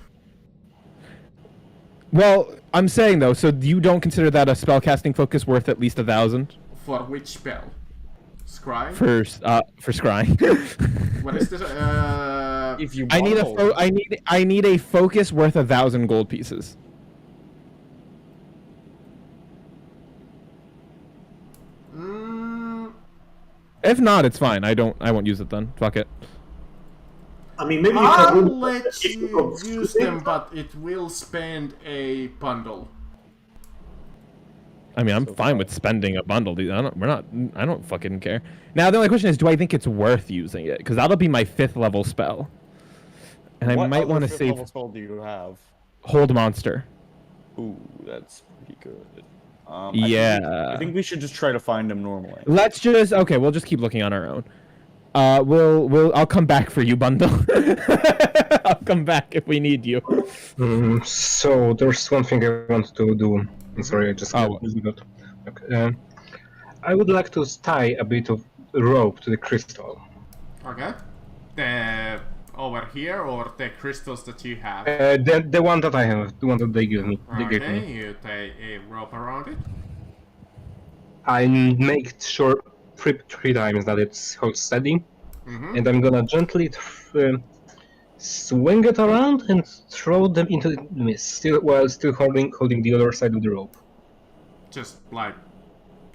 Well, I'm saying though, so you don't consider that a spellcasting focus worth at least 1,000? For which spell? Scrying? For scrying. What is this? If you I need bundle- I need a focus worth 1,000 gold pieces. If not, it's fine. I won't use it then. Fuck it. I mean, maybe you I'll can let if you you use them, but it will spend a bundle. I mean, I'm fine with spending a bundle, dude. I don't fucking care. Now, the only question is, do I think it's worth using it? Because that'll be my 5th level spell. And I What might other want to fifth save level spell do you have? Hold Monster. Ooh, that's pretty good. Yeah. I think we should just try to find him normally. Let's just... Okay, we'll just keep looking on our own. I'll come back for you, bundle. I'll come back if we need you. So there's one thing I want to do. I'm sorry, I just got. Okay. I would like to tie a bit of rope to the crystal. Okay. Over here or the crystals that you have? The one that I have, the one that they give me. Okay, you tie a rope around it. I make sure three times that it's holds steady, and I'm gonna gently swing it around and throw them into the mist, while still holding the other side of the rope. Just like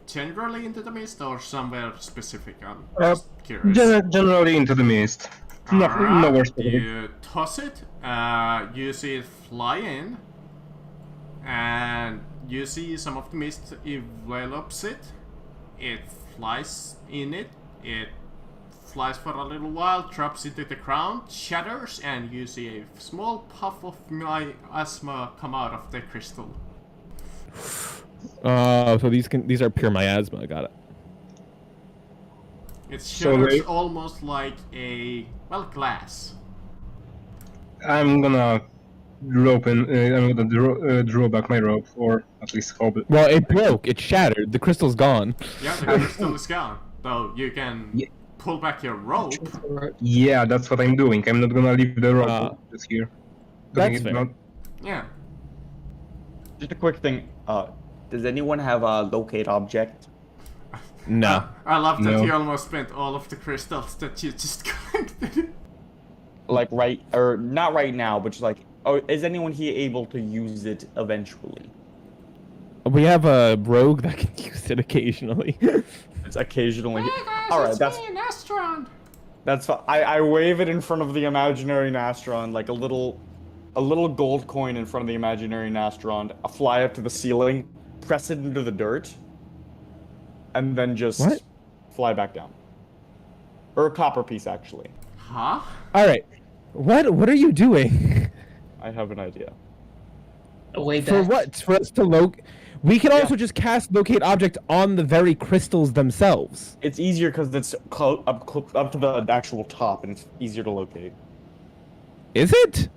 generally into the mist or somewhere specific? I'm Uh, just curious. Generally into the mist. Alright, Nowhere specific. you toss it, you see it fly in, and you see some of the mist envelops it. It flies in it, it flies for a little while, drops into the ground, shatters, and you see a small puff of miasma come out of the crystal. So these are pure miasma. Got it. It So shatters they- almost like a, well, glass. I'm gonna I'm gonna draw back my rope, or at least hold it. Well, it broke. It shattered. The crystal's gone. Yeah, the crystal is gone. So you can Yeah. pull back your rope. Yeah, that's what I'm doing. I'm not gonna leave the rope just here. That's Putting it fair. down. Yeah. Just a quick thing. Does anyone have a locate object? No. I love that No. you almost spent all of the crystals that you just collected. Like right, or not right now, but just like, oh, is anyone here able to use it eventually? We have a rogue that can use it occasionally. It's occasionally. Hey guys, All right, it's that's me, Nastron. that's fine. I wave it in front of the imaginary Nastron, like a little gold coin in front of the imaginary Nastron. I fly up to the ceiling, press it into the dirt, and then just What? fly back down. Or a copper piece, actually. Huh? All right. What are you doing? I have an idea. Way For back. what? For us to locate? We can also just cast locate object on the very crystals themselves. It's easier because it's up to the actual top, and it's easier to locate. Is it?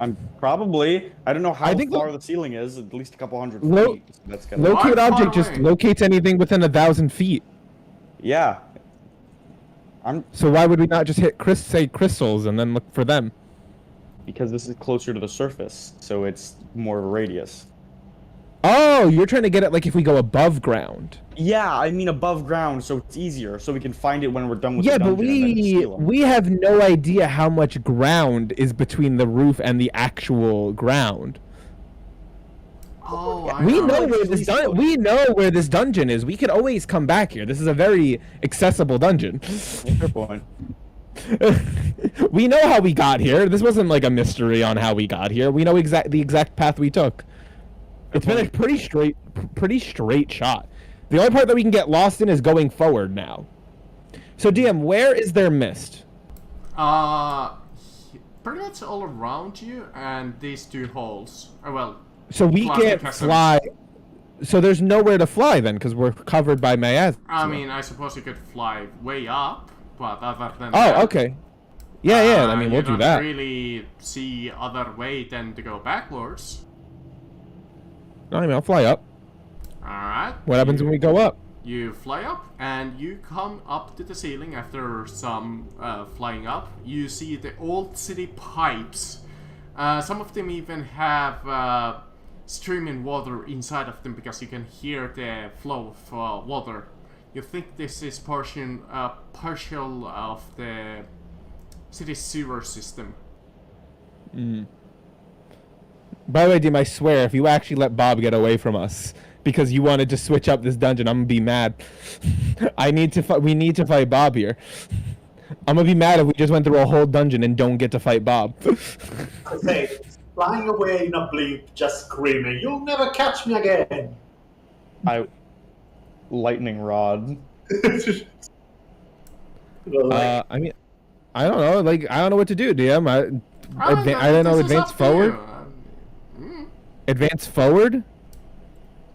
I'm probably. I don't know how I think far the ceiling is. At least a couple hundred Lo- feet. So that's kind Locate far object just away? locates anything within 1,000 feet. Yeah. So why would we not just hit say crystals and then look for them? Because this is closer to the surface, so it's more of a radius. Oh, you're trying to get it like if we go above ground. Yeah, I mean above ground, so it's easier, so we can find it when we're done with Yeah, the but dungeon and then steal 'em. we have no idea how much ground is between the roof and the actual ground. Oh, I We know. know where this we know where this dungeon is. We could always come back here. This is a very accessible dungeon. Fair point. We know how we got here. This wasn't like a mystery on how we got here. We know the exact path we took. It's been a pretty straight shot. The only part that we can get lost in is going forward now. So DM, where is there mist? Pretty much all around you, and these two holes. Well, So we Plus can't the chasm. fly. So there's nowhere to fly then, because we're covered by miasma. I mean, I suppose you could fly way up, but other than Oh, that, okay. Yeah. I mean, we'll you do don't that. really see other way than to go backwards. No, I mean, I'll fly up. Alright. What happens when we go up? You fly up, and you come up to the ceiling after some flying up. You see the old city pipes. Some of them even have streaming water inside of them because you can hear the flow of water. You think this is partial of the city sewer system. By the way, Dim, I swear, if you actually let Bob get away from us because you wanted to switch up this dungeon, I'm gonna be mad. We need to fight Bob here. I'm gonna be mad if we just went through a whole dungeon and don't get to fight Bob. Okay, flying away in a blink, just screaming, "You'll never catch me again!" Lightning rod. I mean, I don't know. Like, I don't know what to do, DM. I don't know. This is Advance up to forward. you. Advance forward.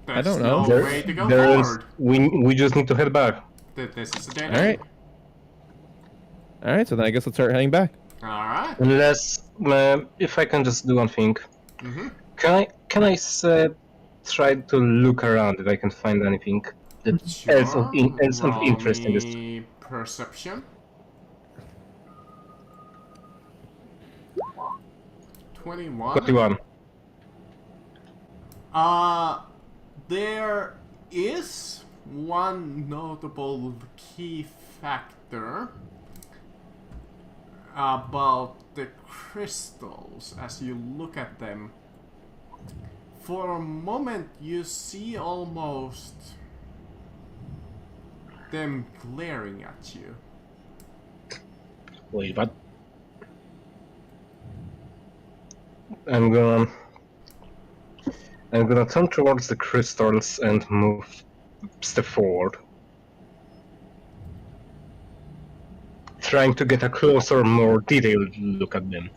There's don't know. no way to go There's forward. we just need to head back. This is a dead All right. end. All right. So then I guess let's start heading back. Alright. Unless, if I can just do one thing, Mm-hmm. can I try to look around if I can find anything that else of interest in this? Perception. 21. There is one notable key factor about the crystals as you look at them. For a moment you see almost them glaring at you. Wait, what? I'm gonna turn towards the crystals and move step forward. Trying to get a closer, more detailed look at them,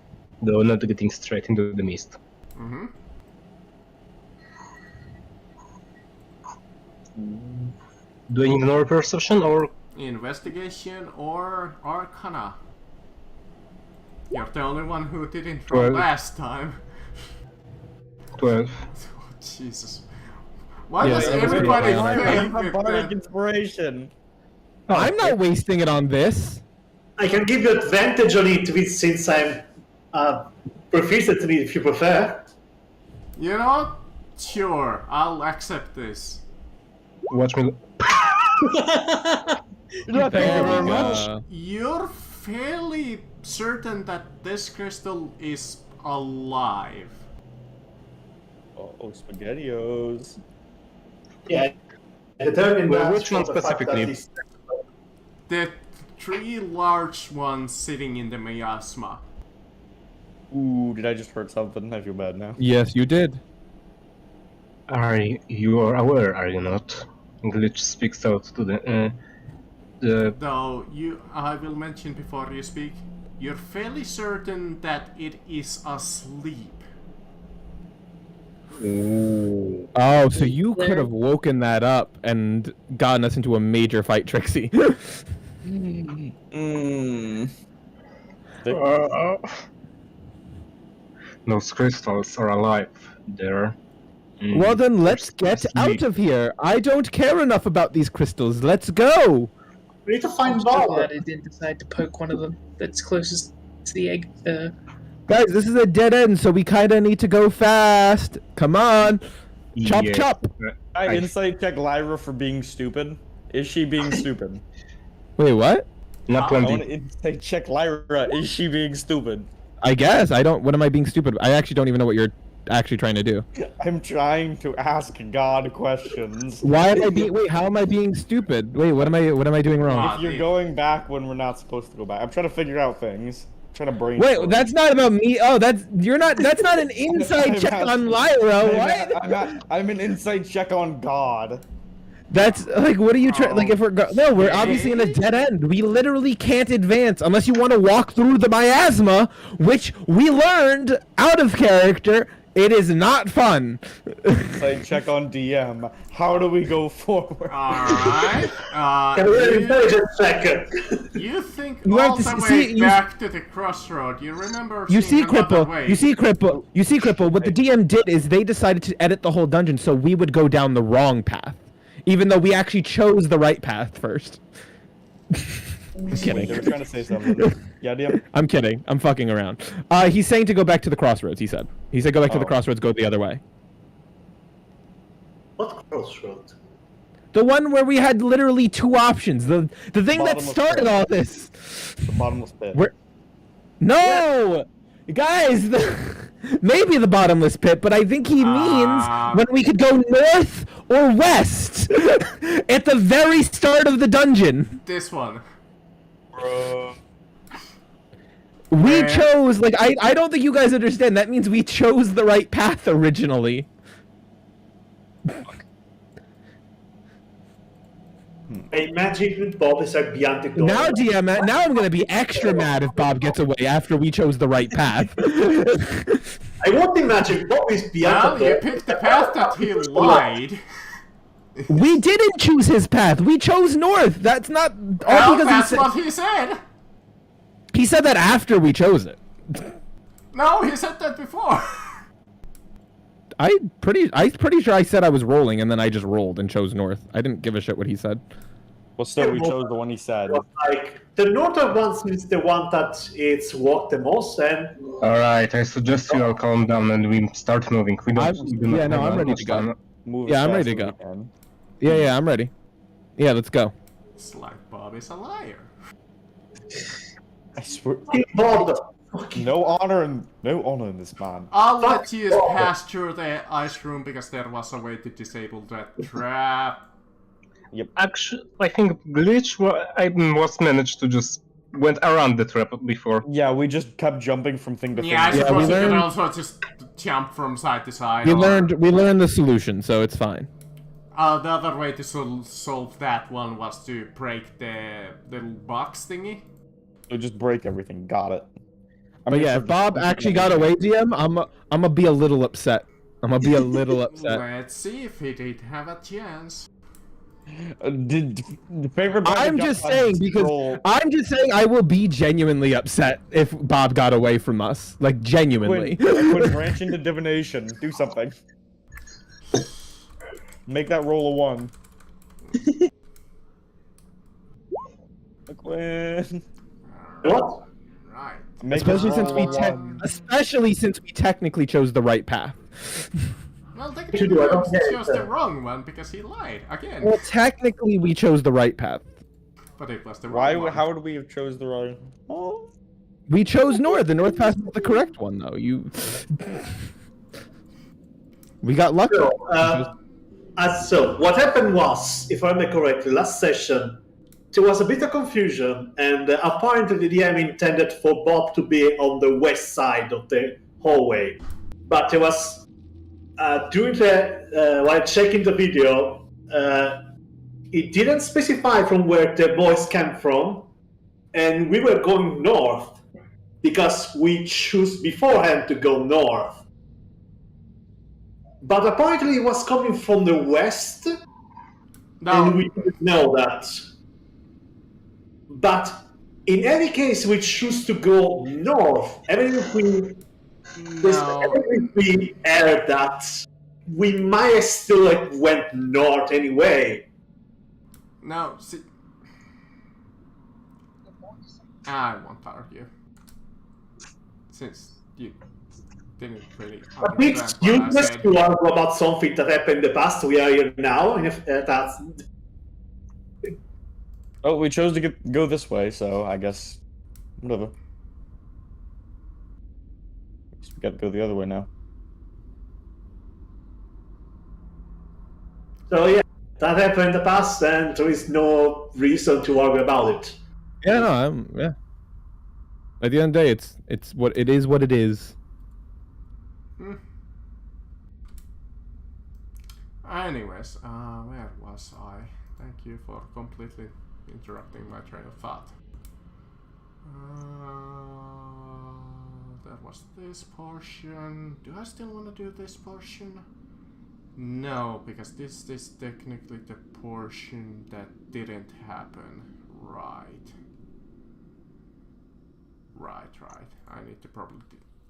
though not getting straight into the mist. Mm-hmm. Do I need another perception or? Investigation or Arcana. You're the only one who didn't roll 12. last time. 12. Oh, Jesus. Why Yeah, does that was pretty everybody high on our think I have bardic that? inspiration. I'm not wasting it on this. I can give you advantage on it since I'm proficient in it if you prefer. You know what? Sure, I'll accept this. Watch me. Thank you very much. You're fairly certain that this crystal is alive. Oh, SpaghettiOs. Yeah, determine Well, that which one from the fact that specifically? it's- The three large ones sitting in the miasma. Ooh, did I just hurt something? I feel bad now. Yes, you did. You are aware, are you not? Glitch speaks out to the Though I will mention before you speak, you're fairly certain that it is asleep. Ooh. Oh, so you could have woken that up and gotten us into a major fight, Trixie. Those crystals are alive. They're. Well then, let's get asleep. out of here. I don't care enough about these crystals. Let's go. We need to find I'm Bob. glad I didn't decide to poke one of them that's closest to the egg. Guys, this is a dead end, so we kind of need to go fast. Come on. Chop Yeah. chop. I insight check Lyra for being stupid. Is she being stupid? Wait, what? Not I want 20. to insight check Lyra. Is she being stupid? I guess I don't. What am I being stupid? I actually don't even know what you're actually trying to do. I'm trying to ask God questions. Why am I being? Wait, how am I being stupid? Wait, what am I? What am I doing wrong? If you're going back when we're not supposed to go back, I'm trying to figure out things. I'm trying to brainstorm. Wait, that's not about me. Oh, that's you're not. That's not an inside check on Lyra. What? I'm an insight check on God. That's like, what are you trying? Like, if no, we're obviously in a dead end. We literally can't advance unless you want to walk through the miasma, which we learned out of character. It is not fun. Insight check on DM. How do we go forward? Alright. Can we have an intelligence check? You think You have all to the see- way you- back to the crossroad. You remember You see, seeing another Cripple. way. You see, Cripple. You see, Cripple. What the DM did is they decided to edit the whole dungeon so we would go down the wrong path, even though we actually chose the right path first. I'm kidding. They were trying to say something. Yeah, DM. I'm kidding. I'm fucking around. He's saying to go back to the crossroads. He said. He said go back to the Oh. crossroads. Go the other way. What crossroad? The one where we had literally two options. The thing that Bottomless started pit. all this. The bottomless pit. Where? No, guys. Maybe the bottomless pit, but I think he means when we could go north or west at the very start of the dungeon. This one. We Yeah. chose like I don't think you guys understand. That means we chose the right path originally. I imagine Bob is like beyond the door. Now DM, now I'm gonna be extra mad if Bob gets away after we chose the right path. I won't imagine Bob is beyond Well, the you door. picked the path that he lied. We didn't choose his path. We chose north. That's not all Well, because that's he what he said. he said that after we chose it. No, he said that before. I'm pretty sure I said I was rolling and then I just rolled and chose north. I didn't give a shit what he said. Well, still, we chose the one he said. Like the northern one is the one that it's walked the most, and Alright, I suggest you all calm down and we start moving. We don't. I'm- we do not yeah, no, have I'm that ready much to go. time. Move Yeah, as I'm fast ready to as go. we can. Yeah, I'm ready. Yeah, let's go. It's like Bob is a liar. I swear. Bob. No honor in this man. I'll let you pass through the ice room because there was a way to disable that trap. Actually, I think glitch was managed to just went around the trap before. Yeah, we just kept jumping from thing to thing. Yeah, I Yeah, suppose we you can learned- also just jump from side to side. We or- learned the solution, so it's fine. The other way to solve that one was to break the little box thingy. So just break everything. Got it. I But yeah, if Bob actually got away, DM, I'm gonna be a little upset. I'm gonna be a little upset. Let's see if he did have a chance. Did the favorite? I'm just saying because I'm just saying I will be genuinely upset if Bob got away from us, like genuinely. Quinn, branch into divination. Do something. Make that roll a 1. Quinn. What? Right. Make Especially that since roll we a 1. especially since we technically chose the right path. Well, Should technically, do, I don't he get it, chose the wrong one because he lied again. Well, technically we chose the right path. But it was the Why? wrong one. How would we have chose the wrong? Oh. We chose north. The north path is the correct one, though. We got lucky. So what happened was, if I remember correctly, last session there was a bit of confusion, and apparently the DM intended for Bob to be on the west side of the hallway, but it was during the while checking the video, it didn't specify from where the voice came from, and we were going north because we chose beforehand to go north. But apparently it was coming from the west, and we didn't know that. But in any case, we choose to go north. Even if we erred that, we might have still went north anyway. No, see... I won't argue. Since you didn't really I think it's understand what I useless said. to argue about something that happened in the past. We are here now, and if that's Oh, we chose to go this way, so I guess whatever. Guess we got to go the other way now. so. Yeah, that happened in the past, and there is no reason to argue about it. Yeah, no, yeah. At the end of the day, it's what it is. What it is. Anyways, where was I? Thank you for completely interrupting my train of thought. That was this portion. Do I still want to do this portion? No, because this is technically the portion that didn't happen. Right. I need to probably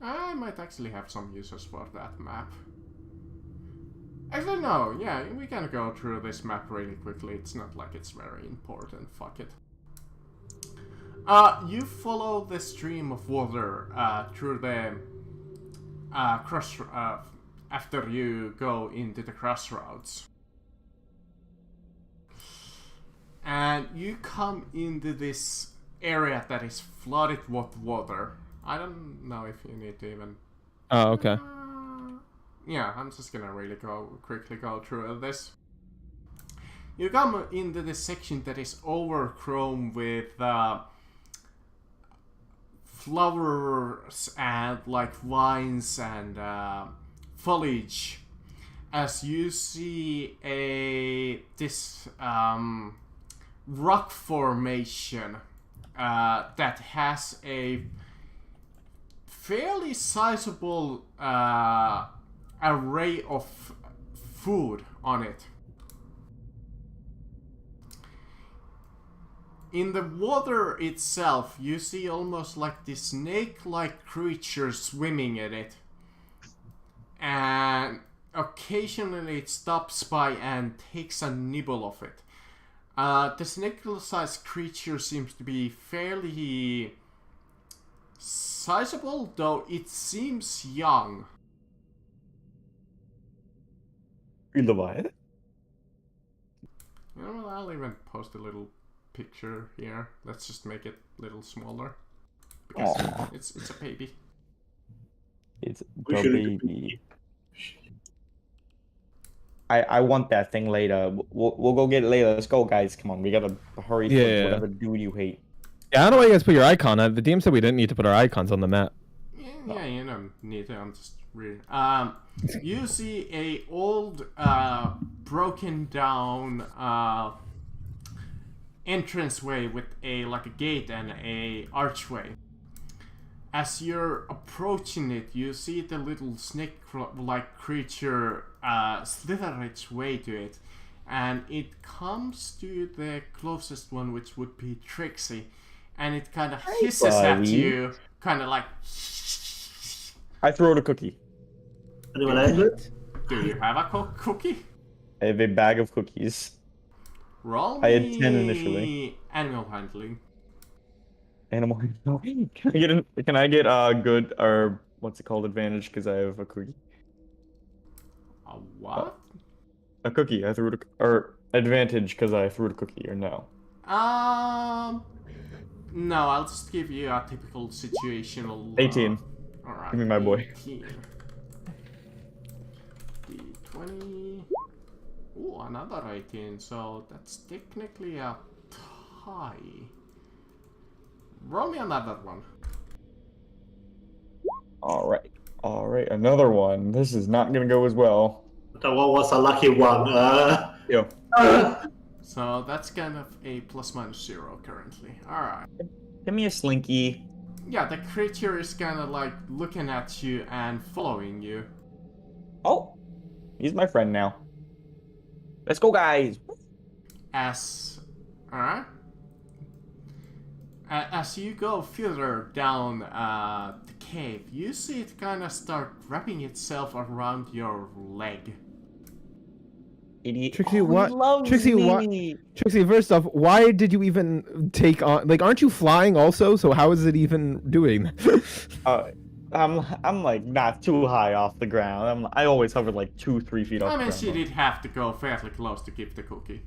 I might actually have some uses for that map. Actually, no, yeah, we can go through this map really quickly. It's not like it's very important. Fuck it. You follow the stream of water through the after you go into the crossroads. And you come into this area that is flooded with water. I don't know if you need to even... Oh, okay. Yeah, I'm just gonna really quickly go through this. You come into this section that is overgrown with flowers and like vines and foliage. As you see this rock formation that has a fairly sizable array of food on it. In the water itself, you see almost like this snake-like creature swimming in it. And occasionally it stops by and takes a nibble of it. The snake-sized creature seems to be fairly sizable, though it seems young. Leviathan? You know what, I'll even post a little picture here. Let's just make it a little smaller. Because it's a baby. It's We the should- baby. I want that thing later. We'll go get it later. Let's go, guys. Come on, we gotta hurry Yeah, towards yeah. whatever dude you hate. Yeah, I don't know why you guys put your icon. The DM said we didn't need to put our icons on the map. Yeah, you don't need to. I'm just reading. You see a old, broken down entranceway with a gate and a archway. As you're approaching it, you see the little snake-like creature slither its way to it, and it comes to the closest one, which would be Trixie, and it kind of hisses at buddy. you, kind of like. I throw it a cookie. Anyone angry? Do you have a cookie? I have a bag of cookies. Roll I had me 10 initially. Animal handling. Animal. Can I get good or what's it called, advantage because I have a cookie? A what? A cookie. I threw it or advantage because I threw it a cookie or no? No, I'll just give you a typical situational. 18. Alright. Give me my boy. 18. D20. Ooh, another 18. So that's technically a tie. Roll me another one. All right, another one. This is not gonna go as well. That one was a lucky one. Yo, So that's kind of a ±0 currently. Alright. give me a slinky. Yeah, the creature is kind of like looking at you and following you. Oh, he's my friend now. Let's go, guys. Alright. As you go further down the cave, you see it kind of start wrapping itself around your leg. Idiot. Trixie, Oh, he what? loves Trixie, me. Trixie, first off, why did you even take on? Like, aren't you flying also? So how is it even doing? I'm like not too high off the ground. I always hover like 2-3 feet off I the mean, ground. she did have to go fairly close to give the cookie.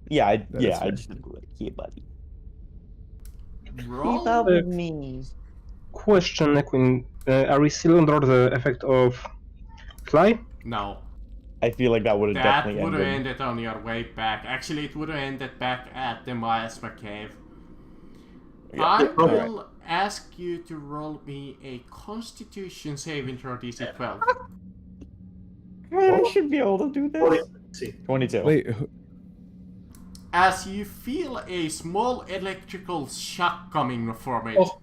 Yeah, I That is fair. just like, yeah, buddy. Roll. with me. Question, Equin. Are we still under the effect of fly? No. I feel like that would have That definitely would have ended. ended on your way back. Actually, it would have ended back at the Miasma Cave. Yeah, I alright. will ask you to roll me a Constitution saving throw DC 12. I should be able to do this. See. 22. Wait, As you feel a small electrical shock coming from it, Oh.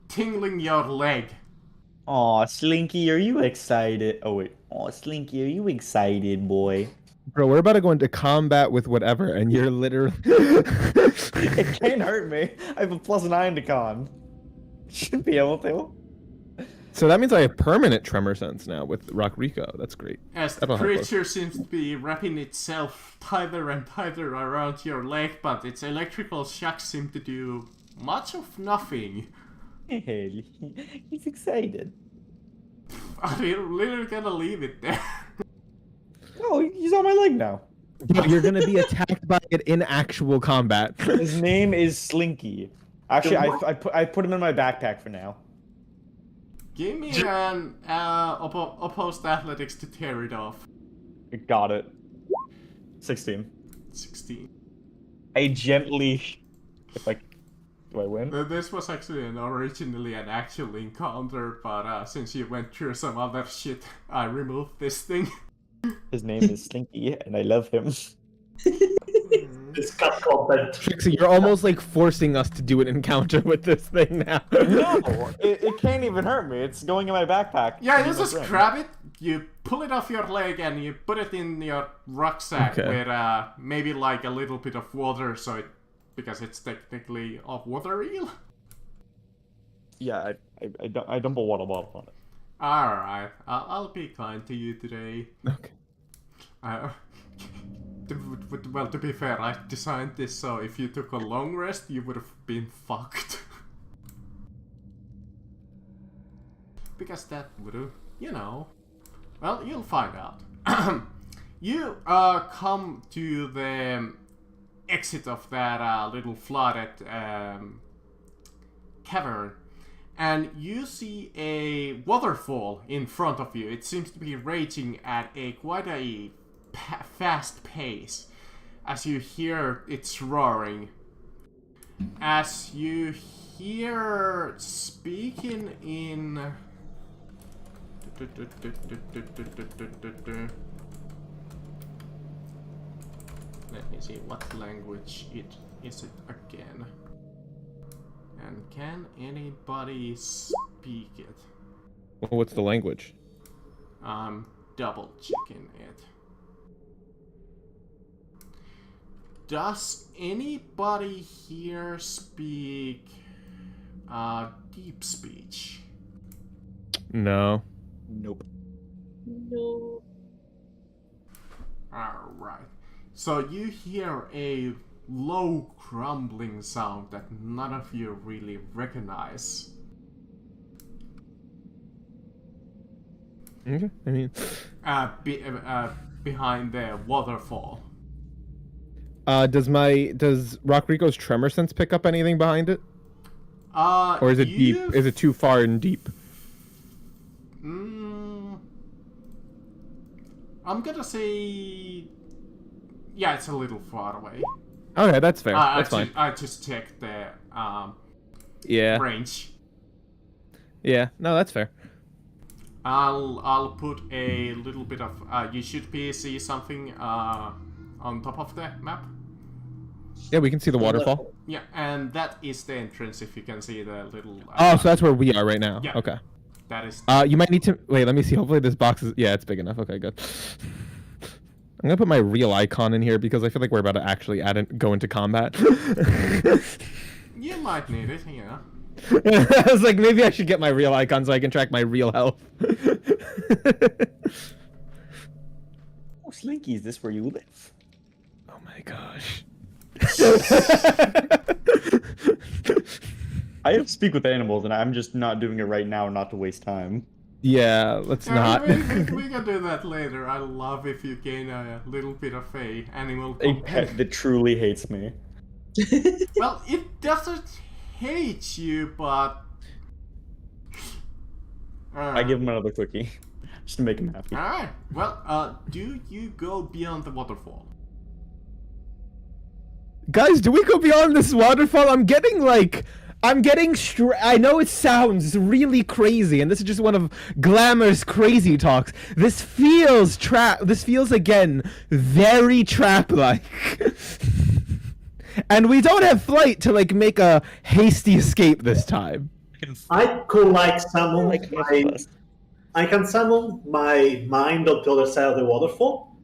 tingling your leg. Aw, Slinky, are you excited? Oh wait. Aw, Slinky, are you excited, boy? bro, we're about to go into combat with whatever, and you're literally. It can't hurt me. I have a +9 to con. Should be able to. So that means I have permanent tremor sense now with Rock Rico. That's great. As the That'll help us. creature seems to be wrapping itself tighter and tighter around your leg, but its electrical shocks seem to do much of nothing. He's excited. I'm literally gonna leave it there. Oh, he's on my leg now. But you're gonna be attacked by it in actual combat. His name is Slinky. Actually, I put him in my backpack for now. Give me an opposed athletics to tear it off. Got it. 16. 16. I gently. If I. Do I win? This was actually originally an actual encounter, but since you went through some other shit, I removed this thing. His name is Slinky, and I love him. It's cut content. Trixie, you're almost like forcing us to do an encounter with this thing now. No, it can't even hurt me. It's going in my backpack. Yeah, It's you my just friend. grab it, you pull it off your leg, and you put it in your rucksack Okay. with maybe like a little bit of water, so it, because it's technically a water eel. Yeah, I dump a water bottle on it. Alright, I'll be kind to you today. Okay. Well, to be fair, I designed this so if you took a long rest, you would have been fucked. Because that would have, you know. Well, you'll find out. You come to the exit of that little flooded cavern, and you see a waterfall in front of you. It seems to be raging at a quite a fast pace as you hear its roaring. As you hear speaking in let me see what language it is again. And can anybody speak it? Well, what's the language? I'm double checking it. Does anybody here speak deep speech? No. Nope. No. Alright. So you hear a low crumbling sound that none of you really recognize. Okay. I mean, Behind the waterfall. does Rock Rico's tremor sense pick up anything behind it, or is it deep? Is it too far and deep? I'm gonna say, yeah, it's a little far away. Okay, that's fair. That's fine. I just checked the Yeah. range. Yeah. No, that's fair. I'll put a little bit of you should see something on top of the map. Yeah, we can see the waterfall. Yeah, and that is the entrance. If you can see the little. Oh, so that's where we are right now. Yeah. Okay. That is. You might need to wait. Let me see. Hopefully, this box is. Yeah, it's big enough. Okay, good. I'm gonna put my real icon in here because I feel like we're about to actually go into combat. You might need it, yeah. I was like, maybe I should get my real icon so I can track my real health. Oh, Slinky, is this where you live? Oh my gosh. I have speak with animals, and I'm just not doing it right now, not to waste time. Yeah, let's not. We can do that later. I love if you gain a little bit of a animal A pet that truly hates me. Well, it doesn't hate you, but I give him another cookie, just to make him happy. Alright, well, do you go beyond the waterfall? Guys, do we go beyond this waterfall? I'm getting I know it sounds really crazy, and this is just one of Glamour's crazy talks. This feels again very trap-like. And we don't have flight to like make a hasty escape this time. I could like summon I can summon my mind on the other side of the waterfall.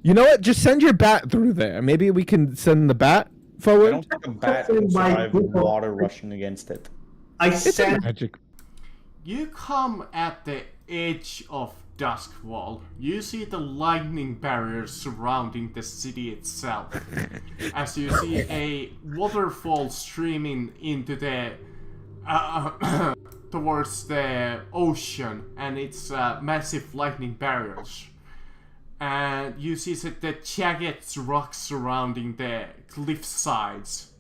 You know what? Just send your bat through there. Maybe we can send the bat I forward. don't think a bat will survive water rushing against it. I It's a send magic. You come at the edge of Duskwall. You see the lightning barriers surrounding the city itself. As you see a waterfall streaming into the towards the ocean, and it's massive lightning barriers. And you see the jagged rocks surrounding the cliff sides.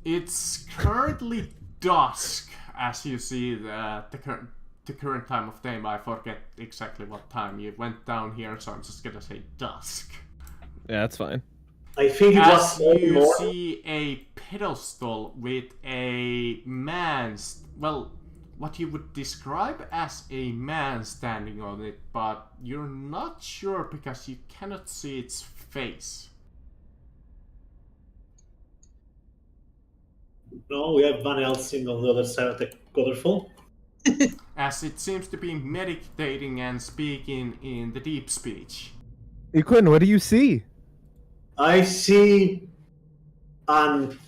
It's currently dusk, as you see the current time of day. I forget exactly what time you went down here, so I'm just gonna say dusk. Yeah, that's fine. I think it As was you more. see a pedestal with a man, what you would describe as a man standing on it, but you're not sure because you cannot see its face. No, we have Van Helsing on the other side of the waterfall. As it seems to be meditating and speaking in the deep speech. Equin, what do you see? I see an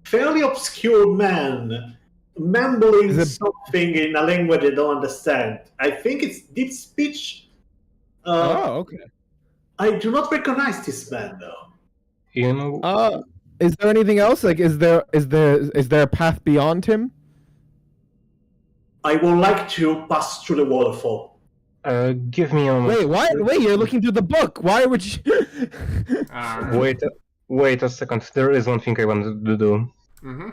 fairly obscure man mumbling Is it- something in a language I don't understand. I think it's deep speech. Okay. I do not recognize this man though. You know, Is there anything else? Like, is there a path beyond him? I would like to pass through the waterfall. give me a moment. Wait, you're looking through the book. Why would you? Wait a second. There is one thing I wanted to do. Mm-hmm.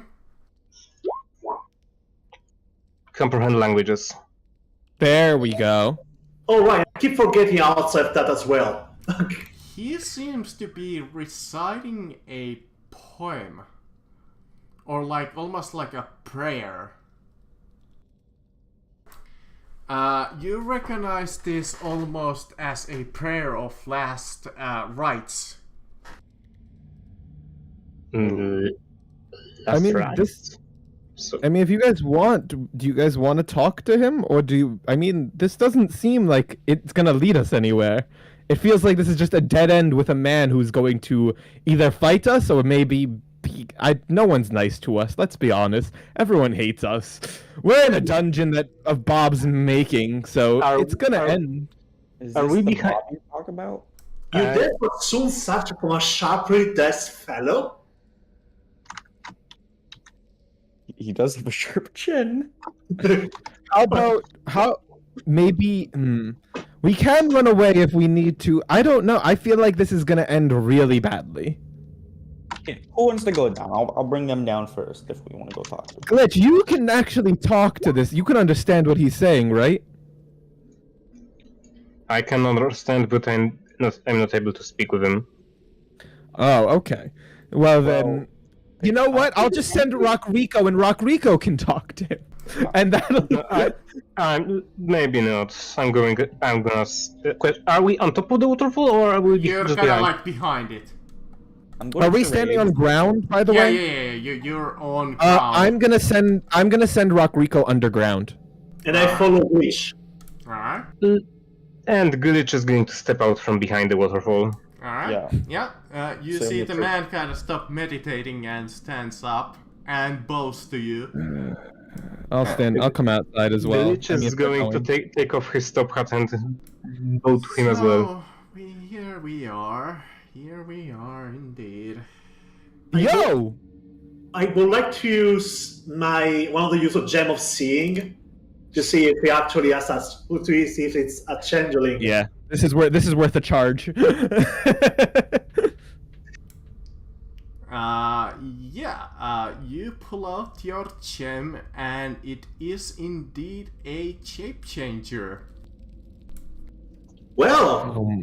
Comprehend languages. There we go. Oh right, I keep forgetting outside of that as well. He seems to be reciting a poem. Or almost like a prayer. You recognize this almost as a prayer of last rites. I mean, if you guys want, do you guys want to talk to him, or do you? I mean, this doesn't seem like it's gonna lead us anywhere. It feels like this is just a dead end with a man who's going to either fight us or maybe be. No one's nice to us. Let's be honest. Everyone hates us. We're in a dungeon of Bob's making, so it's gonna end. Is Are this we the behind- Bob you talk about? You therefore soon such from a sharply dressed fellow? He does have a sharp chin. Maybe we can run away if we need to. I don't know. I feel like this is gonna end really badly. Who wants to go down? I'll bring them down first if we want to go talk to them. Glitch, you can actually talk to this. You can understand what he's saying, right? I can understand, but I'm not able to speak with him. Oh, okay. Well then, you know what? I'll just send Rockrico, and Rockrico can talk to him, and that'll. Maybe not. I'm gonna. Are we on top of the waterfall, or are we You're just kind of behind? behind it. I'm going Are we to standing raid. on ground, by the Yeah, way? you're on ground. I'm gonna send Rockrico underground. And I follow Wish. Alright, And Glitch is going to step out from behind the waterfall. alright. Yeah. You Same see with the her. man kind of stop meditating and stands up and bows to you. I'll come outside as well. Glitch is going to take off his top hat and bow to him as well. Here we are. Here we are indeed. Yo! I would like to use one of the use of Gem of Seeing to see if he actually has to see if it's a changeling. Yeah, this is worth a charge. You pull out your gem, and it is indeed a shape changer. Well,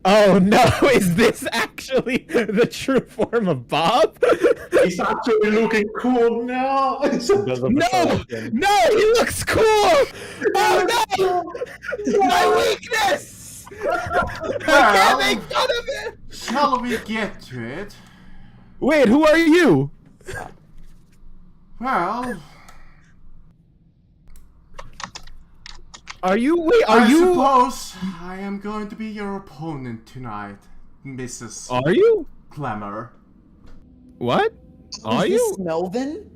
Oh no, is this actually the true form of Bob? he's actually looking cool now. No! No, he looks cool! Oh no! My weakness! I can't make fun of it! Shall we get to it? Wait, who are you? Well, Are you I suppose I am going to be your opponent tonight, Mrs. Are you? Glamour. What? Are Is you? this Melvin?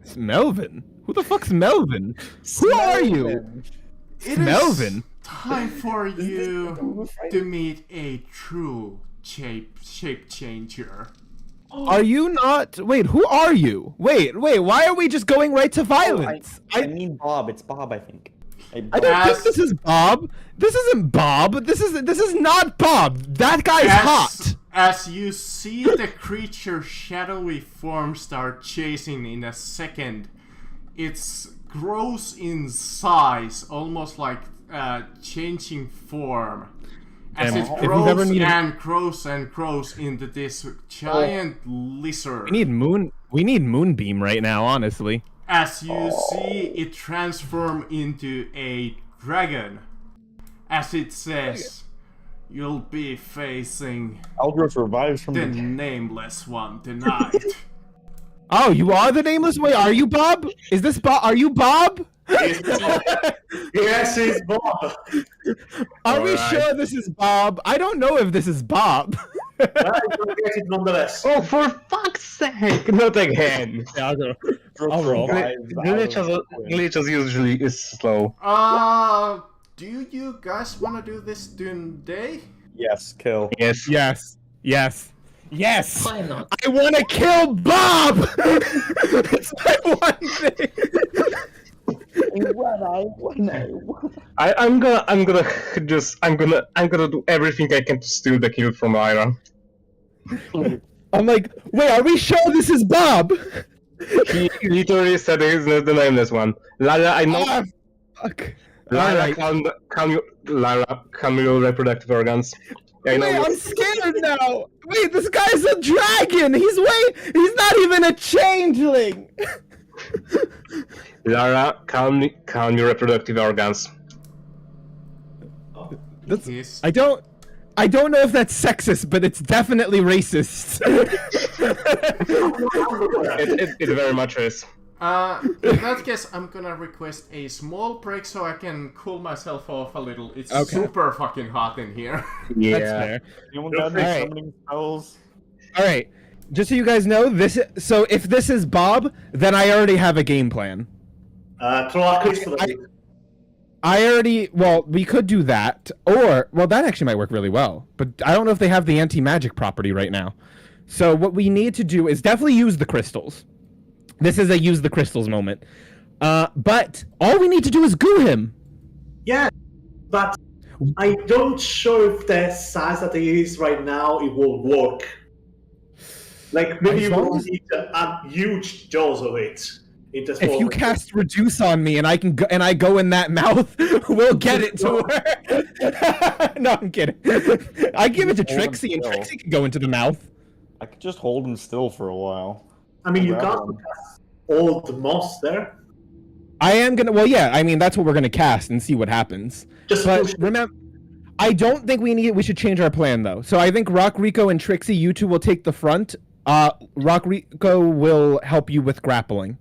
It's Melvin. Who the fuck's Melvin? Who are you? It is Melvin. time for you to meet a true shape changer. Are you not? Wait, who are you? Wait, why are we just going right to violence? I mean Bob. It's Bob, I think. I don't think this is Bob. This isn't Bob. This is not Bob. That guy's hot. As you see the creature's shadowy form start chasing in a second, it grows in size, almost like changing form. As Damn, it if you've grows ever needed- and grows and grows into this giant lizard. We need Moonbeam right now, honestly. As you see it transform into a dragon. As it says, you'll be facing Aldros revives from the nameless one tonight. Oh, you are the nameless? Wait, are you Bob? Is this Bob? Are you Bob? Yes, it's Bob. Are we sure this is Bob? I don't know if this is Bob. But you'll get it nonetheless. Oh, for fuck's sake! Not again. Yeah, I'll roll. Glitches usually is slow. Do you guys want to do this today? Yes, kill. Yes. Yes. Why not? I want to kill Bob. It's my one thing. I'm gonna do everything I can to steal the kill from Lyra. I'm like, wait, are we sure this is Bob? He literally said he's not the nameless one. Lyra, I know. Ah, fuck. Lyra, Alright. calm your reproductive organs. I know. Wait, I'm scared now. Wait, this guy's a dragon. He's not even a changeling. Lara, calm your reproductive organs. Yes. I don't know if that's sexist, but it's definitely racist. It very much is. In that case, I'm gonna request a small break so I can cool myself off a little. It's Okay. super fucking hot in here. Yeah. That's fair. Anyone got any Alright. summoning spells? All right. Just so you guys know, so if this is Bob, then I already have a game plan. Throw a crystal. Well, we could do that, or, well, that actually might work really well, but I don't know if they have the anti-magic property right now. So what we need to do is definitely use the crystals. This is a use the crystals moment. But all we need to do is goo him. Yeah, but I don't sure if the size that it is right now it will work. Like maybe As you long will as- need a huge dose of it. If you cast reduce on me and I go in that mouth, we'll get it to her. No, I'm kidding. I give it to Hold him Trixie, and still. Trixie can go into the mouth. I could just hold him still for a while. I mean, you Grab can't him. cast old moss there. I am gonna. Well, yeah. I mean, that's what we're gonna cast and see what happens. Just But push. remember, I don't think we should change our plan though. So I think Rock Rico and Trixie, you two will take the front. Rock Rico will help you with grappling.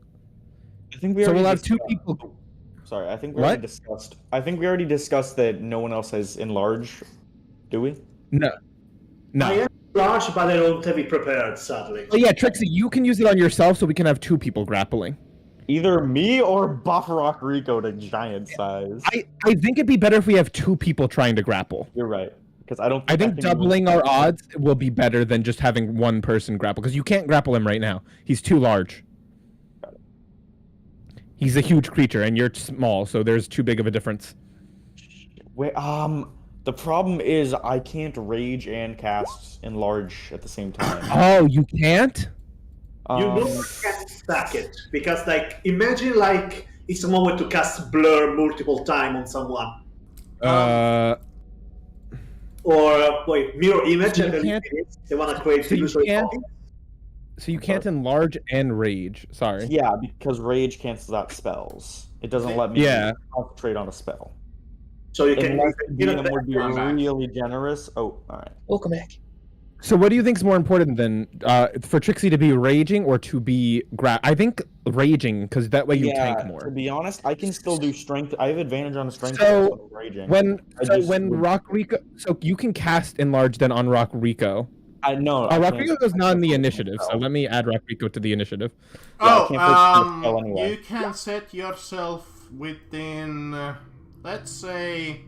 I think we So already we'll have two discussed- people. Sorry, I think we What? already discussed. I think we already discussed that no one else has enlarge. Do we? No. I No. am large, but I don't have it prepared, sadly. Oh yeah, Trixie, you can use it on yourself, so we can have two people grappling. Either me or buff Rock Rico to giant size. I think it'd be better if we have two people trying to grapple. You're right. because I don't. I think can even- doubling our odds will be better than just having one person grapple, because you can't grapple him right now. He's too large. He's a huge creature, and you're small, so there's too big of a difference. Wait, the problem is I can't rage and cast enlarge at the same time. Oh, you can't? You know you can stack it because, like, imagine like if someone were to cast blur multiple times on someone, or wait, mirror image, So and you then can't- they want to create so you illusory can't- copies. So you can't enlarge and rage. Sorry. Yeah, because rage cancels out spells. It doesn't let me Yeah. concentrate on a spell. So you can. Unless You know, DM would be I'm back. really generous. Oh, alright. Welcome back. So what do you think is more important than for Trixie to be raging or to be I think raging, because that way you tank To more. be honest, I can still do strength. I have advantage on a strength So, check with raging. When I just would- Rock Rico, so you can cast enlarge then on Rock Rico. I know. Rock Rico is not in the initiative, so let me add Rock Rico to the initiative. Yeah, I Oh, can't focus on the spell anyway. you can set yourself within, let's say,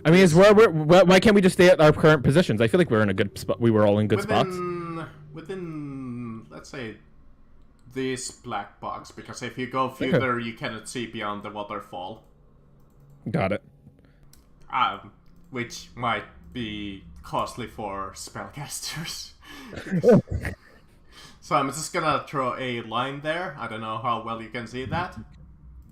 I mean, why can't we just stay at our current positions? I feel like we're in a good spot. We were all in good spots. within, let's say, this black box, because if you go further, you cannot see beyond the waterfall. Got it. Which might be costly for spellcasters. So I'm just gonna throw a line there. I don't know how well you can see that.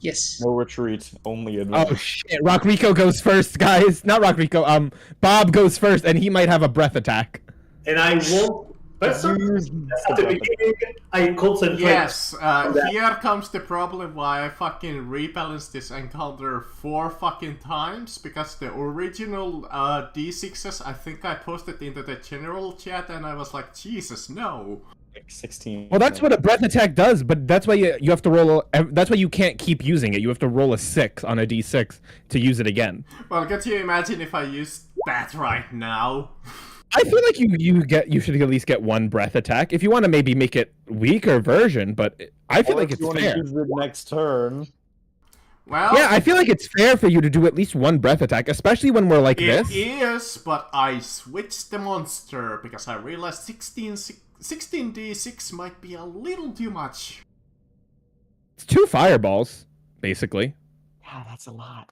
Yes. No retreat, only Oh advantage. shit! Rock Rico goes first, guys. Not Rock Rico. Bob goes first, and he might have a breath attack. and I won't. Personally, at the beginning, I concentrate. Yes, that. here comes the problem why I fucking rebalanced this encounter 4 fucking times, because the original D6s, I think I posted into the general chat, and I was like, Jesus, no. Like 16. Well, that's what a breath attack does, but that's why you have to roll. That's why you can't keep using it. You have to roll a 6 on a D6 to use it again. Well, could you imagine if I used that right now? I feel like you should at least get one breath attack if you want to maybe make it weaker version, but I feel Or like if it's you want to fair. use it next turn. Well, Yeah, I feel like it's fair for you to do at least one breath attack, especially when we're like it this. is, but I switched the monster because I realized 16d6 might be a little too much. It's 2 fireballs, basically. Yeah, that's a lot.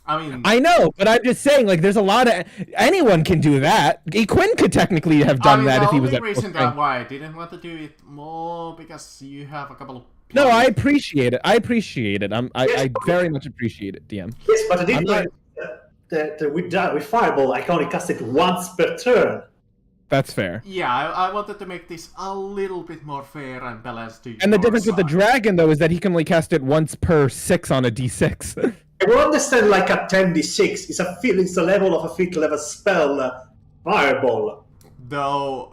I mean, I know, but I'm just saying, like, there's a lot of anyone can do that. Quinn could technically have done that if he was the at only full reason strength. that why I didn't want to do it more because you have a couple of. No, I appreciate it. I very much appreciate it, DM. Yes, but the I'm not- difference with Fireball, I can only cast it once per turn. That's fair. Yeah, I wanted to make this a little bit more fair and balanced to And the your difference with the side. dragon, though, is that he can only cast it once per 6 on a D6. I will understand like a 10d6. It's a level of a 5th level spell, Fireball. Though,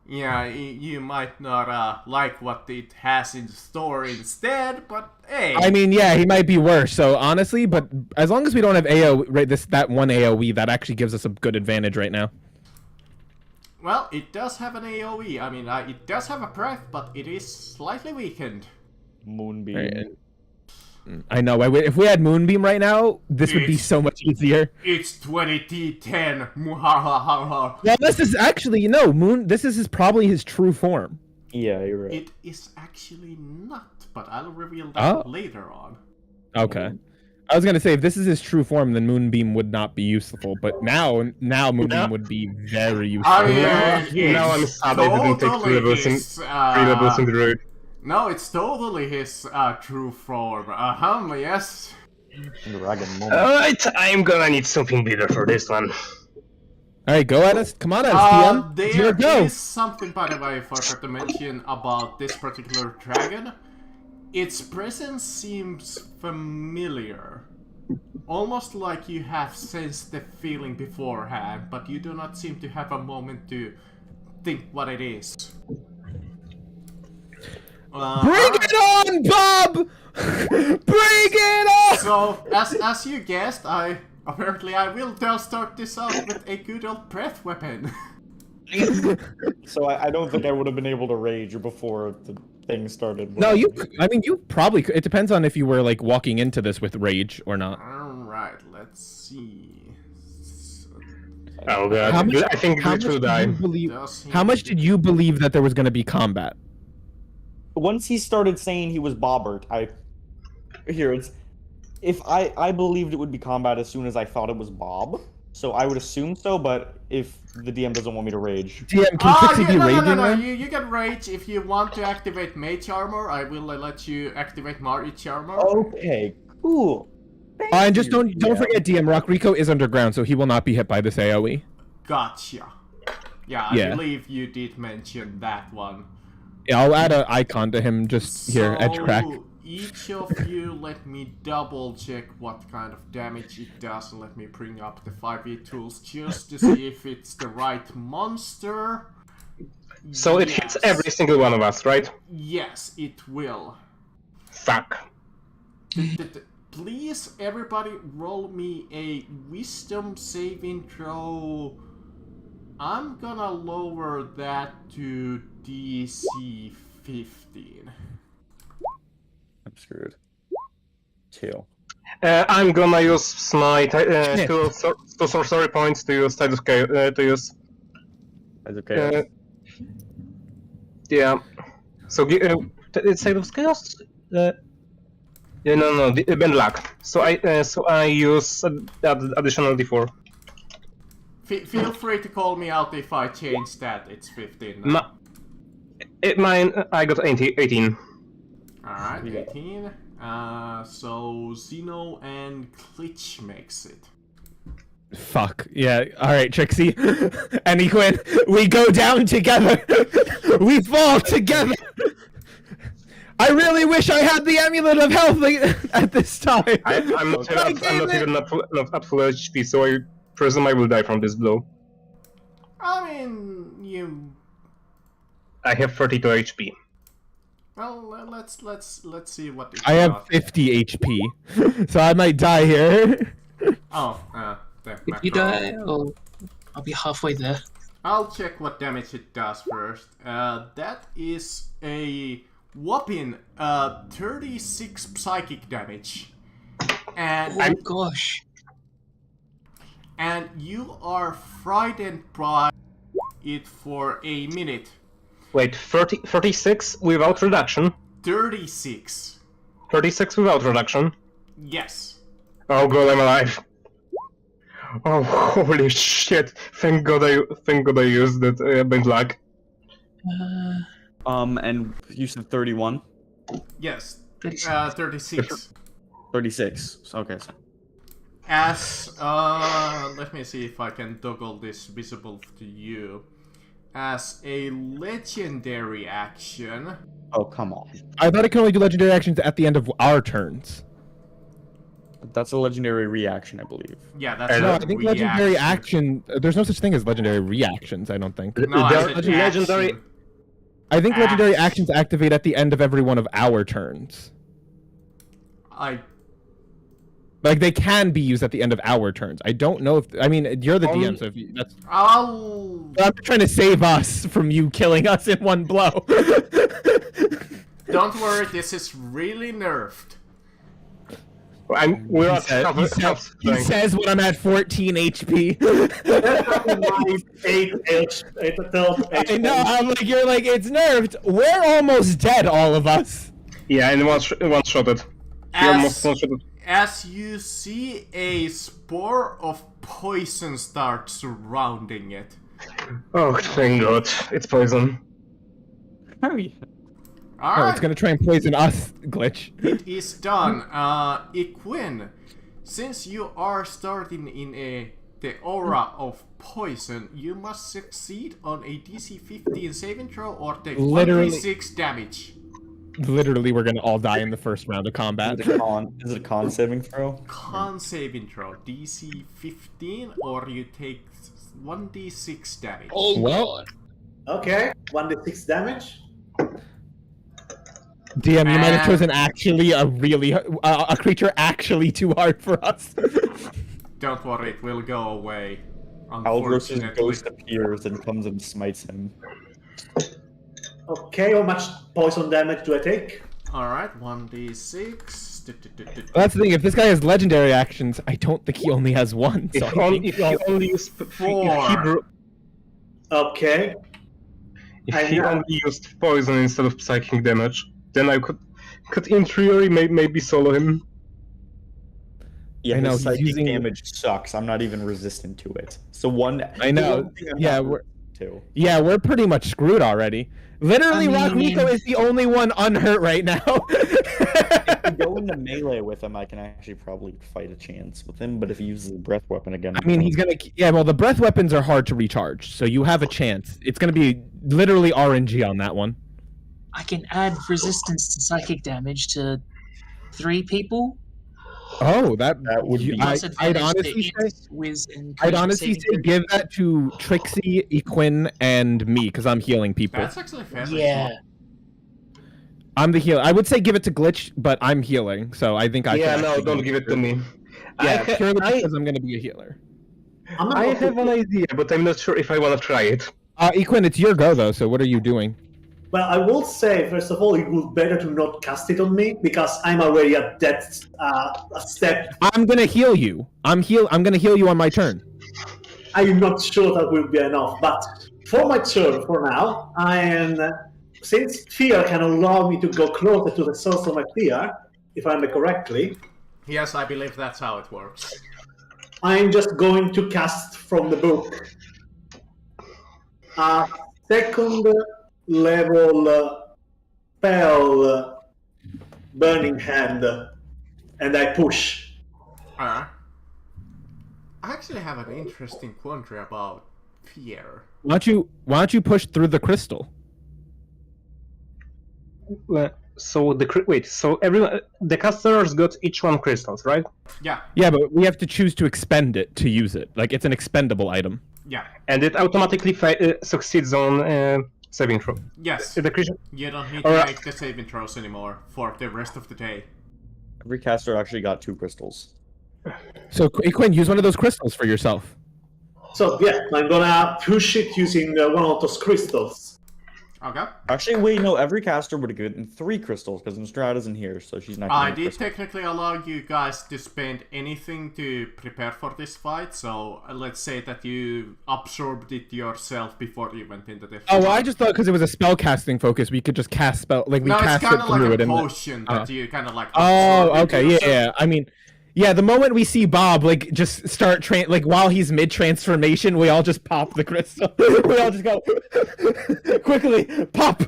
yeah, you might not like what it has in store instead, but hey. I mean, yeah, he might be worse. So honestly, but as long as we don't have AoE, right, that one AoE, that actually gives us a good advantage right now. Well, it does have an AoE. I mean, it does have a breath, but it is slightly weakened. Moonbeam. Right. I know. If we had Moonbeam right now, this would be so much easier. It's 20d10. Muhahaha. Well, this is actually This is probably his true form. Yeah, you're right. It is actually not, but I'll reveal that Oh. later on. Okay. I was gonna say if this is his true form, then Moonbeam would not be useful. But now Moonbeam would be very useful. I mean, Now I'm it's sad I didn't take totally 3 levels in his, 3 levels in the road. No, it's totally his true form. Yes. Dragon moment. Alright, I'm gonna need something bigger for this one. All right, go at us. Come on, at us, DM. It's your There go. is something, by the way, I forgot to mention about this particular dragon. Its presence seems familiar. Almost like you have sensed the feeling beforehand, but you do not seem to have a moment to think what it is. Bring it on, Bob! Bring it on! So, as you guessed, I will just start this out with a good old breath weapon. So I don't think I would have been able to rage before the thing started. No, I mean, you probably could. It depends on if you were like walking into this with rage or not. Alright, let's see. Oh god, I think Glitch will die. How much did you believe that there was going to be combat? Once he started saying he was Bobbert, if I believed it would be combat as soon as I thought it was Bob, so I would assume so. But if the DM doesn't want me to rage, DM, can Trixie be raging? No. You can rage if you want to activate Mage Armor. I will let you activate Mage Armor. Okay, cool. And just don't forget, DM, Rockrico is underground, so he will not be hit by this AoE. Gotcha. Yeah, I believe you did mention that one. Yeah, I'll add an icon to him just here, edge crack. Each of you, let me double check what kind of damage it does. Let me bring up the 5e tools just to see if it's the right monster. So it hits every single one of us, right? Yes, it will. Fuck. Please, everybody, roll me a wisdom saving throw. I'm gonna lower that to DC 15. I'm screwed. 2. I'm gonna use my two sorcery points to use Status Chaos. That's okay. Yeah. So it's Status Chaos. No, bend luck. So I use additional D4. Feel free to call me out if I change that. It's 15 now. Mine, I got 18. Alright, 18. So Zeno and Glitch makes it. Fuck. Yeah. Alright, Trixie. And Equin, we go down together. We fall together. I really wish I had the Amulet of Health at this time. I'm not even at full HP, so I presume I will die from this blow. I mean, I have 32 HP. Well, let's see what it I have 50 HP, so I might die here. Oh, the If you die, I'll be halfway there. I'll check what damage it does first. That is a whopping 36 psychic damage. And Oh gosh. And you are frightened by it for a minute. Wait, 36 without reduction? 36. 36 without reduction? Yes. Oh god, I'm alive. Oh, holy shit. Thank god I used that bend luck. And you said 31? Yes. 36. 36. 36. Okay. As, let me see if I can toggle this visible to you. As a legendary action. Oh, come on. I thought it can only do legendary actions at the end of our turns. That's a legendary reaction, I believe. Yeah, that's No, a I think reaction. legendary action. There's no such thing as legendary reactions. I don't think. No, There I are said legendary. action. I think legendary actions activate at the end of every one of our turns. Like they can be used at the end of our turns. I don't know if I mean you're the DM, so if you, that's. I'm trying to save us from you killing us in one blow. Don't worry, this is really nerfed. We're at He says when I'm at 14 HP. I know. I'm like you're like it's nerfed. We're almost dead, all of us. Yeah, and one shotted. He almost one-shotted. As you see a spore of poison start surrounding it. Oh, thank god. It's poison. Oh, yeah. Oh, Alright, it's gonna try and poison us, Glitch. it is done. Equin, since you are starting in the aura of poison, you must succeed on a DC 15 saving throw or take Literally. 1d6 damage. Literally, we're gonna all die in the first round of combat. Is it a con saving throw? Con saving throw, DC 15 or you take 1d6 damage. Oh Well, Okay, 1d6 damage. DM, you might have chosen actually a creature actually too hard for us. Don't worry, it will go away. Aldross's Unfortunately. ghost appears and comes and smites him. Okay, how much poison damage do I take? Alright, 1d6. That's the thing. If this guy has legendary actions, I don't think he only has one. So If, I on, think if he only used Four. Okay. if he only used poison instead of psychic damage, then I could in theory maybe solo him. Yeah, I know, his he's psychic using- damage sucks. I'm not even resistant to it. So one. I know. the one thing I'm Yeah, not we're resistant to. yeah, we're pretty much screwed already. Literally, I Rock mean- Nico is the only one unhurt right now. If we go into melee with him, I can actually probably fight a chance with him. But if he uses a breath weapon again, I mean, he's gonna. Yeah, well, the breath weapons are hard to recharge, so you have a chance. It's gonna be literally RNG on that one. I can add resistance to psychic damage to 3 people. Oh, that would you- be- I, Plus I'd advantage honestly to say. its whiz and I'd charisma honestly saving say throw. give that to Trixie, Equin, and me because I'm healing people. That's actually fairly Yeah. small. I'm the healer. I would say give it to Glitch, but I'm healing, so I think I. Yeah, can no, actually don't give it to me. Yeah, purely I, because I'm gonna be a healer. I'm not I have an idea, but I'm not sure if I want to try it. Equin, it's your go though. So what are you doing? Well, I will say, first of all, it would be better to not cast it on me because I'm already at that step. I'm gonna heal you. I'm gonna heal you on my turn. I'm not sure that will be enough, but for my turn, for now, I am. Since fear can allow me to go closer to the source of my fear, if I remember correctly, Yes, I believe that's how it works. I'm just going to cast from the book a second level spell, Burning Hand, and I push. I actually have an interesting quandary about fear. Why don't you push through the crystal? So so everyone, the casters got each one crystals, right? Yeah, Yeah, but we have to choose to expend it to use it. Like it's an expendable item. yeah, And it automatically succeeds on saving throw. yes. The creature. You don't need to Alright. make the saving throws anymore for the rest of the day. Every caster actually got 2 crystals. So Equin, use one of those crystals for yourself. So yeah, I'm gonna push it using one of those crystals. Okay. Actually, wait, no. Every caster would have gotten 3 crystals because Nostrad isn't here, so she's not. I getting did crystals. technically allow you guys to spend anything to prepare for this fight, so let's say that you absorbed it yourself before you went into the fight. Oh, well, I just thought because it was a spell casting focus, we could just cast spell we No, it's cast kind it of through like it. a And potion that you kind of like. oh, absorb okay, into yeah, yourself. yeah. I mean, yeah. The moment we see Bob like just start like while he's mid transformation, we all just pop the crystal. We all just go quickly pop.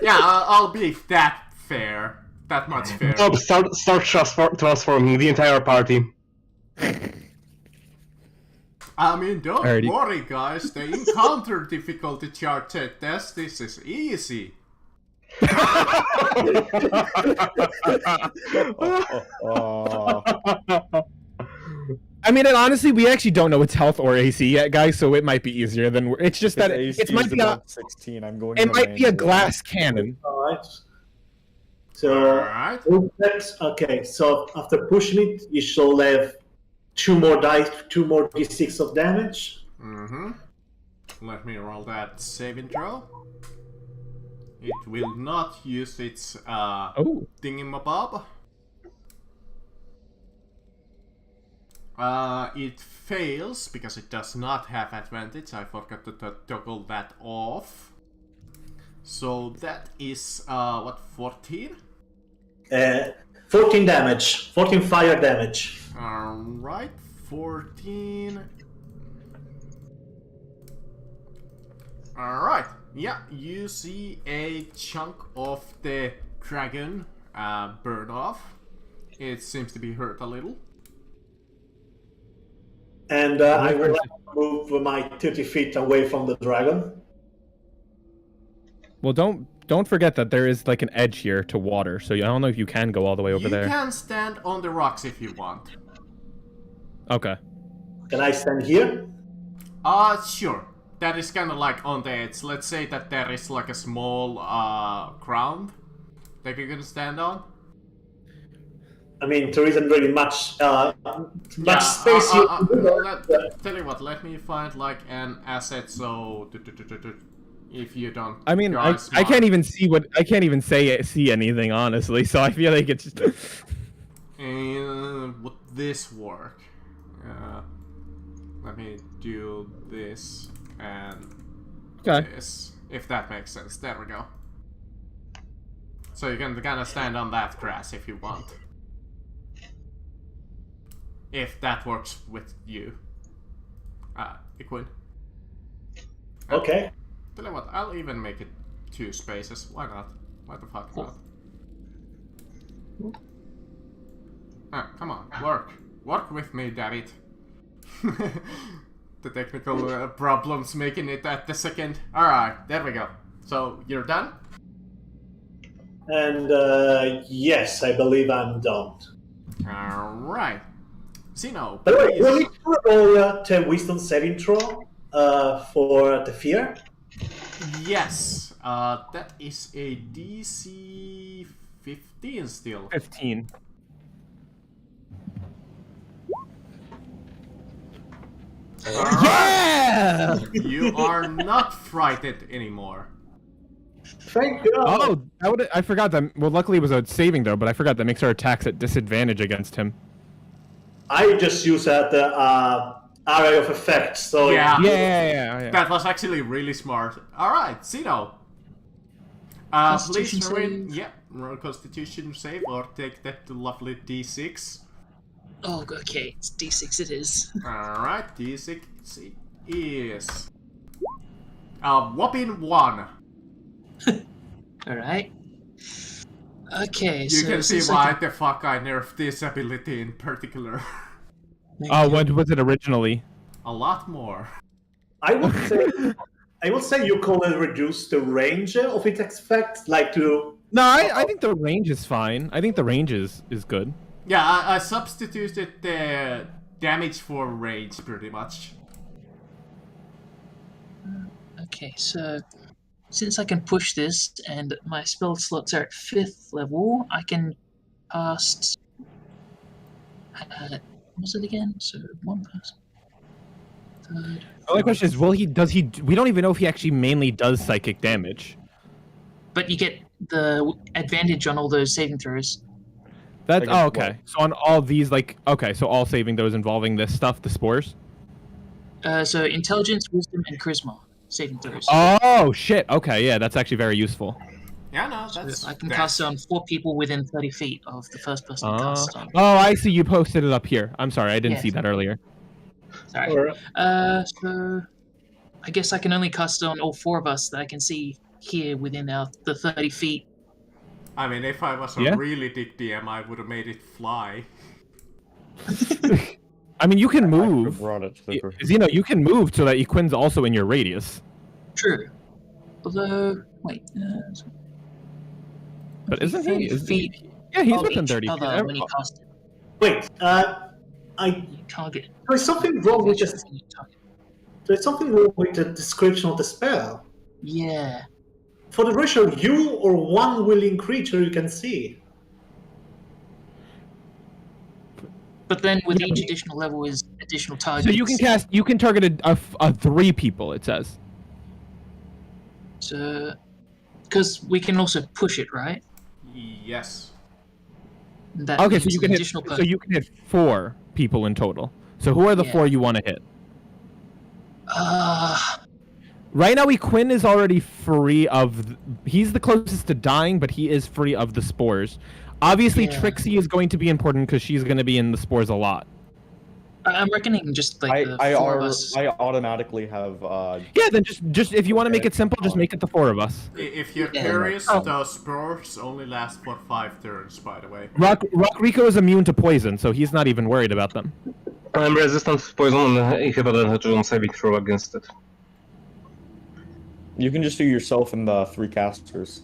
Yeah, I'll be that fair. That much fair. Oh, start transforming the entire party. I mean, don't Alrighty. worry, guys. The encounter difficulty chart said this is easy. I mean, and honestly, we actually don't know its health or AC yet, guys. So it might be easier than it's just that it might be a 16. I'm going. it to might be a land. glass cannon. Alright. So Alright. okay, so after pushing it, you shall have 2 more dice, 2 more d6 of damage. Mm-hmm. Let me roll that saving throw. It will not use its Oh, thingamabob. It fails because it does not have advantage. I forgot to toggle that off. So that is what, 14? 14 damage, 14 fire damage. Alright, 14. Alright, yeah, you see a chunk of the dragon burn off. It seems to be hurt a little. And I will move my 30 feet away from the dragon. well, don't forget that there is like an edge here to water. So I don't know if you can go all the way over You there. can stand on the rocks if you want. Okay. Can I stand here? Sure. That is kind of like on the edge. Let's say that there is like a small ground that you're gonna stand on. I mean, there isn't really much space here. Tell you what, let me find like an asset. So If you don't. I mean, go I smart. can't even see see anything honestly. So I feel like it's just. And would this work? Let me do this and Okay. this, if that makes sense. There we go. So you can kind of stand on that grass if you want. If that works with you. Equin. Okay. Tell you what, I'll even make it 2 spaces. Why not? Why the fuck not? Come on, work. Work with me, David. The technical problems making it at the second. Alright, there we go. So, you're done? And yes, I believe I'm done. Alright. Zeno, By the way, please. will you roll 10 wisdom saving throw for the fear? Yes, that is a DC 15 still. 15. Alright. Yeah! You are not frightened anymore. Thank God. Oh, I forgot that. Well, luckily it was a saving though, but I forgot that makes our attacks at disadvantage against him. I just use that area of effect, so Yeah. Yeah. That was actually really smart. Alright, Zeno. Constitution Please roll, save. yeah, roll Constitution save or take that to lovely D6. Oh, okay. It's D6 it is. Alright, D6 is whopping 1. Alright. Okay, You so can see since why the fuck I nerfed this ability in particular. Oh, what was it originally? A lot more. I would say you can reduce the range of its effect, like to. No, I think the range is fine. I think the range is good. Yeah, I substituted the damage for range pretty much. Okay, so since I can push this and my spell slots are at 5th level, I can cast. What was it again? So 1 person. Third. The only question is, does he? We don't even know if he actually mainly does psychic damage. But you get the advantage on all those saving throws. That's Against okay. So on all these, so all saving those involving this stuff, the spores. So intelligence, wisdom, and charisma saving throws. Oh shit. Okay, yeah, that's actually very useful. Yeah, no, So that's. I can that's- cast it on 4 people within 30 feet of the first person to cast it on. Oh, I see. You posted it up here. I'm sorry, I didn't Yes. see that earlier. Sorry. Or, So I guess I can only cast it on all 4 of us that I can see here within the 30 feet. I mean, if I was a Yeah? really dick DM, I would have made it fly. I mean, you can I move. brought it to the group. Zeno, you can move so that Equin's also in your radius. True. Although, wait. But isn't he? 30 feet Yeah, he's of within each 30 feet. other when you cast it. wait, You target. there's something wrong with Which the, one you target. there's something wrong with the description of the spell. Yeah. For the ratio, you or one willing creature you can see. But then with each additional level is additional targets. So you can target a 3 people. It says. So, because we can also push it, right? Yes. That Okay, so means you an can hit. additional So you can hit 4 people in total. So who are the Yeah. 4 you want to hit? Ah, Right now, Equin is already free of. He's the closest to dying, but he is free of the spores. Obviously, Yeah. Trixie is going to be important because she's going to be in the spores a lot. I'm reckoning just like the I 4 of us. automatically have Yeah, then just if you want to make it simple, just make it the 4 of us. If you're Yeah. curious, Oh. the spores only last for 5 turns, by the way. Rock Rico is immune to poison, so he's not even worried about them. I'm resistant to poison and I have advantage on saving throw against it. you can just do yourself and the 3 casters.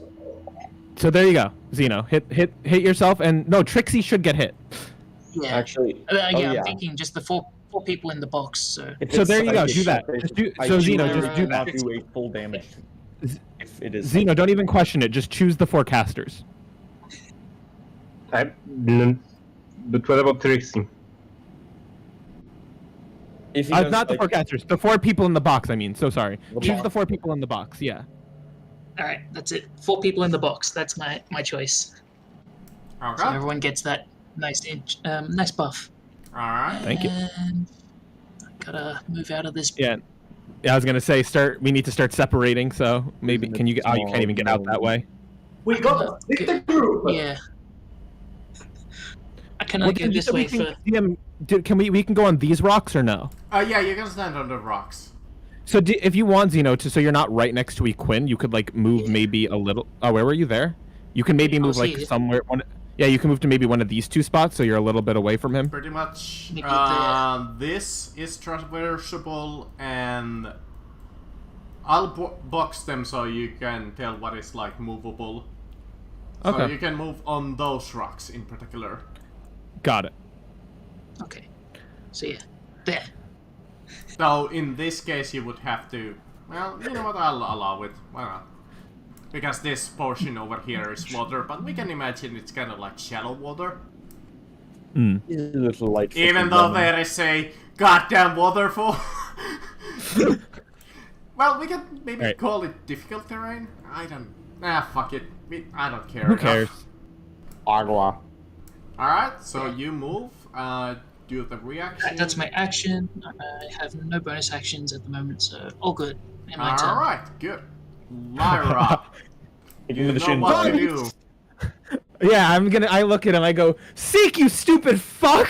So there you go, Zeno. Hit yourself, and no, Trixie should get hit. Yeah. Actually, Yeah, yeah. I'm thinking just the four people in the box. So if So it's there you go, psychic, do that. I- Just do- I so choose Zeno, to just do not that. do a full damage if it is. Zeno, don't even question it. Just choose the 4 casters. But what about Trixie? If he does, not the like, forecasters. The 4 people in the box. I mean, so sorry. The Choose box. the 4 people in the box. Yeah. All right, that's it. 4 people in the box. That's my choice. So Okay. everyone gets that nice nice buff. Alright. Thank you. And I gotta move out of this. Yeah. Yeah, I was gonna say we need to start separating. So maybe can you get? Oh, you can't even get out that way. We got split the group. Yeah. Can I go then you this said way we for? can, can we can go on these rocks or no? Yeah, you can stand on the rocks. So if you want Zeno so you're not right next to Equin, you could like move maybe a little. Oh, where were you there? You can maybe I move was like here. somewhere. Yeah, you can move to maybe one of these 2 spots, so you're a little bit away from him. Pretty much. Maybe there. This is traversable, and I'll box them so you can tell what is like movable. So Okay. you can move on those rocks in particular. Got it. Okay. So yeah, there. Though in this case you would have to. Well, you know what? I'll allow it. Why not? Because this portion over here is water, but we can imagine it's kind of like shallow water. little light. Even though there is a goddamn waterfall. Well, we can maybe Right. call it difficult terrain. I don't. Fuck it. I don't care. Who enough. cares? Agua. Alright, so you move, do the reaction. That's my action. I have no bonus actions at the moment, so all good. And my turn. Alright, good. Lyra, you know what to do. Yeah, I look at him, I go, Seek, you stupid fuck!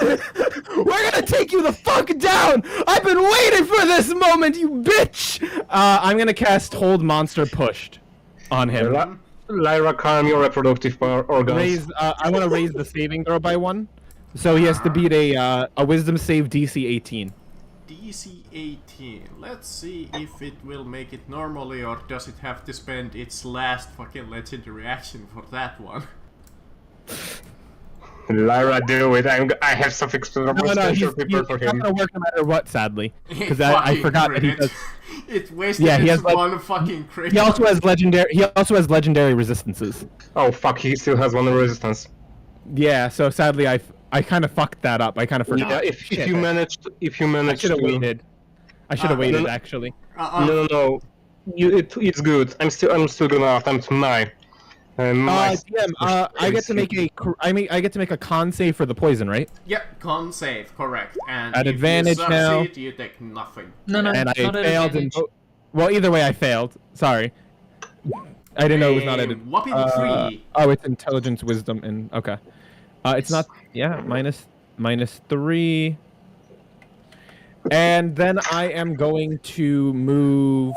We're gonna take you the fuck down! I've been waiting for this moment, you bitch! I'm gonna cast Hold Monster Pushed on him. Lyra, calm your reproductive organs. I want to raise the saving throw by 1. So he has to beat a Wisdom save DC 18. DC 18. Let's see if it will make it normally, or does it have to spend its last fucking legendary action for that one? Lyra, do it. I have something No, special he's prepared for not him. gonna work no matter what, sadly. Because I Fucking forgot that he crit. does. It wasted Yeah, he its has, like- one fucking crit. He also has legendary resistances. Oh fuck, he still has 1 resistance. Yeah, so sadly I kind of fucked that up. I kind of Yeah, forgot. if you managed I should have to waited. I should have no, waited no. actually. No. It's good. I'm still gonna attempt my. DM, I get to make I get to make a con save for the poison, right? Yep, con save, correct. And At if advantage you now. succeed, you take nothing. No, And I not at failed in advantage. well, either way I failed. Sorry. I didn't know it was not at Whopping 3. oh, it's intelligence, wisdom, and okay. It's not. Yeah, minus 3. And then I am going to move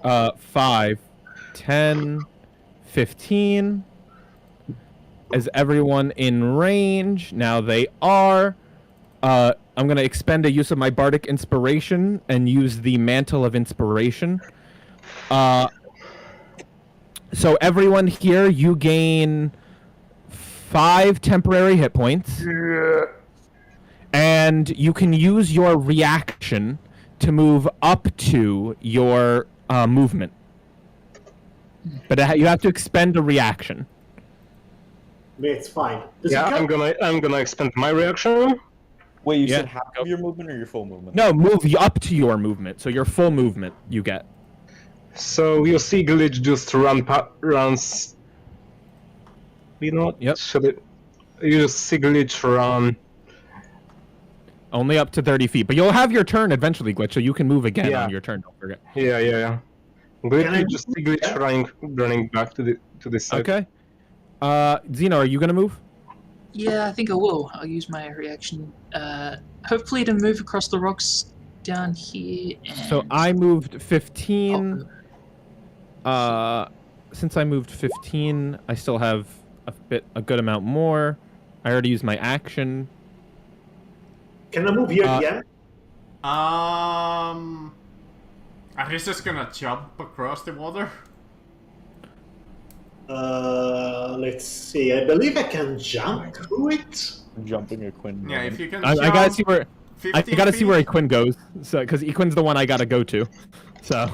5, 10, 15. Is everyone in range? Now they are. I'm going to expend a use of my Bardic Inspiration and use the Mantle of Inspiration. So everyone here, you gain 5 temporary hit points. And you can use your reaction to move up to your movement. But you have to expend a reaction. It's fine. Does Yeah, it count? I'm gonna expend my reaction. Wait, you Yeah. said half of your movement or your full movement? No, move up to your movement. So your full movement you get. So you see Glitch just runs. You know what? Yep. You see Glitch run. Only up to 30 feet. But you'll have your turn eventually, Glitch, so you can move again Yeah. on your turn, don't forget. Yeah. Can I Glitch just see Glitch running back to this side. Okay. Zeno, are you gonna move? Yeah, I think I will. I'll use my reaction. Hopefully to move across the rocks down here. And... So I moved 15. Since I moved 15, I still have a good amount more. I already used my action. Can I move here Uh, again? Are you just gonna jump across the water? Let's see. I believe I can jump through it. Jumping a Quinn. Yeah, if you can I jump gotta see where 15 where feet. Equin goes. So because Equin's the one I gotta go to. So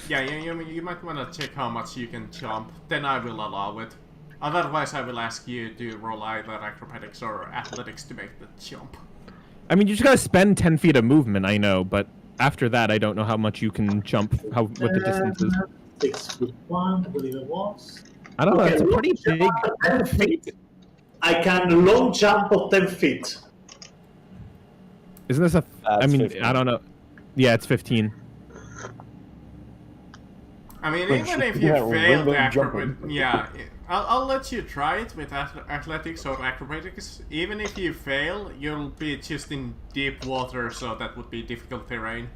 Yeah, you might wanna check how much you can jump, then I will allow it. Otherwise I will ask you to roll either acrobatics or athletics to make the jump. I mean, you just gotta spend 10 feet of movement, I know, but after that, I don't know how much you can jump, what the distance is. 6'1", I believe it was. I don't know, Okay, it's a pretty long big... jump of 10 feet. I can long jump of 10 feet. Isn't this a... I That's mean, 15. I don't know. Yeah, it's 15. I mean, Like, even if should you we fail have rainbow acrobat, jumping? yeah, I'll let you try it with athletics or acrobatics. Even if you fail, you'll be just in deep water, so that would be difficult terrain.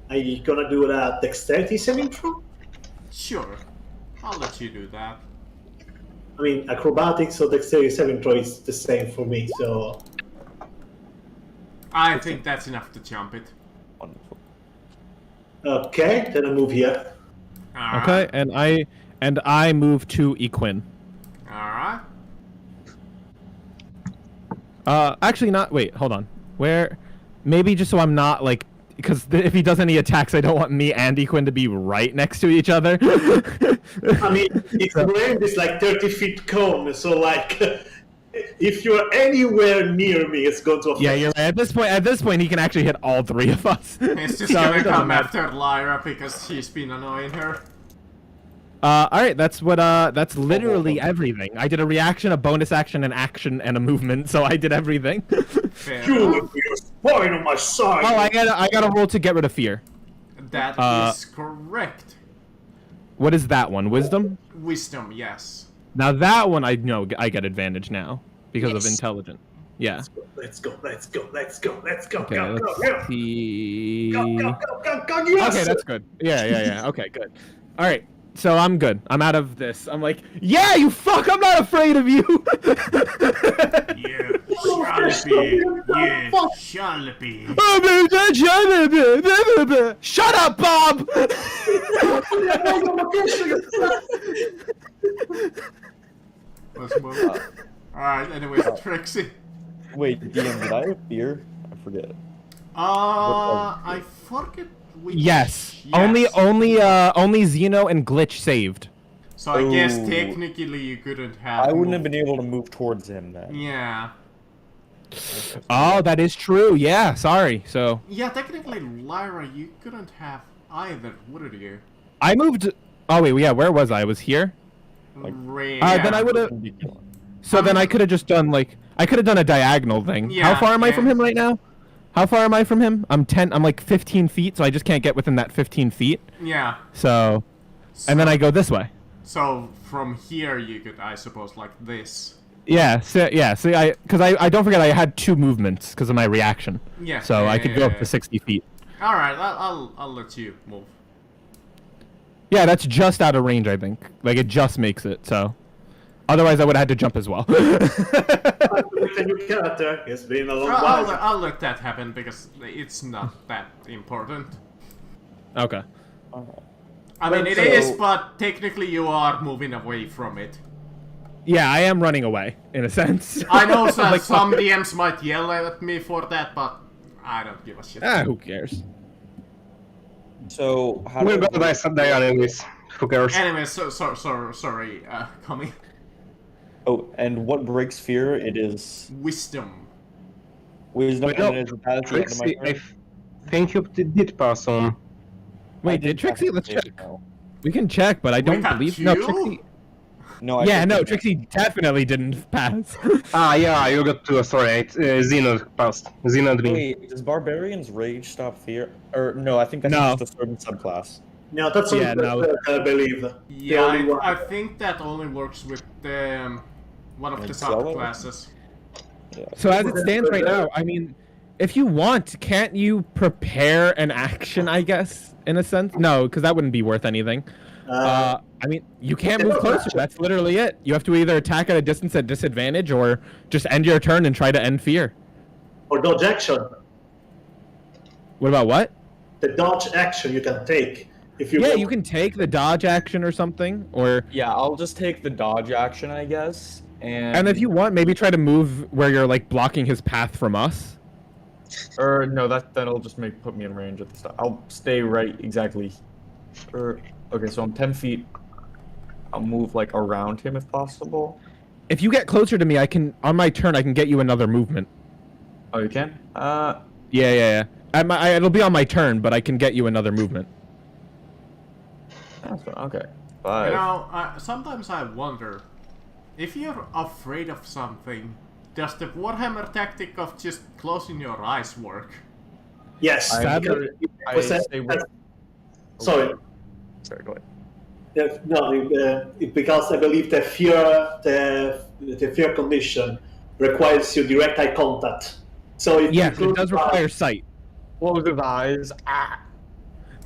Are you gonna do a dexterity saving throw? Sure, I'll let you do that. I mean, acrobatics or dexterity saving throw is the same for me, so... I think that's enough to jump it. Wonderful. Okay, then I move here. Alright. Okay, and I move to Equin. Alright. Actually not, wait, hold on. Where, maybe just so I'm not, like, because if he does any attacks, I don't want me and Equin to be right next to each other. I mean, it's range is like 30 feet cone, so like, if you're anywhere near me, it's going to affect. Yeah, you're right. At this point, he can actually hit all three of us. It's just So it gonna doesn't come matter. after Lyra because she's been annoying her. Alright, that's literally everything. I did a reaction, a bonus action, an action, and a movement, so I did everything. Fair You enough. will be a spine on my side. Oh, I gotta roll to get rid of fear. That Uh, is correct. What is that one? Wisdom? Wisdom, yes. Now that one I know I get advantage now because of Yes. intelligent. Yeah. Let's go, let's go, let's go, let's go, Okay, go, go, let's go. see. Go, go, go, go, go, yes! Okay, that's good. Yeah. Okay, good. All right. So I'm good. I'm out of this. I'm like, yeah, you fuck. I'm not afraid of you. Yeah, shall be. Yeah, shall be. Shut up, Bob. Let's move. Alright, anyway, Trixie. Wait, DM, did I have fear? I forget. I forget which. Yes. Yes. Only Zeno and Glitch saved. So I guess Ooh. technically you couldn't have. I wouldn't have moved. been able to move towards him then. Yeah. Oh, that is true. Yeah. Sorry. So Yeah, technically, Lyra, you couldn't have either, would you? I moved. Oh wait. Yeah. Where was I? I was here. Then I would have. So then I could have just done like I could have done a diagonal thing. Yeah, How far am I yeah. from him right now? How far am I from him? I'm like 15 feet, so I just can't get within that 15 feet. Yeah. So, and then I go this way. So from here you could, I suppose, like this. Yeah. So because I don't forget I had 2 movements because of my reaction. Yeah. So I could go up yeah. to 60 feet. All right, I'll let you move. Yeah, that's just out of range, I think. Like it just makes it. So, otherwise I would have had to jump as well. With a new character, it's been a long while. I'll let that happen because it's not that important. Okay. I mean, it So- is, but technically you are moving away from it. Yeah, I am running away in a sense. I know that Like, some DMs might yell at me for that, but I don't give a shit. who cares? So, how We're do gonna die someday anyways. Who cares? Anyway, sorry, Kami. Oh, and what breaks fear? It is Wisdom. wisdom Wait, and no. it is at the end of my Trixie, I turn. think you did pass on. I Wait, did didn't have Trixie? to Let's save check. now. We can check, but I don't got believe. you? No, Trixie. No, I Yeah, think no, I- Trixie definitely didn't pass. Yeah, you got 2. Sorry, Zeno passed. Zeno and me. Wait, does Barbarian's Rage stop fear? Or no, I think that's No. just a certain subclass. No, that's Yeah, only no. I believe. The Yeah, only one. I think that only works with one of Like the Swallow? subclasses. So as it stands right now, I mean, if you want, can't you prepare an action? I guess in a sense, no, because that wouldn't be worth anything. I mean, you can't move closer. That's literally it. You have to either attack at a distance at disadvantage, or just end your turn and try to end fear. or dodge action. What about what? The dodge action you can take if you. Yeah, want. you can take the dodge action or something, or Yeah, I'll just take the dodge action, I guess. and if you want, maybe try to move where you're like blocking his path from us. Or no, that'll just put me in range at the start. I'll stay right exactly. Okay, so I'm 10 feet. I'll move like around him if possible. If you get closer to me, I can on my turn I can get you another movement. Oh, you can? Yeah. It'll be on my turn, but I can get you another movement. That's fine. Okay. You 5. know, sometimes I wonder, if you're afraid of something, does the Warhammer tactic of just closing your eyes work? Yes. Sadly, I say Sorry. Sorry, go ahead. Because I believe the fear condition requires you direct eye contact. So if yes, you it does require sight. Close his eyes.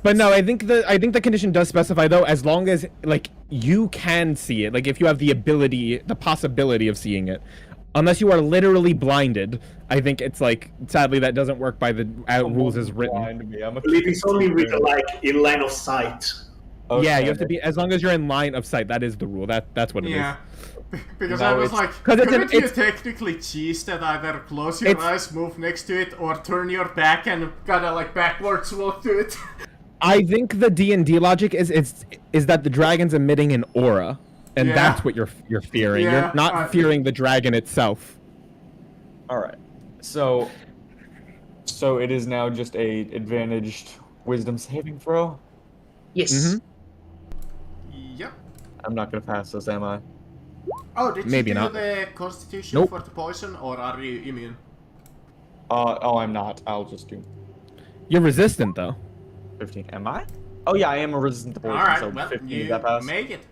But no, I think the condition does specify though, as long as like you can see it, like if you have the ability, the possibility of seeing it, unless you are literally blinded. I think it's like sadly that doesn't work by the rules as written. Blind me. I'm a I believe it's only written like in line of sight. Yeah, you have to be as long as you're in line of sight. That is the rule. That's what it is. Yeah. Because No, I was it's- like, 'cause it's couldn't an- you it's- technically cheese that either close your It's- eyes, move next to it, or turn your back and kinda like backwards walk to it? I think the D&D logic is that the dragon's emitting an aura, and Yeah. that's what you're fearing. Yeah, You're not fearing the dragon itself. All right. So it is now just a advantaged wisdom saving throw. Yes. Mhm. Yep. I'm not gonna pass this, am I? Oh, did Maybe you do not. the constitution Nope. for the poison, or are you immune? Oh, I'm not. I'll just do You're resistant though. 15. Am I? Oh yeah, I am a resistant to poison, Alright, so well, 15 you that pass. make it.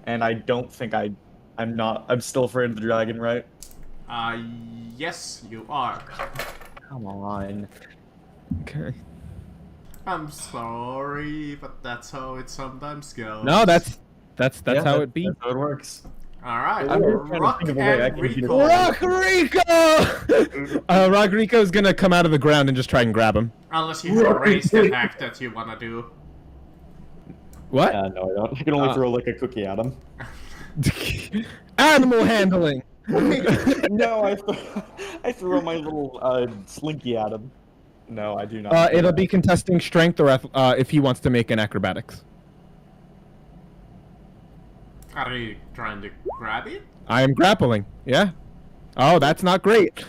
And I don't think I'm not. I'm still afraid of the dragon, right? Yes, you are. Come on. Okay. I'm sorry, but that's how it sometimes goes. No, that's Yeah, how it be. That's how it works. Alright, I'm just trying to Rock think of a way I and can beat it. Rico. Rock Rico! Rock Rico's gonna come out of the ground and just try and grab him. Unless you have a ranged attack that you wanna do. What? No, I don't. I can only throw like a cookie at him. Animal handling. No, I throw my little slinky at him. No, I do not. It'll be contesting strength or if he wants to make an acrobatics. Are you trying to grab it? I am grappling. Yeah. Oh, that's not great.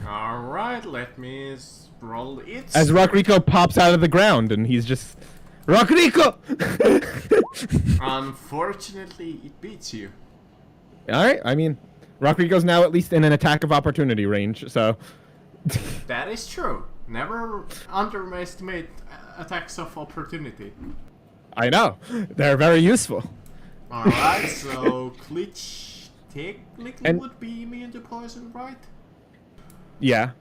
Alright, let me roll it. As Rock Rico pops out of the ground and he's just Rock Rico. Unfortunately, it beats you. All right. I mean, Rock Rico's now at least in an attack of opportunity range. So. That is true. Never underestimate attacks of opportunity. I know. They're very useful. Alright, so Klitsch technically And- would be immune to poison, right? Yeah.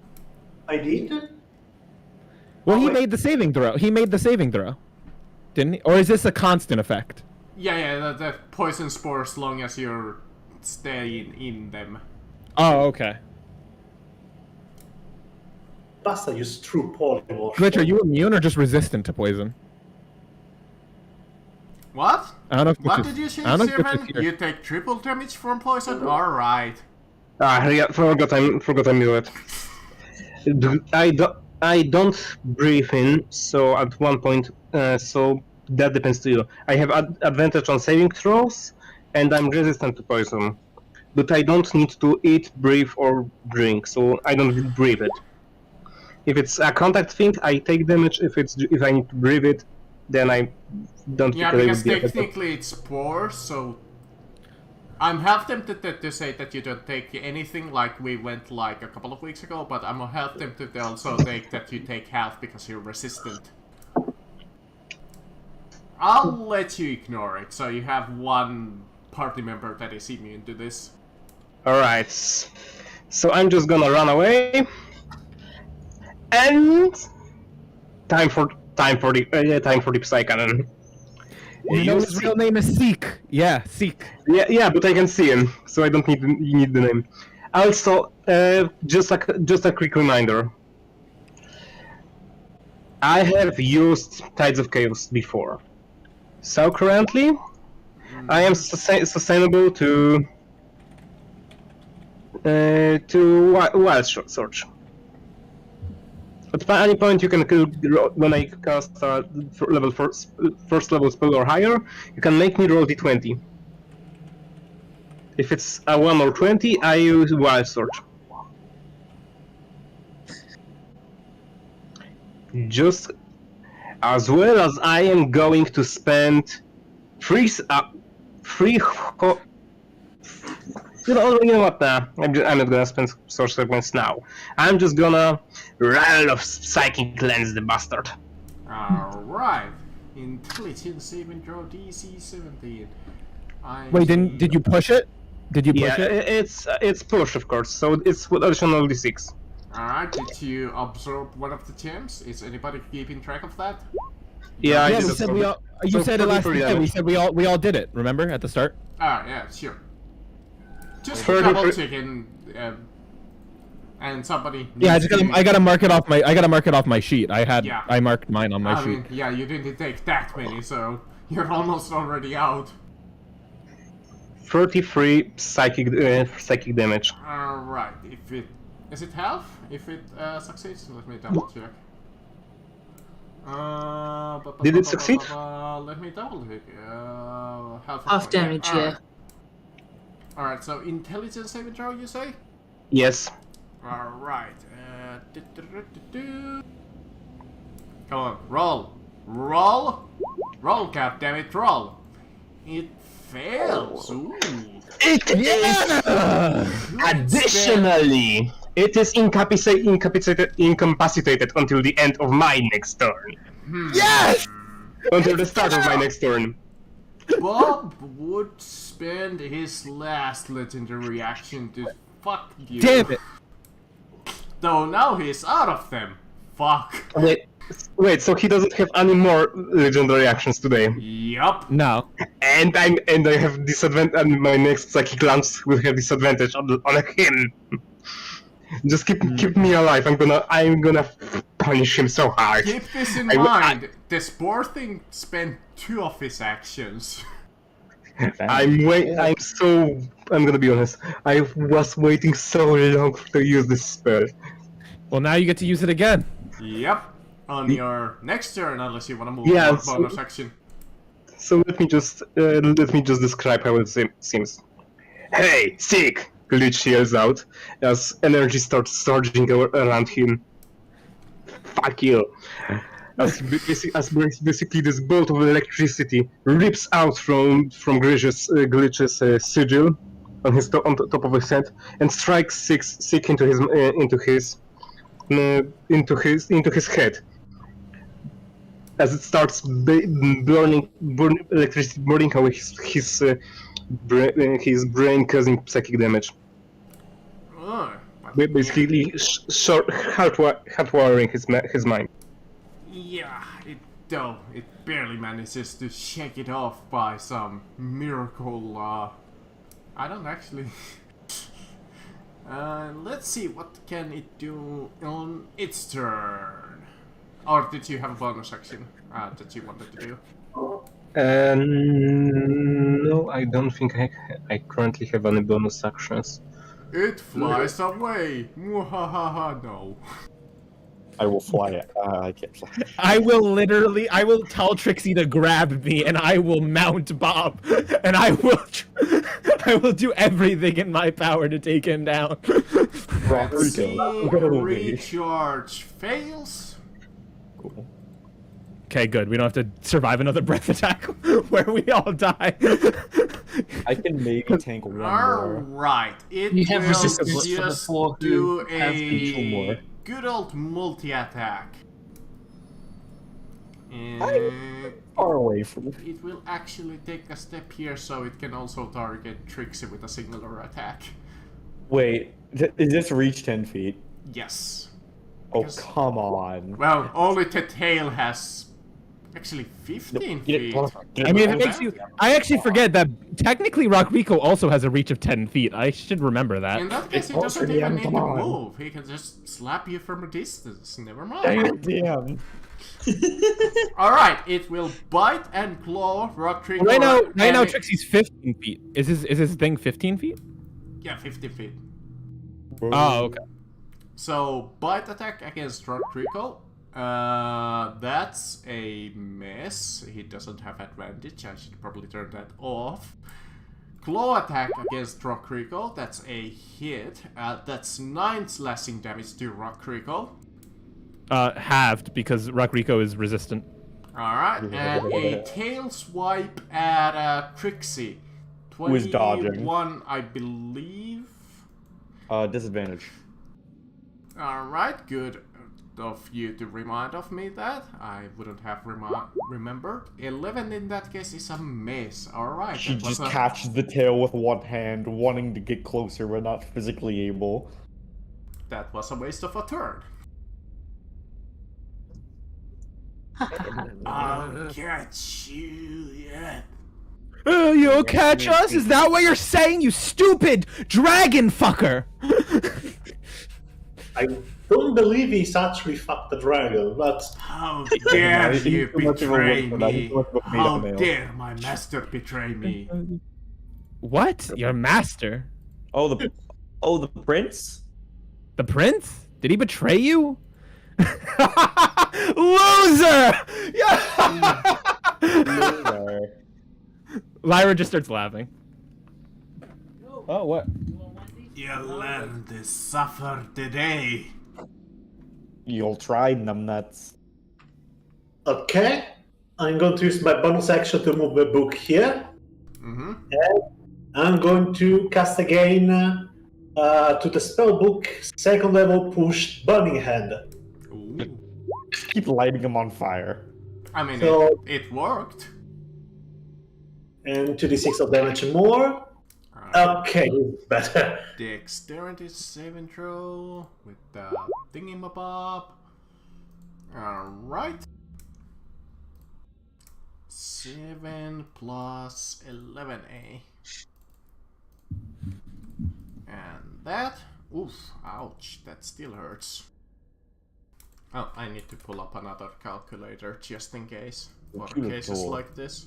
I did? Well, he wait. made the saving throw. He made the saving throw. Didn't he? Or is this a constant effect? Yeah, the poison spore as long as you're staying in them. Oh, okay. Basta use true polymorph. Glitch, are you immune or just resistant to poison? What? I don't know if What Glitch is- did you say, I don't know if Glitch Sirven? is here. You take triple damage from poison? Alright. Yeah, forgot I knew it. I don't breathe in, so at one point, so that depends to you. I have advantage on saving throws, and I'm resistant to poison. But I don't need to eat, breathe, or drink, so I don't breathe it. If it's a contact thing, I take damage. If I need to breathe it, then I don't. Yeah, think I because would be affected. technically it's spore, so I'm half tempted to say that you don't take anything like we went like a couple of weeks ago, but I'm half tempted to also take that you take half because you're resistant. I'll let you ignore it, so you have one party member that is immune to this. Alright, so I'm just gonna run away, and time for the Psy Cannon. You know his real name is Seek. Yeah, Seek. Yeah, but I can see him, so I don't need the name. Also, just a quick reminder. I have used Tides of Chaos before, so currently I am sustainable to Wild Search. At any point you can when I cast a first level spell or higher, you can make me roll d20. If it's a 1 or 20, I use Wild Search. just as well as I am going to spend three. You know what? I'm not gonna spend sorcery points now. I'm just gonna rattle of psychic lens the bastard. Alright. Intelligence saving throw DC 17. Wait, did you push it? Did you push Yeah, it? it's push, of course. So it's with additional d6. Alright, did you absorb one of the gems? Is anybody keeping track of that? Yeah, I Yeah, did we absorb said we it. all. You So said it last 33 time. We damage. said we all did it. Remember at the start? Yeah, sure. Just 33 double checking, and somebody. Yeah, needs to- I gotta mark it off my sheet. Yeah. I marked mine on my I sheet. mean, yeah, you didn't take that many, so you're almost already out. 33 psychic damage. Alright, if it... Is it half? If it succeeds? Let me double check. Did it succeed? Let me double check. Half damage, yeah. Alright, so intelligence saving throw, you say? Yes. Alright. Come on, roll! Roll! Roll, goddammit, roll! It fails! Ooh. Additionally, it is incapacitated until the end of my next turn. Yes! Until the start of my next turn. Bob would spend his last legendary action to fuck you. Damn it! Though now he's out of them. Fuck. Wait, so he doesn't have any more legendary actions today. Yup. No. And I have disadvantage, and my next psychic lance will have disadvantage on him. Just keep me alive. I'm gonna punish him so hard. Keep this in mind. The spore thing spent 2 of his actions. I'm gonna be honest. I was waiting so long to use this spell. Well, now you get to use it again. Yep. On your next turn, unless you want to move Yeah, one so- bonus action. So let me just describe how it seems. Hey, sick! Glitch yells out as energy starts surging around him. Fuck you! As basically this bolt of electricity rips out from Glitch's sigil on top of his head and strikes Sick into his head. As it starts burning electricity, burning away his brain, causing psychic damage. Basically, hardwiring his mind. Yeah, it barely manages to shake it off by some miracle. I don't actually. Let's see, what can it do on its turn? Or did you have a bonus action that you wanted to do? No, I don't think I currently have any bonus actions. It flies away! Muhahaha, no. I will fly it. I can't fly. I will tell Trixie to grab me, and I will mount Bob, and I will do everything in my power to take him down. Let's see, Go away. recharge fails. Cool. Okay, good. We don't have to survive another breath attack where we all die. I can maybe tank one more. Alright, it You have will resistance for the just 4 do who have control a more. good old multi-attack. And Far away from it. it will actually take a step here so it can also target Trixie with a singular attack. Wait, is this reach 10 feet? Yes. Oh, Because- come on. Well, only the tail has actually 15 feet. I mean, it makes you. I actually forget that technically Rock Rico also has a reach of 10 feet. I should remember that. In that case, he closer doesn't to the even end, need to come on. move. He can just slap you from a distance. Never mind. Damn. Alright, it will bite and claw Rock Trico. Right now and- Trixie's 15 feet. Is his thing 15 feet? Yeah, 50 feet. Oh, okay. So, bite attack against Rock Trico. That's a miss. He doesn't have advantage. I should probably turn that off. Claw attack against Rock Rico. That's a hit. That's 9 slashing damage to Rock Rico. halved because Rockrico is resistant. Alright, and a tail swipe at Trixie. Who is dodging. 21, I believe. Disadvantage. Alright, good of you to remind of me that. I wouldn't have remembered. 11 in that case is a miss. Alright. She just catches the tail with one hand, wanting to get closer but not physically able. That was a waste of a turn. I'll catch you yet. You'll catch us? Is that what you're saying, you stupid dragon fucker? I don't believe he's actually fucked the dragon, but How dare you too much of a betray woman, me? too much of a How male. dare my master betray me? What? Your master? Oh, the prince? The prince? Did he betray you? Loser! Yeah! Lyra just starts laughing. Oh, what? You learn to suffer today. You'll try, numbnuts. okay. I'm going to use my bonus action to move my book here. Mm-hmm. And I'm going to cast again to the spell book, second level push Burning Hand. Ooh. Keep lighting him on fire. I mean, So- it worked. And 2d6 of damage more. Okay, better. Dexterity saving throw with the thingamabob. Alright. 7 plus 11A. And that. Oof, ouch, that still hurts. Oh, I need to pull up another calculator just in case. For Good cases lord. like this.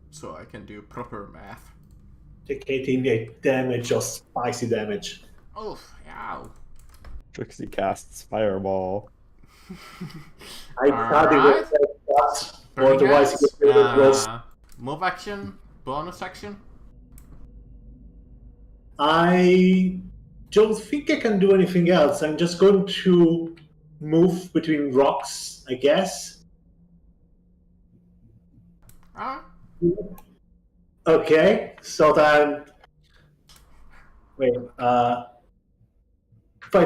So I can do proper math. Take 18 damage or spicy damage. Oof, ow. Trixie casts fireball. I thought it was that, or Very otherwise nice. it was. Move action, bonus action. I don't think I can do anything else. I'm just going to move between rocks, I guess. Ah, Okay, so then. Wait, 5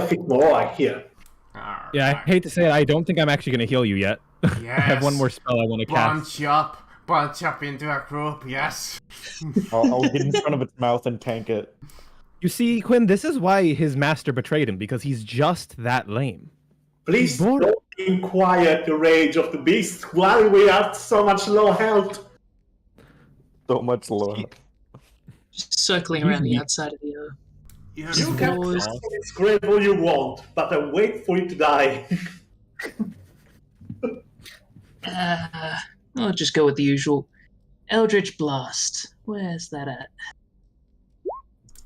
feet more here. alright. Yeah, I hate to say it, I don't think I'm actually going to heal you yet. I have one Yes. more spell I want to cast. Bunch up into a group, yes. I'll get in front of its mouth and tank it. You see, Quinn, this is why his master betrayed him, because he's just that lame. Please Bored. don't inquire the rage of the beast while we have so much low health. So much lower. Just circling around the outside of the You You can Boys. say it's great all you want, but I wait for you to die. I'll just go with the usual. Eldritch Blast. Where's that at?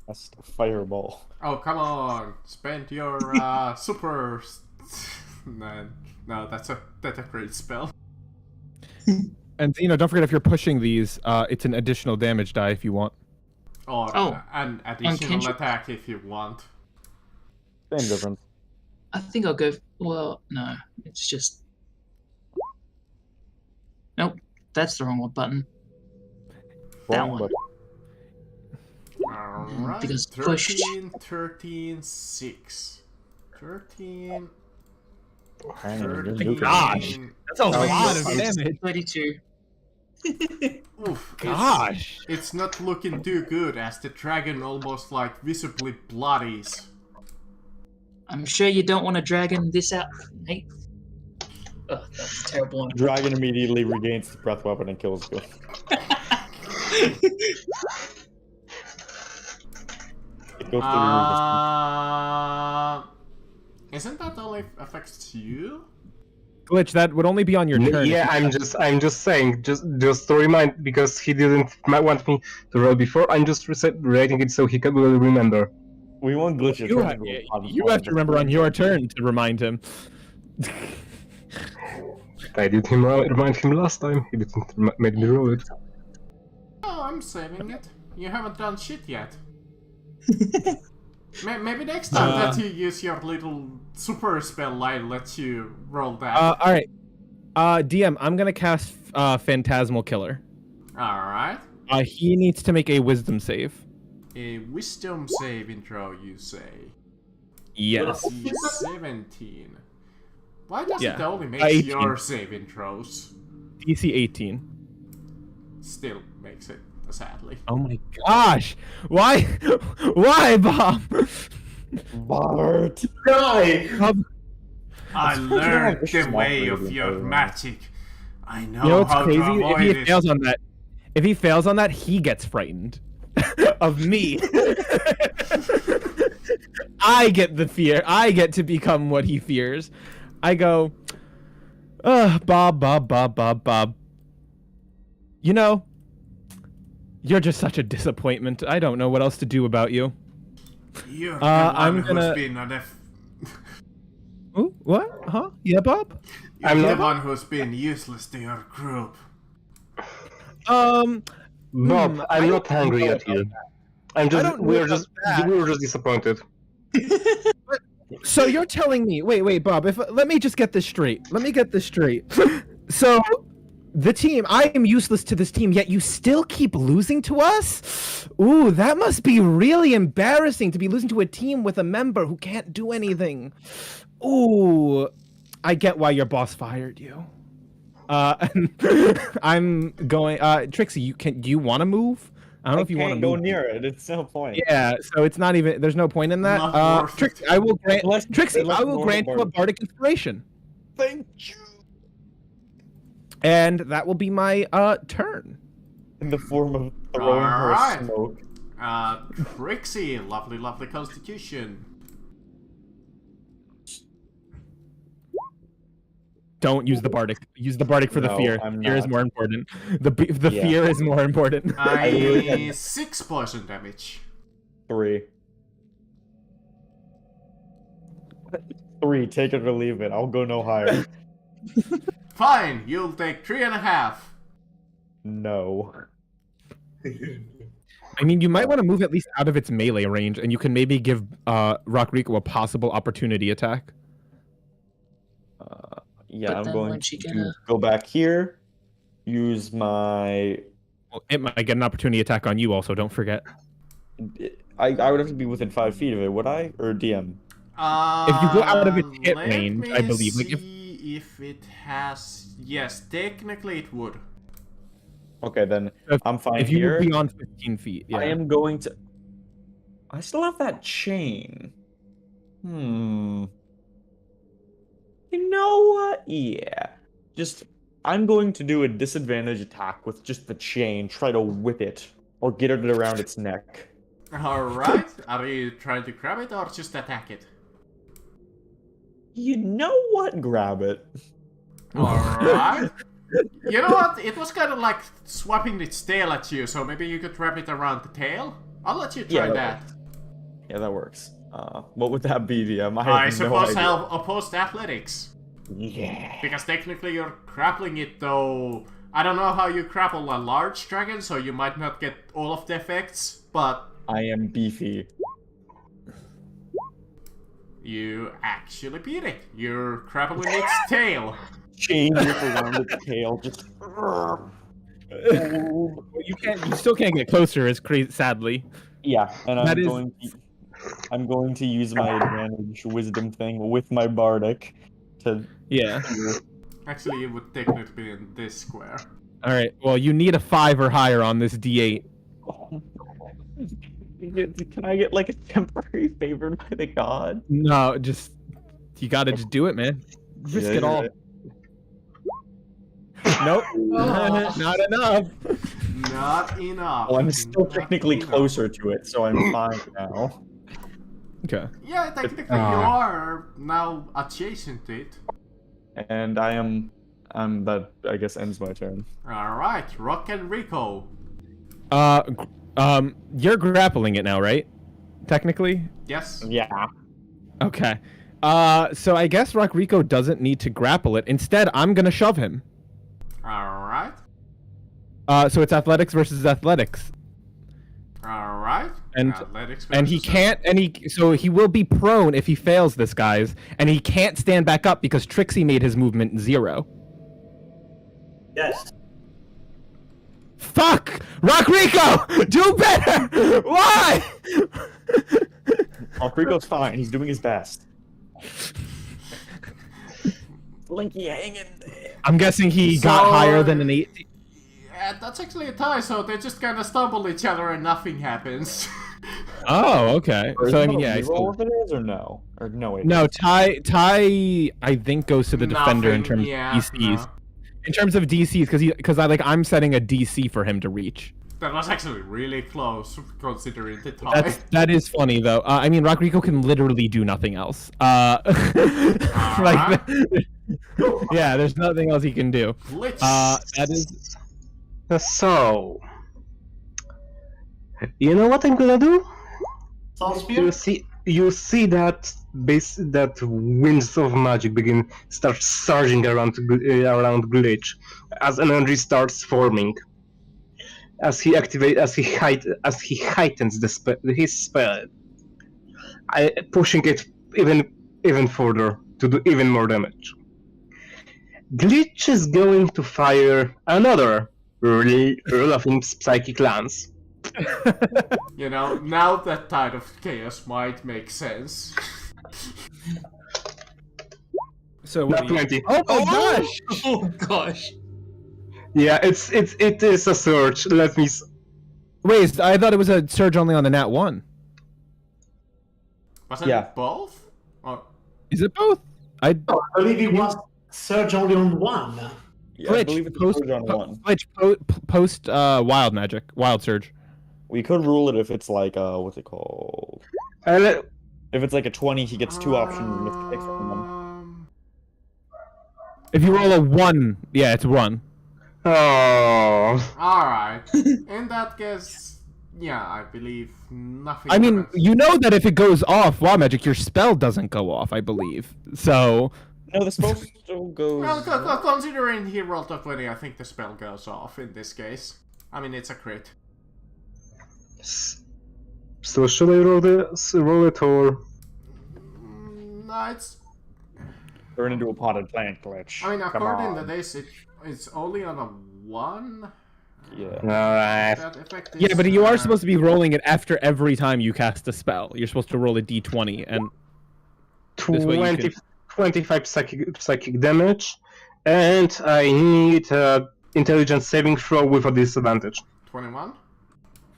That's a fireball. Oh, come on. Spend your super... No, that's a great spell. And, don't forget, if you're pushing these, it's an additional damage die if you want. Or Oh, an additional cantrip. attack if you want. Same difference. I think I'll go. Well, no. It's just. Nope. That's the wrong one button. That Wrong one. button. Alright. Because push. 13, 6. 13... Hang on, you're 13... nuking. Gosh. That's a lot of It's damage. 32. Oof, Gosh. It's not looking too good as the dragon almost like visibly bloodies. I'm sure you don't want a dragon this out, mate. Oh, that's a terrible one. Dragon immediately regains the breath weapon and kills you. It goes through Isn't that only affects you? Glitch, that would only be on your turn. Yeah, I'm just saying, just to remind, because he didn't want me to roll before. I'm just writing it so he will remember. We won't glitch it. You have to remember on your turn to remind him. I did remind him last time. He didn't make me roll it. Oh, I'm saving it. You haven't done shit yet. Maybe next time that you use your little super spell, I let you roll that. All right. DM, I'm gonna cast Phantasmal Killer. Alright. He needs to make a Wisdom save. A wisdom save intro, you say? Yes. 17. Why does Yeah. it only make 18. your save intros? DC 18. Still makes it, sadly. Oh my gosh! Why? Why, Bob? Bart. Die! I learned this the is not way of really your very magic. I know You know what's how crazy? to If avoid he it. fails on that, he gets frightened of me. I get the fear. I get to become what he fears. I go, Bob. You know, you're just such a disappointment. I don't know what else to do about you. You're the I'm one gonna- who's been an Ooh, what? Huh? Yeah, Bob? You're the one who's been useless to your group. Bob, I I'm not don't angry know at you. I'm just don't know we about that. were just disappointed. So you're telling me, wait, Bob, let me just get this straight. So the team, I am useless to this team, yet you still keep losing to us? Ooh, that must be really embarrassing to be losing to a team with a member who can't do anything. Ooh, I get why your boss fired you. I'm going, Trixie, do you want to move? I don't know if you want to go move. near it. It's no point. Yeah, so it's not even. There's no point in that. Not worth Trixie, it. I will grant. Unless- Trixie, unless I will more grant you a bardic. bardic inspiration, Thank you. and that will be my turn. In the form of throwing her Alright. smoke. Trixie, lovely constitution. Don't use the bardic. Use the bardic for the No, fear. I'm Fear is not. more important. The Yeah. fear is more important. 6 poison damage. 3. 3. Take it or leave it. I'll go no higher. Fine, you'll take 3.5. No. I mean, you might want to move at least out of its melee range, and you can maybe give Rockrico a possible opportunity attack. Yeah, But I'm then going won't she to get a- go back here. Use my. Well, it might get an opportunity attack on you. Also, don't forget. I would have to be within 5 feet of it, would I? Or DM? If you go out of its hit Let range, me I believe, like, see if it has. Yes, technically it would. Okay, then If- I'm fine If you here. move beyond 15 feet, yeah. I am going to. I still have that chain. You know what? Yeah. Just. I'm going to do a disadvantage attack with just the chain. Try to whip it. Or get it around its neck. Alright, are you trying to grab it or just attack it? You know what? Grab it. Alright. You know what? It was kind of like swapping its tail at you, so maybe you could wrap it around the tail? I'll let you try Yeah, that. Yeah, that works. What would that be, DM? I have no suppose idea. I'll oppose athletics. Yeah. Because technically you're grappling it, though. I don't know how you grapple a large dragon, so you might not get all of the effects, but I am beefy. you actually beat it. You're grappling its tail. Chain whip around its tail. Just. You still can't get closer, as crazy. Sadly. Yeah, and That is- I'm going to use my advantage wisdom thing with my bardic to. Yeah. Actually, you would technically be in this square. All right. Well, you need a 5 or higher on this D8. Can I get like a temporary favor by the god? No, just you gotta just do it, man. Risk Yeah, it you're all. right. Nope. Oh. Not enough. Not enough. Well, I'm still Not technically enough. closer to it, so I'm fine now. Okay. Yeah, technically you are now adjacent to it. And that I guess ends my turn. Alright, Rock and Rico. You're grappling it now, right? Technically. Yes? Yeah. Okay. So I guess Rockrico doesn't need to grapple it. Instead, I'm gonna shove him. Alright. So it's athletics versus athletics. Alright. And Athletics and he versus- can't, and so he will be prone if he fails this, guys, and he can't stand back up because Trixie made his movement 0. Yes. Fuck! Rock Rico! Do better! Why? Rico's fine. He's doing his best. Blinky hanging there. I'm guessing he got So- higher than an 18. Yeah, that's actually a tie, so they just kind of stumble each other and nothing happens. Oh, okay. Or is So I it mean, a yeah. reroll if it is, or no? Or no, it No, is. Ty, I think goes to the defender in Nothing, terms yeah, of DCs. no. In terms of DCs, because I'm setting a DC for him to reach. That was actually really close, considering the tie. That is funny though. I mean, Rock Rico can literally do nothing else. Like, yeah, there's nothing else he can do. Glitch. That is. So, you know what I'm gonna do? Soul Spear? You see that that winds of magic start surging around Glitch as energy starts forming. As he heightens his spell, pushing it even further to do even more damage. Glitch is going to fire another laughing psychic lance. You know, now that Tide of Chaos might make sense. So Not 20. Oh my gosh! Oh gosh. Yeah, it is a surge. Let me. Wait, I thought it was a surge only on the nat 1. Was it Yeah. both? Or... Is it both? I believe it was surge only on one. Yeah, I believe it's post, surge on one. post wild magic, wild surge. We could rule it if it's like what's it called? Oh, If it's like a 20, he gets 2 options and if he picks from them. If you roll a 1, yeah, it's 1. oh. Alright. In that case, yeah, I believe nothing. I mean, happens. you know that if it goes off wild magic, your spell doesn't go off, I believe. So, No, the spell still goes. Well, considering he rolled a 20, I think the spell goes off in this case. I mean, it's a crit. So should I roll it or? No, it's... Turn into a potted plant glitch. I mean, Come according to on. this, it's only on a 1. Yeah. Alright. That effect is, yeah, but you are supposed to be rolling it after every time you cast a spell. You're supposed to roll a d20, and This way you can- 25 psychic damage, and I need intelligence saving throw with a disadvantage. 21.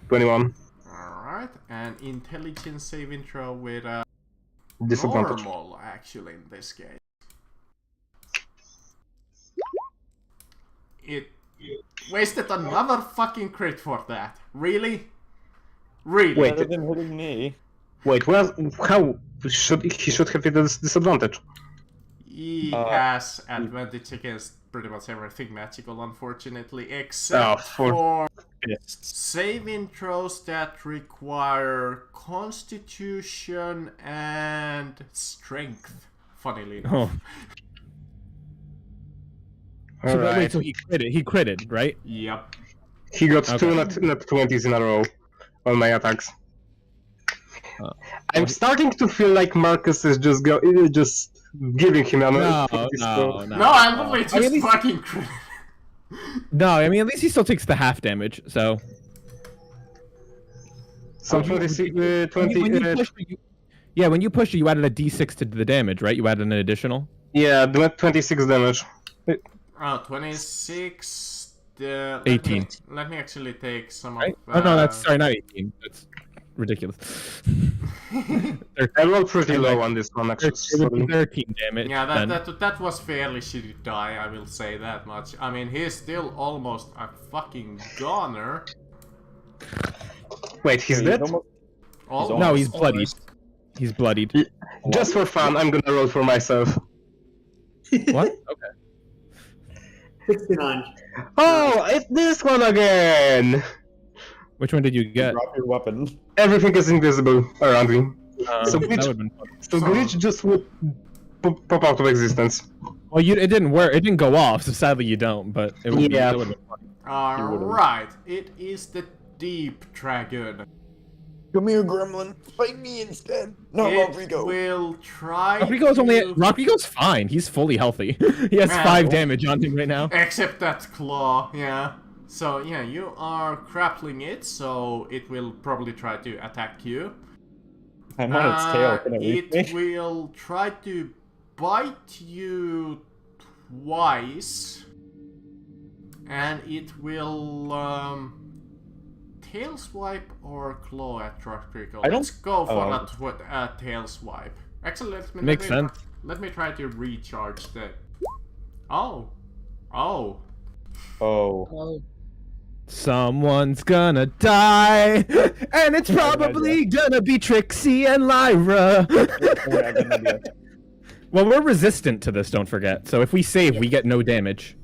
21 Alright, and intelligence saving throw with a disadvantage. normal, actually, in this case. It wasted another fucking crit for that. Really? Really? Wait. Better than hitting me. Wait, well, how should he have a disadvantage? He has advantage against pretty much everything magical, unfortunately, except Oh, for- for saving throws that require Constitution and Strength. Funnily enough. oh. So, Alright. wait, so he critted, right? Yep. He got Okay. 2 nat 20s in a row on my attacks. Oh. I'm starting to feel like Marcus is just giving him another. No, no, no. No, I'm only just I mean, at least- fucking crit. No, I mean, at least he still takes the half damage, so... So When you- 26, when 20. you pushed it, yeah, when you pushed it, you added a d6 to the damage, right? You added an additional? Yeah, 26 damage. 26. 18. Let me actually take some Right? of. Oh, no, that's... Sorry, not 18. That's ridiculous. I rolled pretty low on this one, actually. It would be 13 damage. Yeah, then. that was fairly shitty die, I will say that much. I mean, he's still almost a fucking goner. Wait, he's dead? Almost. No, he's bloodied. He's bloodied. Just for fun, I'm gonna roll for myself. What? Okay. 69. Oh, it's this one again! Which one did you get? Drop your weapon. Everything is invisible around me. So that Glitch, would've been fun. so Glitch just would pop out of existence. Well, it didn't work. It didn't go off, so sadly you don't. But it would Yeah. be fun. Alright, it is the Deep Dragon. Come here, Gremlin. Fight me instead. No, It Rodrigo. will try. Rodrigo's fine. He's fully healthy. He has Yeah. 5 damage on him right now. Except that claw, yeah. So yeah, you are grappling it, so it will probably try to attack you. I'm on its tail. Can It will try to bite you twice, and it will tail swipe or claw at Rodrigo. I don't- Let's go for Oh. a tail swipe. Actually, Makes sense. Let me try to recharge the. Oh. Oh. Oh. Oh, Someone's gonna die, and it's probably gonna be Trixie and Lyra. I got an idea. Well, we're resistant to this, don't forget. So if we save, we get no damage.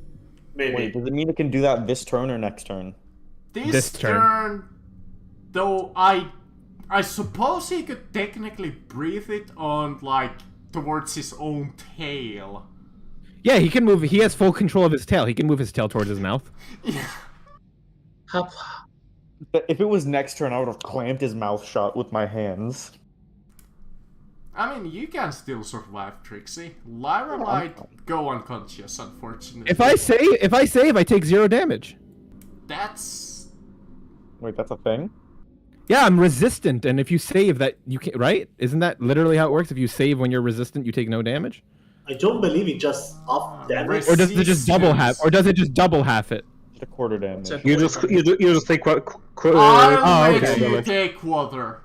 Maybe. Wait, does it mean it can do that this turn or next turn? This turn. turn, though, I suppose he could technically breathe it on, like, towards his own tail. Yeah, he can move. He has full control of his tail. He can move his tail towards his mouth. Yeah. hop. But if it was next turn, I would have clamped his mouth shut with my hands. I mean, you can still survive, Trixie. Lyra might go unconscious, unfortunately. If I save, I take 0 damage. That's... Wait, that's a thing? Yeah, I'm resistant, and if you save, that you can right? Isn't that literally how it works? If you save when you're resistant, you take no damage. I don't believe it just off damage. Or does it just double half? Or does it just double half it? Just a quarter damage. So- You just take I'll oh, let okay. you take quarter.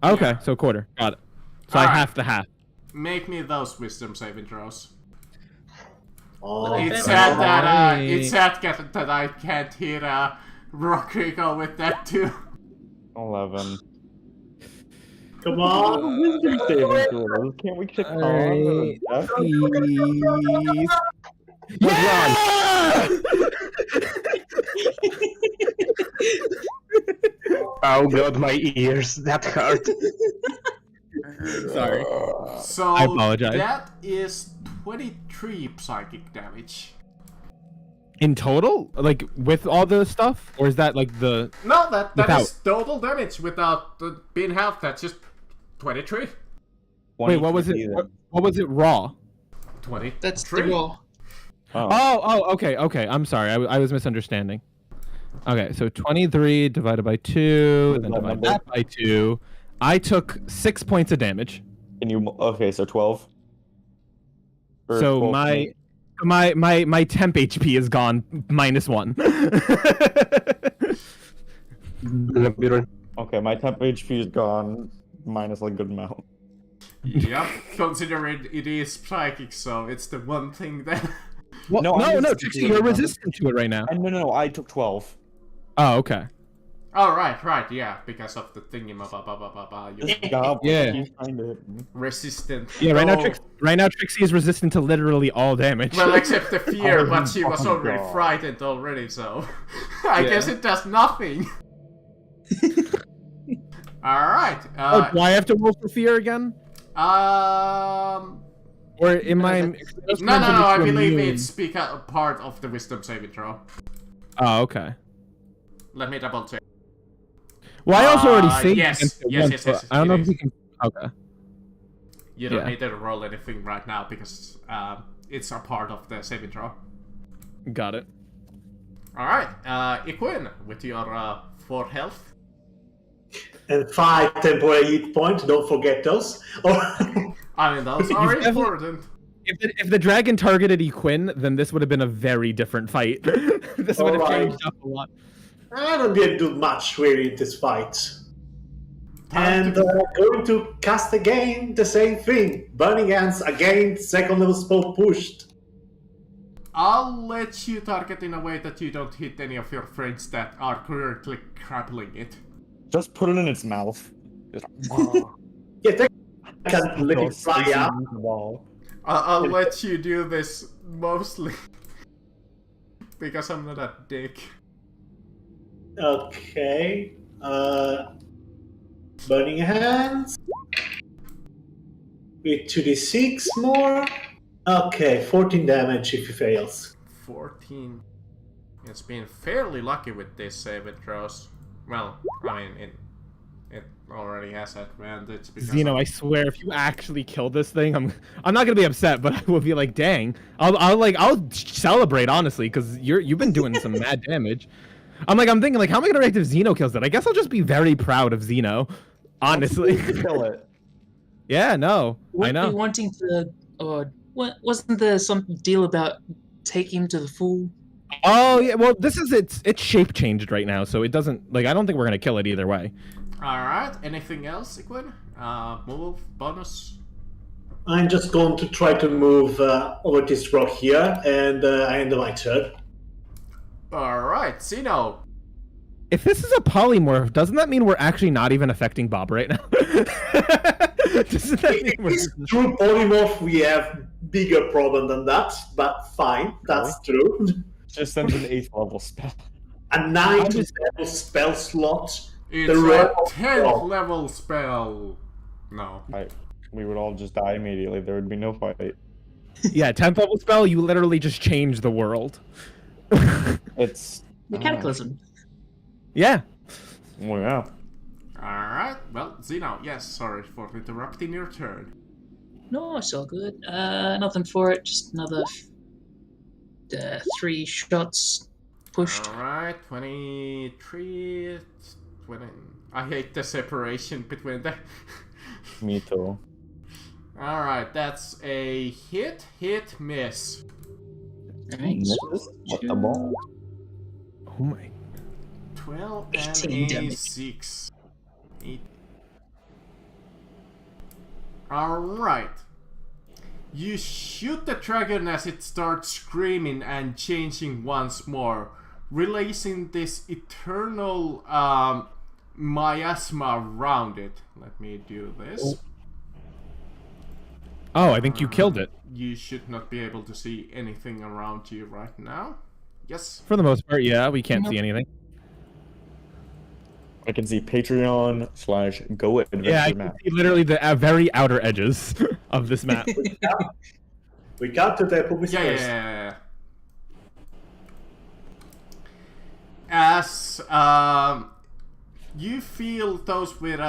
Okay, so quarter. Got it. So I Alright. half the half. Make me those wisdom saving throws. Oh, It's Okay. sad that Alright. that I can't hit Rodrigo with that too. 11. come on. Wisdom saving throws. Can't we check on? Please. Yeah! Oh god, my ears. That hurt. Sorry. So I apologize. that is 23 psychic damage. In total, like with all the stuff, or is that like the? No, that Without. is total damage without being health. That's just 23. Wait, what was it? What was it raw? 23. That's the raw. Oh, okay. I'm sorry. I was misunderstanding. Okay, so 23 divided by 2, and then divide that by 2. I took 6 points of damage. Can you? Okay, so 12. Or So 12 my temp HP is gone -1. Okay, my temp HP is gone, minus a good amount. Yep. Considering it is psychic, so it's the one thing that. Well, No, I'm no, resistant Trixie, to it, you're remember? resistant to it right now. No, I took 12. Oh, okay. Oh, right, yeah, because of the thingy, Yeah. He's trying to hit me. resistant. Yeah, right now, Oh, Trixie is resistant to literally all damage. Well, except the fear, Oh, but she was oh, already God. frightened already, so I guess it does nothing. All right. Do I have to roll for fear again? Or am I? No, I believe it's part of the wisdom saving throw. Oh, okay. Let me double check. Well, I also already saved yes, against it yes, once, yes, but yes, I don't it know is. if we can. Okay. You don't Yeah. need to roll anything right now because it's a part of the saving throw. Got it. All right, Equin, with your 4 health. And 5 temporary hit points. Don't forget those. I mean, those are You've definitely- important. If the dragon targeted Equin, then this would have been a very different fight. This would have Alright. changed up a lot. I don't get do much really in this fight. And going to cast again the same thing. Burning Hands again, second level spell pushed. I'll let you target in a way that you don't hit any of your friends that are currently grappling it. Just put it in its mouth. Just, Yeah, I can let it fly up. Wall. I'll let you do this mostly because I'm not a dick. Okay. Burning Hands. With 2d6 more. Okay, 14 damage if he fails. 14. It's been fairly lucky with this saving throws. Well, I mean, It already has advantage because Zeno, I swear, if you actually kill this thing, I'm not gonna be upset, but I will be like, dang. I'll celebrate honestly, because you've been doing some mad damage. I'm thinking like, how am I gonna react if Zeno kills it? I guess I'll just be very proud of Zeno, honestly. Kill it. Yeah, no, I Weren't know. we wanting to, or wasn't there some deal about taking him to the full? Oh yeah, well it's shape changed right now, so it doesn't like I don't think we're gonna kill it either way. Alright, anything else, Iquin? Move, bonus? I'm just going to try to move over this rock here, and I end my turn. Alright, Zeno. If this is a polymorph, doesn't that mean we're actually not even affecting Bob right now? Doesn't that mean If we're... it's true polymorph, we have bigger problem than that, but fine, that's true. Just sends an 8th level spell. A 9th level spell slot. It's The a red 10th level spell. No. We would all just die immediately. There would be no fight. Yeah, 10th level spell, you literally just change the world. It's The Cataclysm. Yeah. well, yeah. Alright, well, Zeno, yes, sorry for interrupting your turn. No, it's all good. Nothing for it. Just another 3 shots pushed. Alright, 23, 20. I hate the separation between the... Me too. Alright, that's a hit, miss. Alright. Misses? What the ball? Oh my. 12 18 and a damage. 6. Alright. You shoot the dragon as it starts screaming and changing once more, releasing this eternal miasma around it. Let me do this. Oh, I think you killed it. You should not be able to see anything around you right now. Yes. For the most part, yeah, we can't see anything. I can see Patreon/Go Adventure Yeah, I map. can see literally the very outer edges of this map. We got to the public Yeah, space. yeah. As you feel those with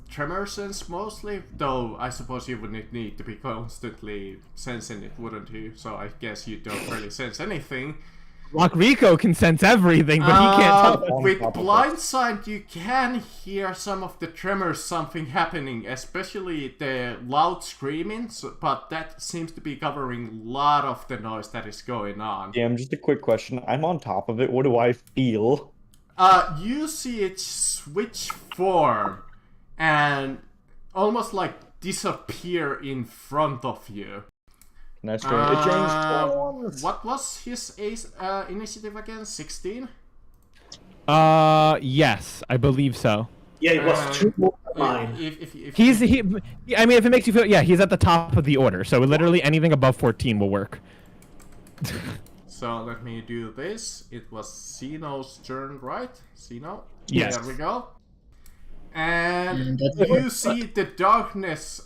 tremor sense mostly, though I suppose you wouldn't need to be constantly sensing it, wouldn't you? So I guess you don't really sense anything. Rock Rico can sense everything, but he can't tell us. With Blindsight, you can hear some of the tremors, something happening, especially the loud screaming, but that seems to be covering a lot of the noise that is going on. Yeah, just a quick question. I'm on top of it. What do I feel? You see it switch form and almost like disappear in front of you. Nice try. It changed forms. What was his initiative again? 16? Yes, I believe so. Yeah, it was 2 more than mine. I mean, if it makes you feel, yeah, he's at the top of the order, so literally anything above 14 will work. So let me do this. It was Zeno's turn, right? Zeno? Yes. There we go. And that's you see the darkness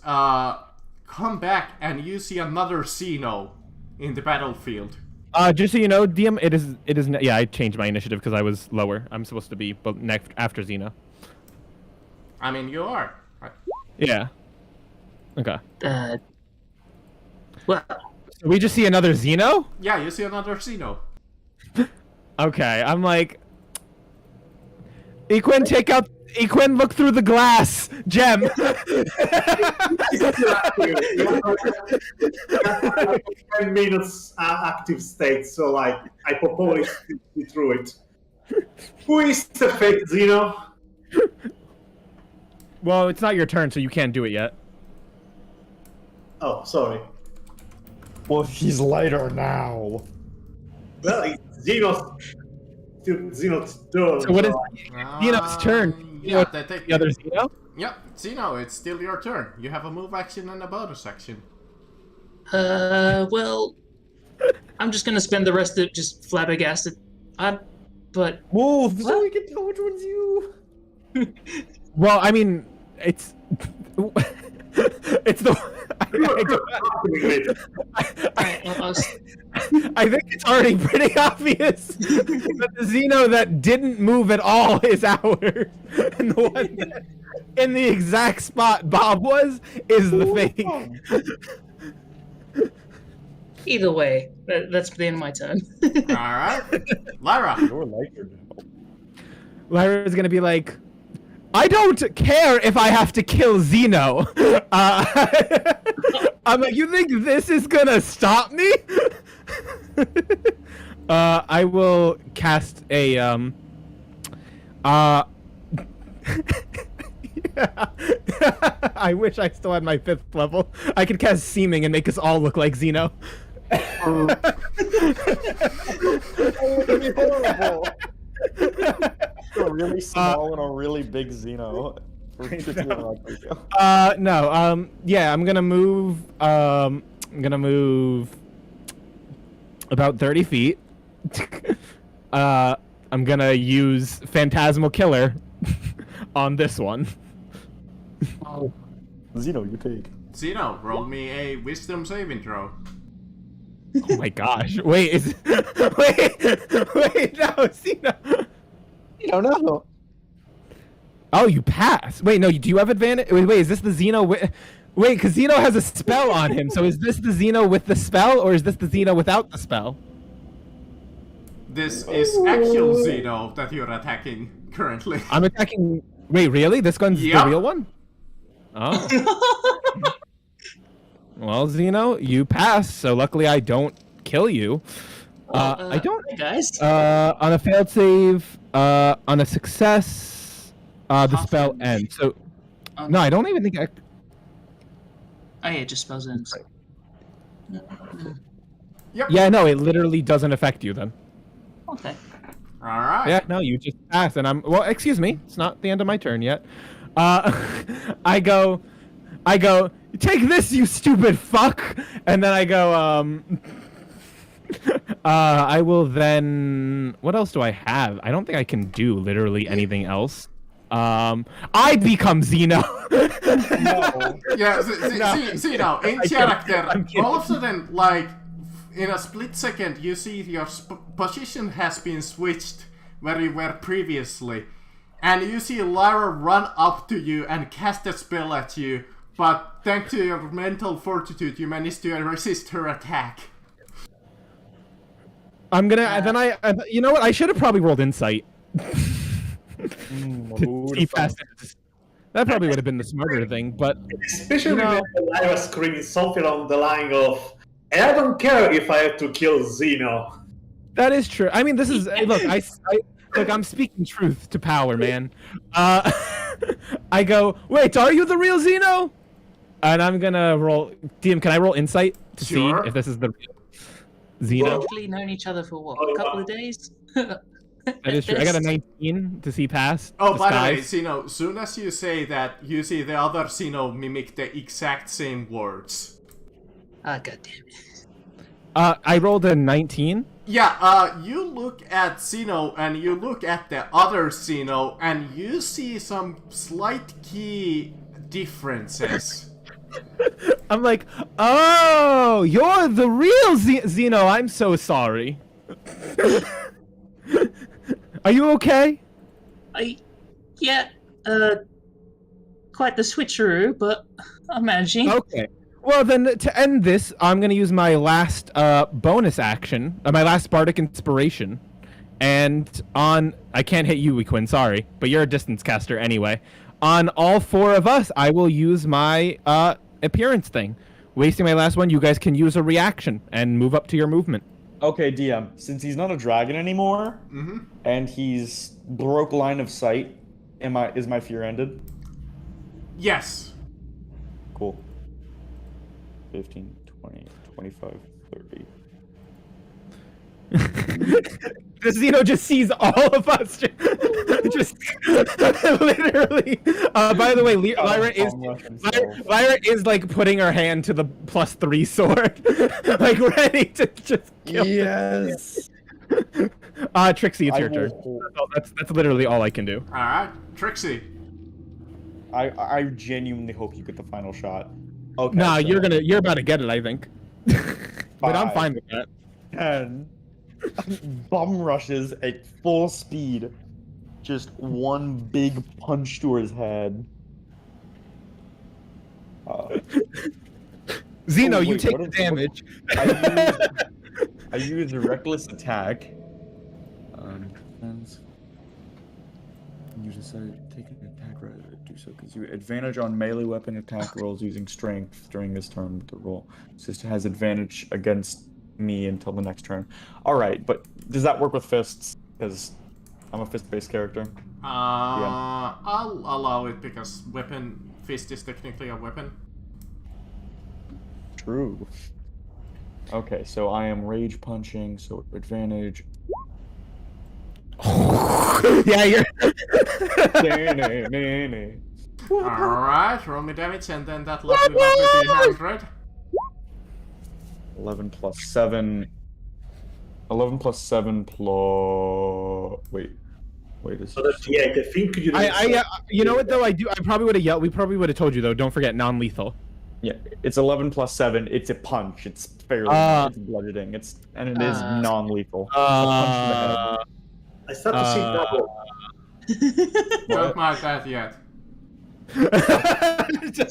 come back, and you see another Zeno in the battlefield. Just so you know, DM, it is. Yeah, I changed my initiative because I was lower. I'm supposed to be next after Zeno. I mean, you are. Right? Yeah. Okay. Well, So we just see another Zeno? Yeah, you see another Zeno. Okay, I'm like... Equin, look through the glass! Gem! 10 minutes active state, so like I propose to see through it. Who is the fake Zeno? Well, it's not your turn, so you can't do it yet. Oh, sorry. Well, he's lighter now. Well, it's Zeno's turn. So what is Zeno's turn? Yeah, The other Zeno? Yep, Zeno, it's still your turn. You have a move action and a bonus action. well, I'm just gonna spend the rest of it just flabbergasted. But Move so we can tell which one's you. Well, I mean, it's... it's the... Alright, I think it's already pretty obvious that the Xeno that didn't move at all is ours. And the one that in the exact spot Bob was is the thing. either way, that's the end of my turn. Alright. Lyra. You're lighter now. Lyra's gonna be like, I don't care if I have to kill Xeno. I'm like, you think this is gonna stop me? I will cast a yeah. I wish I still had my 5th level. I could cast Seeming and make us all look like Xeno. A really small and a really big Xeno. No, yeah, I'm gonna move, about 30 feet. I'm gonna use Phantasmal Killer on this one. Xeno, you take. Xeno, roll me a wisdom saving throw. Oh my gosh. Wait, wait, no, Xeno. You don't know. Oh, you pass. Wait, no, do you have advantage? Wait, is this the Xeno wait, because Xeno has a spell on him, so is this the Xeno with the spell, or is this the Xeno without the spell? This is actual Xeno that you're attacking currently. I'm attacking... Wait, really? This gun's Yep. the real one? Oh. Well, Xeno, you pass, so luckily I don't kill you. I don't... Hey guys. On a failed save, on a success, the spell ends. So... No, I don't even think I... Oh yeah, just spells ends. Yep. Yeah, no, it literally doesn't affect you then. Okay. Alright. Yeah, no, you just pass, and I'm... Well, excuse me, it's not the end of my turn yet. I go, take this, you stupid fuck! And then I go, I will then... What else do I have? I don't think I can do literally anything else. I become Xeno! Yeah, No. see now, in I'm character, kidding. all of a sudden, like, in a split second, you see your position has been switched where you were previously. And you see Lyra run up to you and cast a spell at you, but thanks to your mental fortitude, you managed to resist her attack. I'm gonna... then you know what? I should have probably rolled Insight. To see past it. That probably would have been the smarter thing, but... Especially You know- when Lyra screaming something on the line of, I don't care if I have to kill Xeno. That is true. I mean, this is... Look, look, I'm speaking truth to power, man. I go, wait, are you the real Xeno? And I'm gonna roll... DM, can I roll Insight to Sure. see if this is the real Xeno? Actually known each other for what? Oh, A couple wow. of days? That is true. I got a 19 to see past. Oh, by the way, disguise. Xeno, soon as you say that, you see the other Xeno mimic the exact same words. Ah, goddammit. I rolled a 19. Yeah, you look at Xeno and you look at the other Xeno and you see some slight key differences. I'm like, oh, you're the real Xeno. I'm so sorry. Are you okay? Yeah, quite the switcheroo, but I'm managing. Okay. Well, then, to end this, I'm going to use my last bonus action, my last Bardic Inspiration. And on... I can't hit you, Wequin, sorry. But you're a distance caster anyway. On all 4 of us, I will use my appearance thing. Wasting my last one, you guys can use a reaction and move up to your movement. Okay, DM, since he's not a dragon anymore, Mm-hmm. and he's broke line of sight, is my fear ended? Yes. Cool. 15, 20, 25, 30. The Xeno just sees all of us. Just literally. By the way, Lyra is like putting her hand to the +3 sword, like ready to just kill. Yes. Trixie, it's your turn. That's literally all I can do. Alright, Trixie. I genuinely hope you get the final shot. Okay. Nah, so you're about to get it, I think. But I'm 5, fine with that. 10. Bum rushes at full speed. Just one big punch to his head. Zeno, Oh, you wait, take what the is- what- damage. I use a reckless attack. Depends. You decide to take an attack rather than do so because you advantage on melee weapon attack rolls using strength during this turn. The roll sister has advantage against me until the next turn. All right, but does that work with fists? Because I'm a fist-based character. I'll allow it because fist is technically a weapon. True. Okay, so I am rage punching, so advantage. Yeah, you're. Alright, roll me damage and then that lovely 100. 11 plus 7. 11 plus 7 plus. Wait, is So that's 8. I think you. You know what though? I probably would have yelled. We probably would have told you though. Don't forget non-lethal. Yeah, it's 11 plus 7. It's a punch. It's fairly. It's bludgeoning. It is non-lethal. A punch in the head. I start to see double. Don't mind that yet.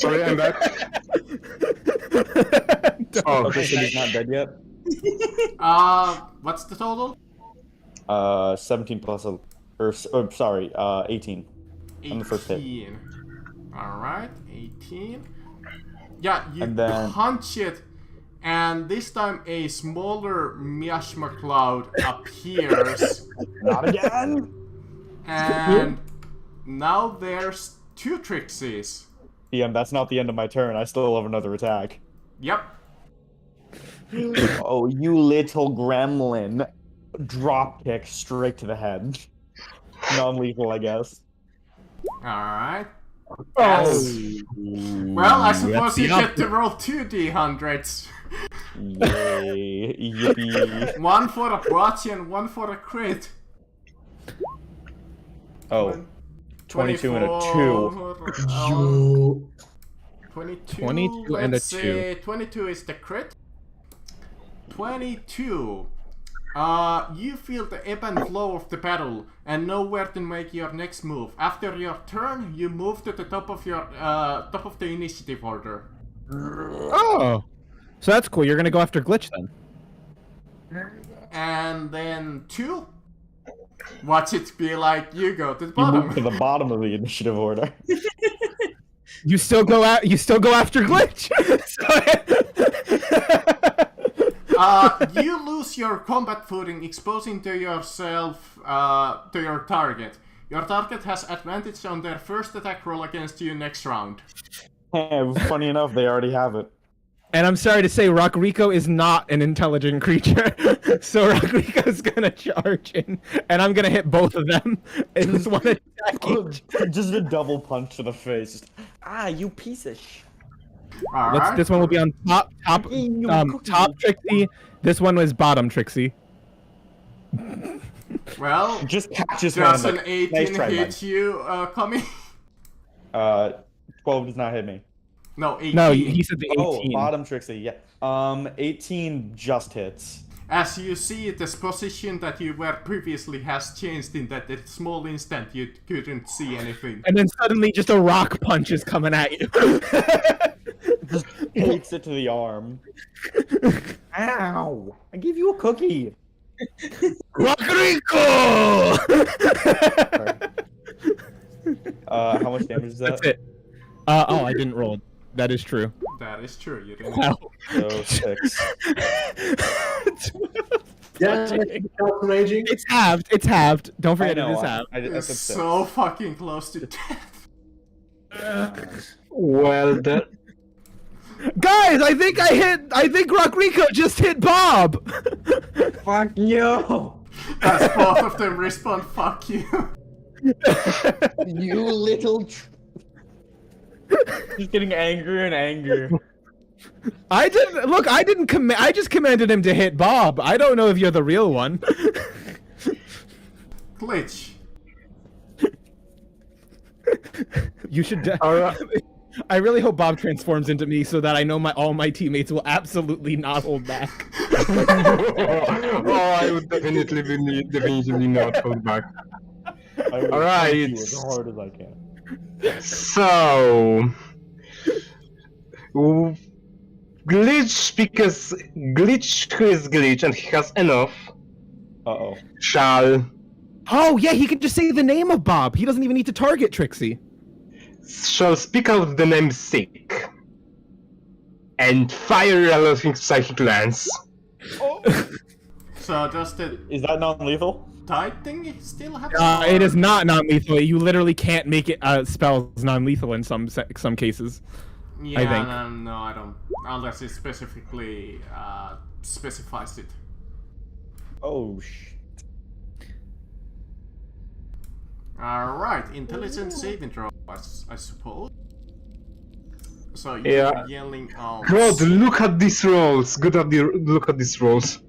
Sorry, I'm back. Oh, Okay, so he's not dead yet. What's the total? 17 plus 18. On the first hit. 18. Alright, 18. Yeah, you And then- punch it, and this time a smaller miasma cloud appears, Not again. and now there's 2 Trixies. DM, that's not the end of my turn. I still have another attack. Yep. Oh, you little gremlin. Drop kick straight to the head. Non-lethal, I guess. Alright. Oh. Well, I suppose the you get to roll 2 D100s. Yay. Yippee. One for a botch and one for a crit. Oh. 22 and a 2. 22, 22 and a let's say 22 is the crit. 22. You feel the ebb and flow of the battle and know where to make your next move. After your turn, you move to the top of your top of the initiative order. Oh, so that's cool. You're gonna go after Glitch then. And then 2. Watch it be like you go to the You bottom. move to the bottom of the initiative order. You still go out. You still go after Glitch. You lose your combat footing, exposing to yourself to your target. Your target has advantage on their first attack roll against you next round. Funny enough, they already have it. And I'm sorry to say, Rockrico is not an intelligent creature, so Rockrico's gonna charge in, and I'm gonna hit both of them in this one attack each. Just a double punch to the face. You piece of sh. Alright. This one will be on top Trixie. This one was bottom Trixie. Well, Just catch his does hand. an 18 Nice try, hit you, Kami? 12 does not hit me. No, 18. No, he said the 18. Oh, bottom Trixie, yeah. 18 just hits. As you see, this position that you were previously has changed in that at small instant you couldn't see anything. And then suddenly just a rock punch is coming at you. Just takes it to the arm. Ow! I gave you a cookie. Rockrico! How much damage is that? That's it. Oh, I didn't roll. That is true. That is true, you didn't. Wow. So 6. Yeah, calculating. It's halved. It's halved. Don't I forget it know. is halved. I It's said 6. so fucking close to death. Well, that Guys, I think Rockrico just hit Bob. Fuck you! As both of them respond, fuck you. You little. Just getting angrier and angrier. I didn't command. I just commanded him to hit Bob. I don't know if you're the real one. Glitch. You should. Alright. I really hope Bob transforms into me so that I know all my teammates will absolutely not hold back. Oh, I would definitely not hold back. All right. as hard as I can. So, Glitch, because Glitch who is Glitch and he has enough, Uh-oh. shall Oh yeah, he can just say the name of Bob. He doesn't even need to target Trixie. speak out the name Sick and fire a loving psychic lance. So does the Is that non-lethal? tide thing still happen? It is not non-lethal. You literally can't make it spells non-lethal in some cases. Yeah, I think. no, I don't. Unless it specifically specifies it. Oh, sh... Alright, intelligent saving throw, I suppose. So you're Yeah. yelling out. God, look at these rolls. Look at these rolls.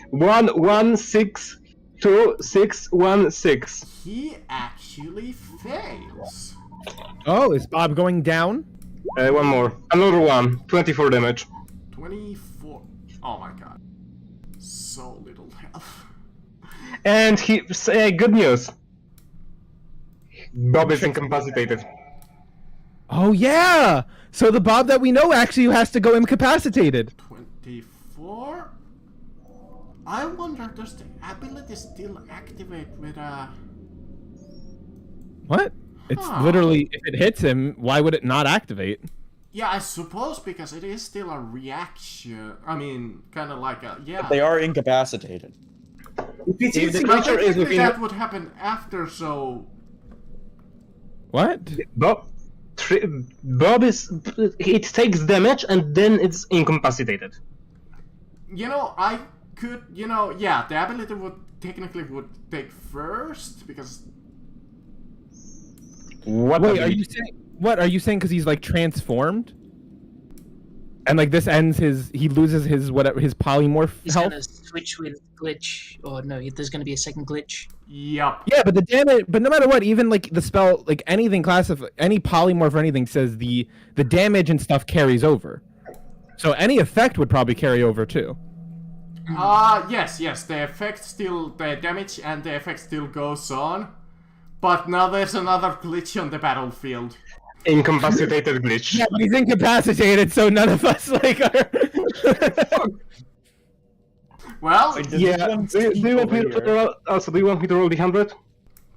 1, 1, 6, 2, 6, 1, 6. He actually fails. Oh, is Bob going down? One more. Another one. 24 damage. 24. Oh my god. So little health. And good news. Bob is incapacitated. Oh yeah. So the Bob that we know actually has to go incapacitated. 24? I wonder, does the ability still activate with What? It's Huh. literally, if it hits him, why would it not activate? Yeah, I suppose because it is still a reaction. I mean, kind of like a yeah. They are incapacitated. If the But creature is technically within that would happen after, so What? Bob is. It takes damage and then it's incapacitated. you know I could yeah, the ability would technically take first because What? Wait, are you saying what? Are you saying because he's like transformed? And like this ends he loses his whatever his polymorph He's health. gonna switch with glitch, or no, there's gonna be a second glitch. yup. Yeah, but the damage, but no matter what, even like the spell, like anything any polymorph or anything says the damage and stuff carries over. So any effect would probably carry over too. Yes, the damage and the effect still goes on. But now there's another glitch on the battlefield. Incapacitated glitch. Yeah, but he's incapacitated, so none of us like are. Well, Like, does Yeah. this one Do you keep want me over to here? roll? Also, do you want me to roll the 100?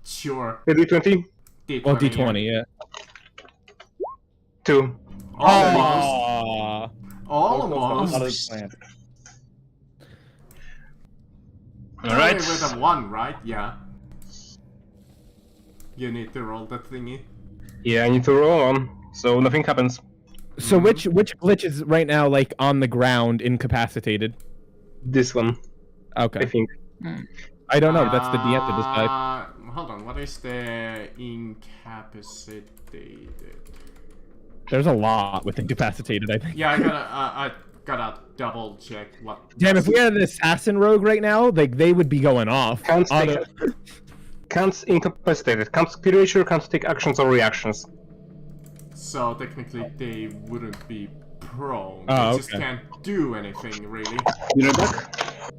sure. The D20? D20, Well, D20, yeah. 2. Almost. Aww. Almost. Out of the plan. Alright. Only with a 1, right? Yeah. You need to roll that thingy. Yeah, I need to roll on, so nothing happens. So which glitch is right now like on the ground incapacitated? This one, Okay, I think. I don't know. That's the DM to decide. Hold on, what is the incapacitated? There's a lot with incapacitated, I think. Yeah, I gotta double check what. Damn, if we had an assassin rogue right now, like they would be going off. Can't Auto- incapacitated. Can't creature, can't take actions or reactions. So technically they wouldn't be prone. Oh, They just okay. can't do anything really. You know that?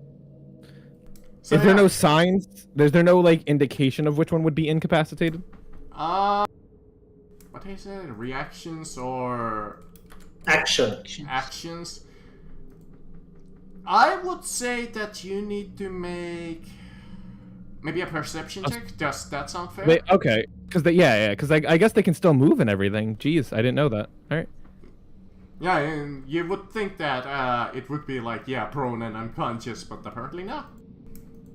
So, Is there yeah. no signs? Is there no like indication of which one would be incapacitated? What is it? Reactions or Action. actions? I would say that you need to make maybe a perception check. Does that sound fair? Wait, okay, because because I guess they can still move and everything. Jeez, I didn't know that. All right. Yeah, and you would think that it would be like, yeah, prone and unconscious, but apparently not.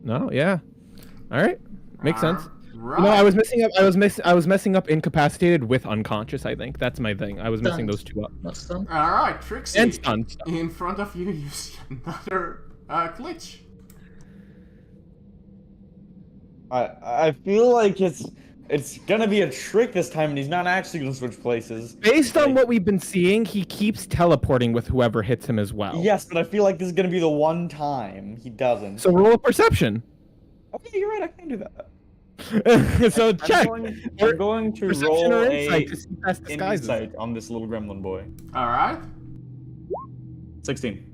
No, yeah. All right, makes sense. Right. No, I was messing up incapacitated with unconscious. I think that's my thing. I was messing Stunned. those two up. Not stunned. Alright, Trixie. And stunned. In front of you, you see another glitch. I feel like it's gonna be a trick this time, and he's not actually gonna switch places. Based on Like- what we've been seeing, he keeps teleporting with whoever hits him as well. Yes, but I feel like this is gonna be the one time he doesn't. So roll a perception. Okay, you're right. I can do that. So check. I'm going to Perception roll or a insight to see past disguises. insight on this little gremlin boy. Alright. 16.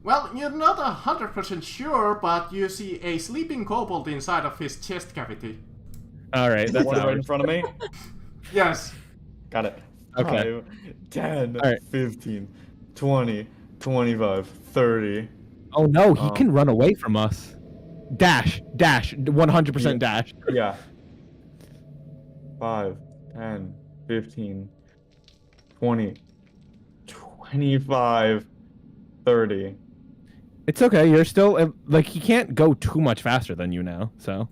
Well, you're not 100% sure, but you see a sleeping kobold inside of his chest cavity. All right, that's One right in ours. front of me. Yes. Got it. Okay. 5, 10, All right. 15, 20, 25, 30. Oh no, he can run away from us. Dash, 100% dash. Yeah. 5, 10, 15, 20, 25, 30. It's okay. You're still like he can't go too much faster than you now. So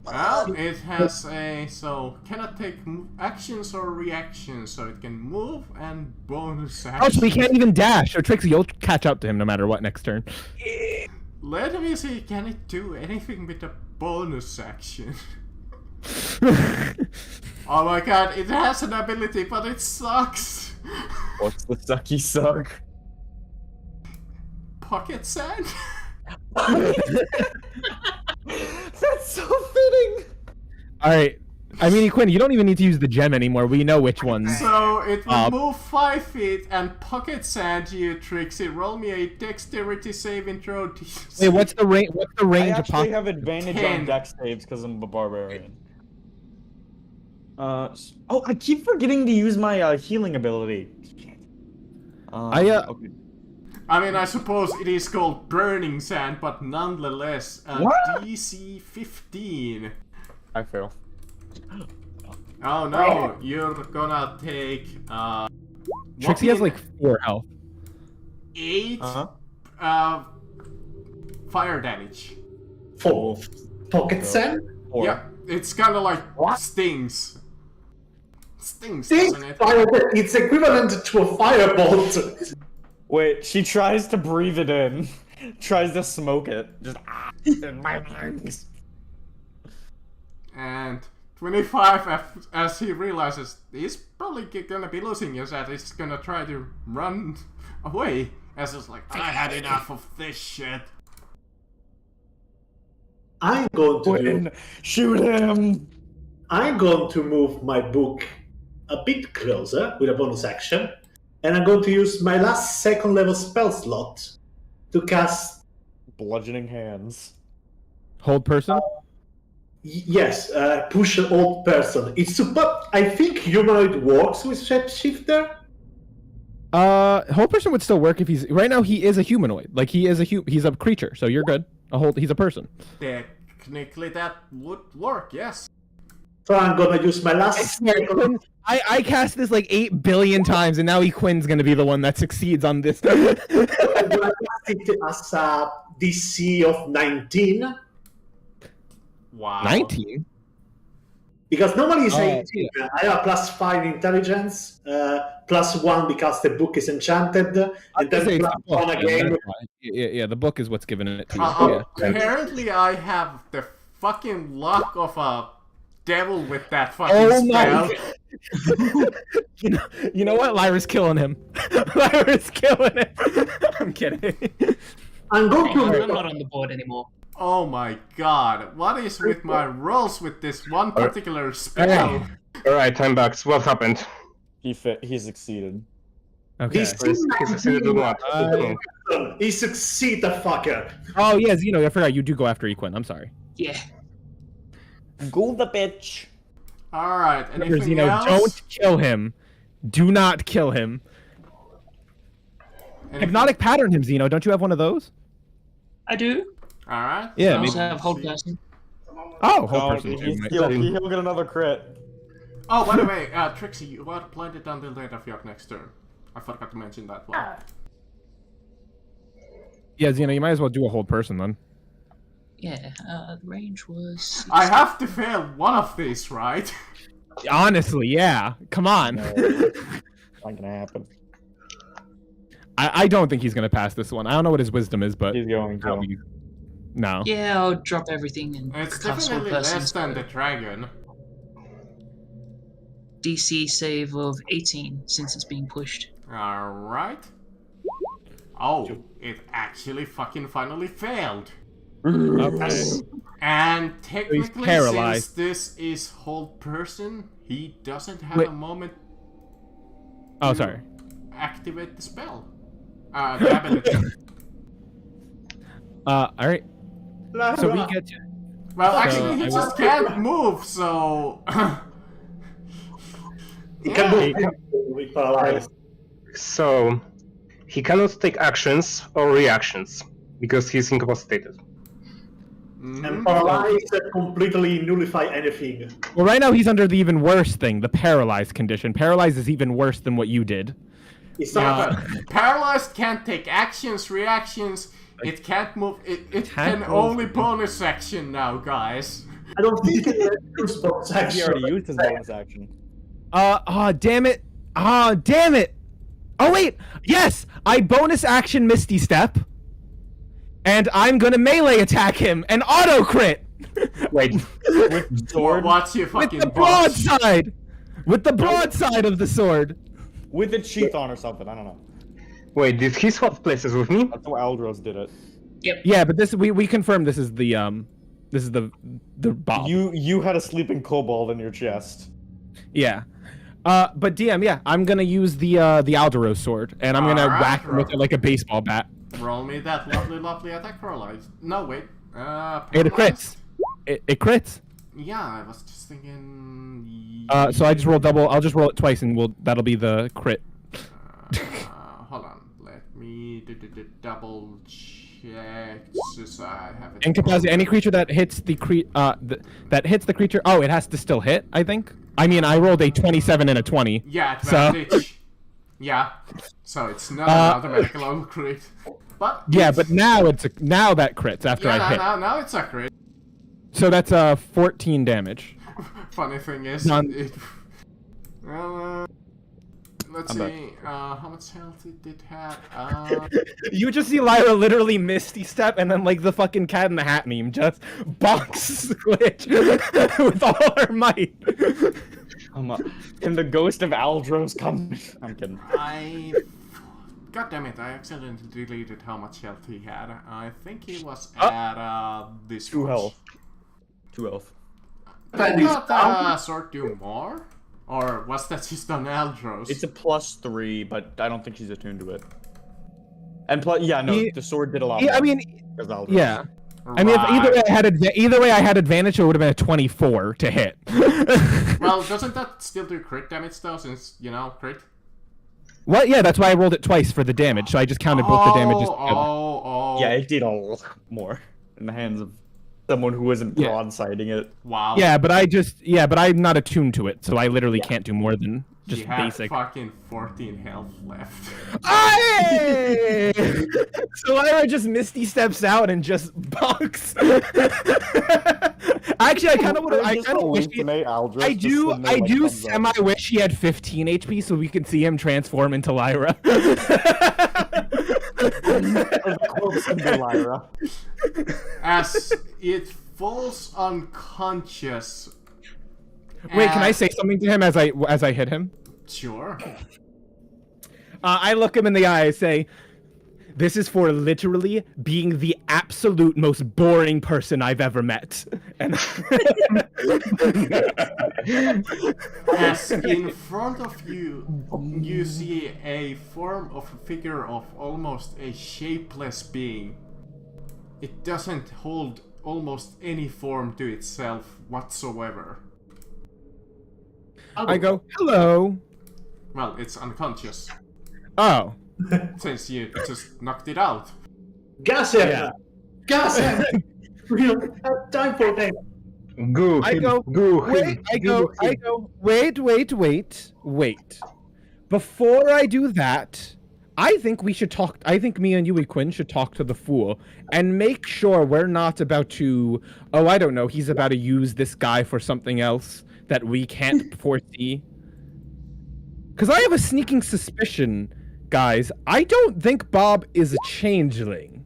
Well, it has a... So, cannot take actions or reactions, so it can move and bonus oh, actions. so he can't even dash. So Trixie, you'll catch up to him no matter what next turn. Let me see, can it do anything with a bonus action? Oh my god, it has an ability, but it sucks! What's the sucky suck? Pocket sand? That's so fitting. All right. I mean, Quinn, you don't even need to use the gem anymore. We know which ones. So it will move 5 feet and pocket sand you, Trixie. Roll me a dexterity saving throw. Wait, what's the range? What's the I range of actually pocket? have advantage 10. on dex saves because I'm a barbarian. Oh, I keep forgetting to use my healing ability. Okay. I mean, I suppose it is called burning sand, but nonetheless, What? DC 15. I fail. Oh no, you're gonna take Trixie has like 4 health. 8 fire damage. 4 pocket sand. Yeah, it's kind of like stings. Stings, This doesn't it? it's equivalent to a firebolt. Wait, she tries to breathe it in. Tries to smoke it. Just in my lungs. And 25, as he realizes he's probably gonna be losing his head, he's gonna try to run away. As it's like, I had enough of this shit. I'm going to Quinn, shoot him! I'm going to move my book a bit closer with a bonus action, and I'm going to use my last second level spell slot to cast. Bludgeoning hands. Hold person. Yes, push an old person. I think humanoid works with shapeshifter. Hold person would still work if he's right now. He is a humanoid. Like he is he's a creature. So you're good. He's a person. Technically, that would work, yes. So I'm gonna use my last. I cast this like 8 billion times, and now Quinn's gonna be the one that succeeds on this. I'm gonna cast it as a DC of 19. Wow. 19. Because normally it's Oh, 18. I have +5 intelligence, +1 because the book is enchanted, and then Say it's the book, +1 yeah, again. that's why. Yeah, the book is what's giving it to you. Yeah. Apparently, I have the fucking luck of a devil with that fucking Oh spell. my! You know what? Lyra's killing him. Lyra's killing him. I'm kidding. I'm going I'm to. not on the board anymore. Oh my god, what is with my rolls with this one particular spell? Alright, time back. What happened? He succeeded. Okay. This He succeeded or what? He succeeded, fucker. Oh yeah, Zeno. I forgot you do go after Equin. I'm sorry. Yeah. Go the bitch. Alright, Remember, anything Zeno, else? don't kill him. Do not kill him. Hypnotic pattern him, Zeno. Don't you have one of those? I do. Alright. Yeah, I maybe. also have hold person. Oh, whole Oh, person. he'll get another crit. Oh, by the way, Trixie, you are blinded until the end of your next turn. I forgot to mention that one. Yeah, Zeno, you might as well do a whole person then. Yeah, the range was. I have to fail one of these, right? Honestly, yeah. Come on. Not gonna happen. I don't think he's gonna pass this one. I don't know what his wisdom is, but He's going to. no. Yeah, I'll drop everything and It's cast hold definitely person. less than the dragon. DC save of 18 since it's being pushed. Alright. Oh, it actually fucking finally failed. Okay. And technically, paralyzed. since this is hold person, he doesn't have Wait. a moment Oh, sorry. activate the spell. The ability. All right. So we get to. Well, So, actually, he I just can't move, so. He can Yeah. move with paralyzed. So he cannot take actions or reactions because he's incapacitated. Mhm. And paralyzed completely nullify anything. Well, right now he's under the even worse thing, the paralyzed condition. Paralyzed is even worse than what you did. It's Yeah, not but paralyzed can't take actions, reactions. It can't move. It Can't can move. only bonus action now, guys. I don't think it is bonus He action. already used his bonus action. Damn it. Damn it. Oh, wait. Yes, I bonus action Misty Step. And I'm gonna melee attack him and auto crit Wait, With sword. What's your with fucking the boss? broadside. With the broadside of the sword. With a sheath on or something. I don't know. wait, did he swap places with me? That's how Aldros did it. Yeah, but this we confirmed this is the Bob. You had a sleeping kobold in your chest. Yeah. But DM, yeah, I'm gonna use the Alderos sword, and I'm gonna Alright, whack him with it like a baseball bat. Roll me that lovely attack roll. No, wait. It Paralyzed? crits. It crits. Yeah, I was just thinking. So I just roll double. I'll just roll it twice, and that'll be the crit. Hold on. Let me double check. Since I have it. Incapacitate any creature that hits the that hits the creature. Oh, it has to still hit. I think. I mean, I rolled a 27 and a 20. Yeah, So- advantage. Yeah. So it's not an automatic low crit. But Yeah, it's- but now now that crits after yeah, I hit. now it's a crit. So that's 14 damage. Funny thing is, None. let's I'm see, how much health it did have. You just see Lyra literally Misty Step, and then like the fucking Cat in the Hat meme, just box glitch with all her might. Can the ghost of Aldros come? I'm kidding. God damn it! I accidentally deleted how much health he had. I think he was at this 2 much. health. 2 health. Did not sword do more? Or was that just on Aldros? It's a +3, but I don't think she's attuned to it. And plus, yeah, no, He- the sword did a lot. Yeah, I more mean, because Aldros. yeah. I mean, if either way I had advantage, it would have been a 24 to hit. Well, doesn't that still do crit damage though? Since crit. What? Yeah, that's why I rolled it twice for the damage. So I just counted both the damages together. Oh. Yeah, it did a lot more in the hands of someone who isn't Yeah. broadsiding it. Wow. Yeah, but I'm not attuned to it, so I literally can't do more than just He had basic. fucking 14 health left. Aye! So Lyra just Misty steps out and just bucks. Actually, I kind of would. I kind of wish. I do semi wish he had 15 HP so we could see him transform into Lyra. Lyra. As it falls unconscious. Wait, can I say something to him as I hit him? Sure. I look him in the eye and say, "This is for literally being the absolute most boring person I've ever met." And As in front of you, you see a form of a figure of almost a shapeless being. It doesn't hold almost any form to itself whatsoever. I go, "Hello." Well, it's unconscious, Oh. since you just knocked it out. Gas him! Yeah. Gas him! We don't have time for that. Go I him, go, go wait, him, I go, wait. Before I do that, I think we should talk. I think me and you, Quinn, should talk to the fool and make sure we're not about to. Oh, I don't know. He's about to use this guy for something else that we can't foresee. Because I have a sneaking suspicion, guys. I don't think Bob is a changeling.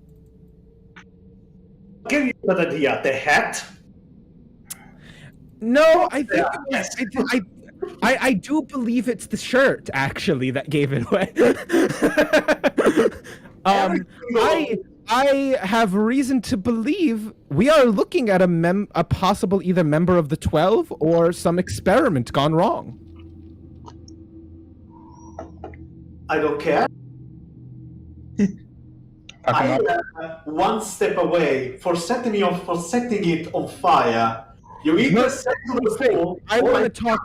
I'll give you an idea. The hat? No, I think Yes. I do believe it's the shirt actually that gave it away. I have reason to believe we are looking at a possible either member of the 12 or some experiment gone wrong. I don't care. I am one step away for setting it on fire. You either set to the fool. I want to talk.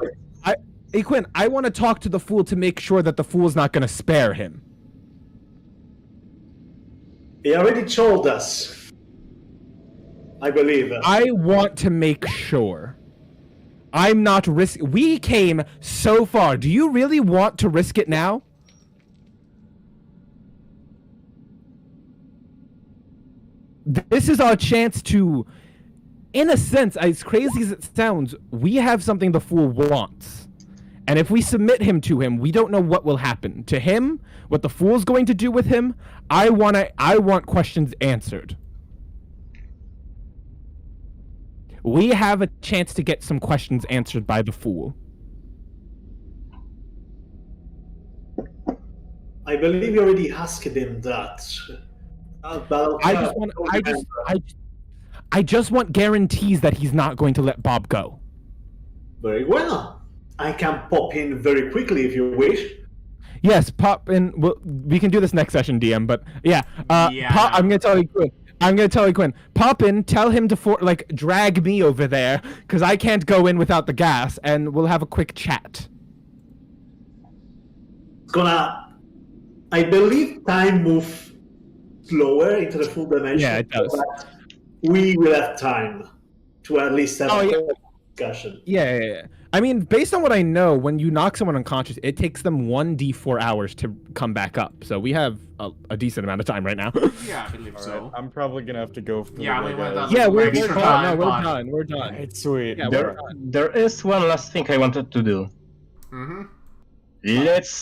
Hey Quinn, I want to talk to the fool to make sure that the fool's not going to spare him. He already told us. I believe. I want to make sure. I'm not We came so far. Do you really want to risk it now? This is our chance to, in a sense, as crazy as it sounds, we have something the fool wants. And if we submit him to him, we don't know what will happen to him, what the fool's going to do with him. I want questions answered. We have a chance to get some questions answered by the fool. I believe you already asked him that. I just want guarantees that he's not going to let Bob go. Very well. I can pop in very quickly if you wish. Yes, pop in. We can do this next session, DM. But yeah, Yeah. I'm gonna tell you, Quinn. Pop in. Tell him to drag me over there because I can't go in without the gas, and we'll have a quick chat. I believe time moves slower into the full dimension. Yeah, it does. But we will have time to at least have a yeah. discussion. Yeah. I mean, based on what I know, when you knock someone unconscious, it takes them 1d4 hours to come back up. So we have a decent amount of time right now. Yeah, I believe so. I'm probably gonna have to go. Yeah, we went on. Yeah, we're Extra done. time, No, but- done. We're done. It's sweet. Yeah, There is one last thing I wanted to do. Mhm. Let's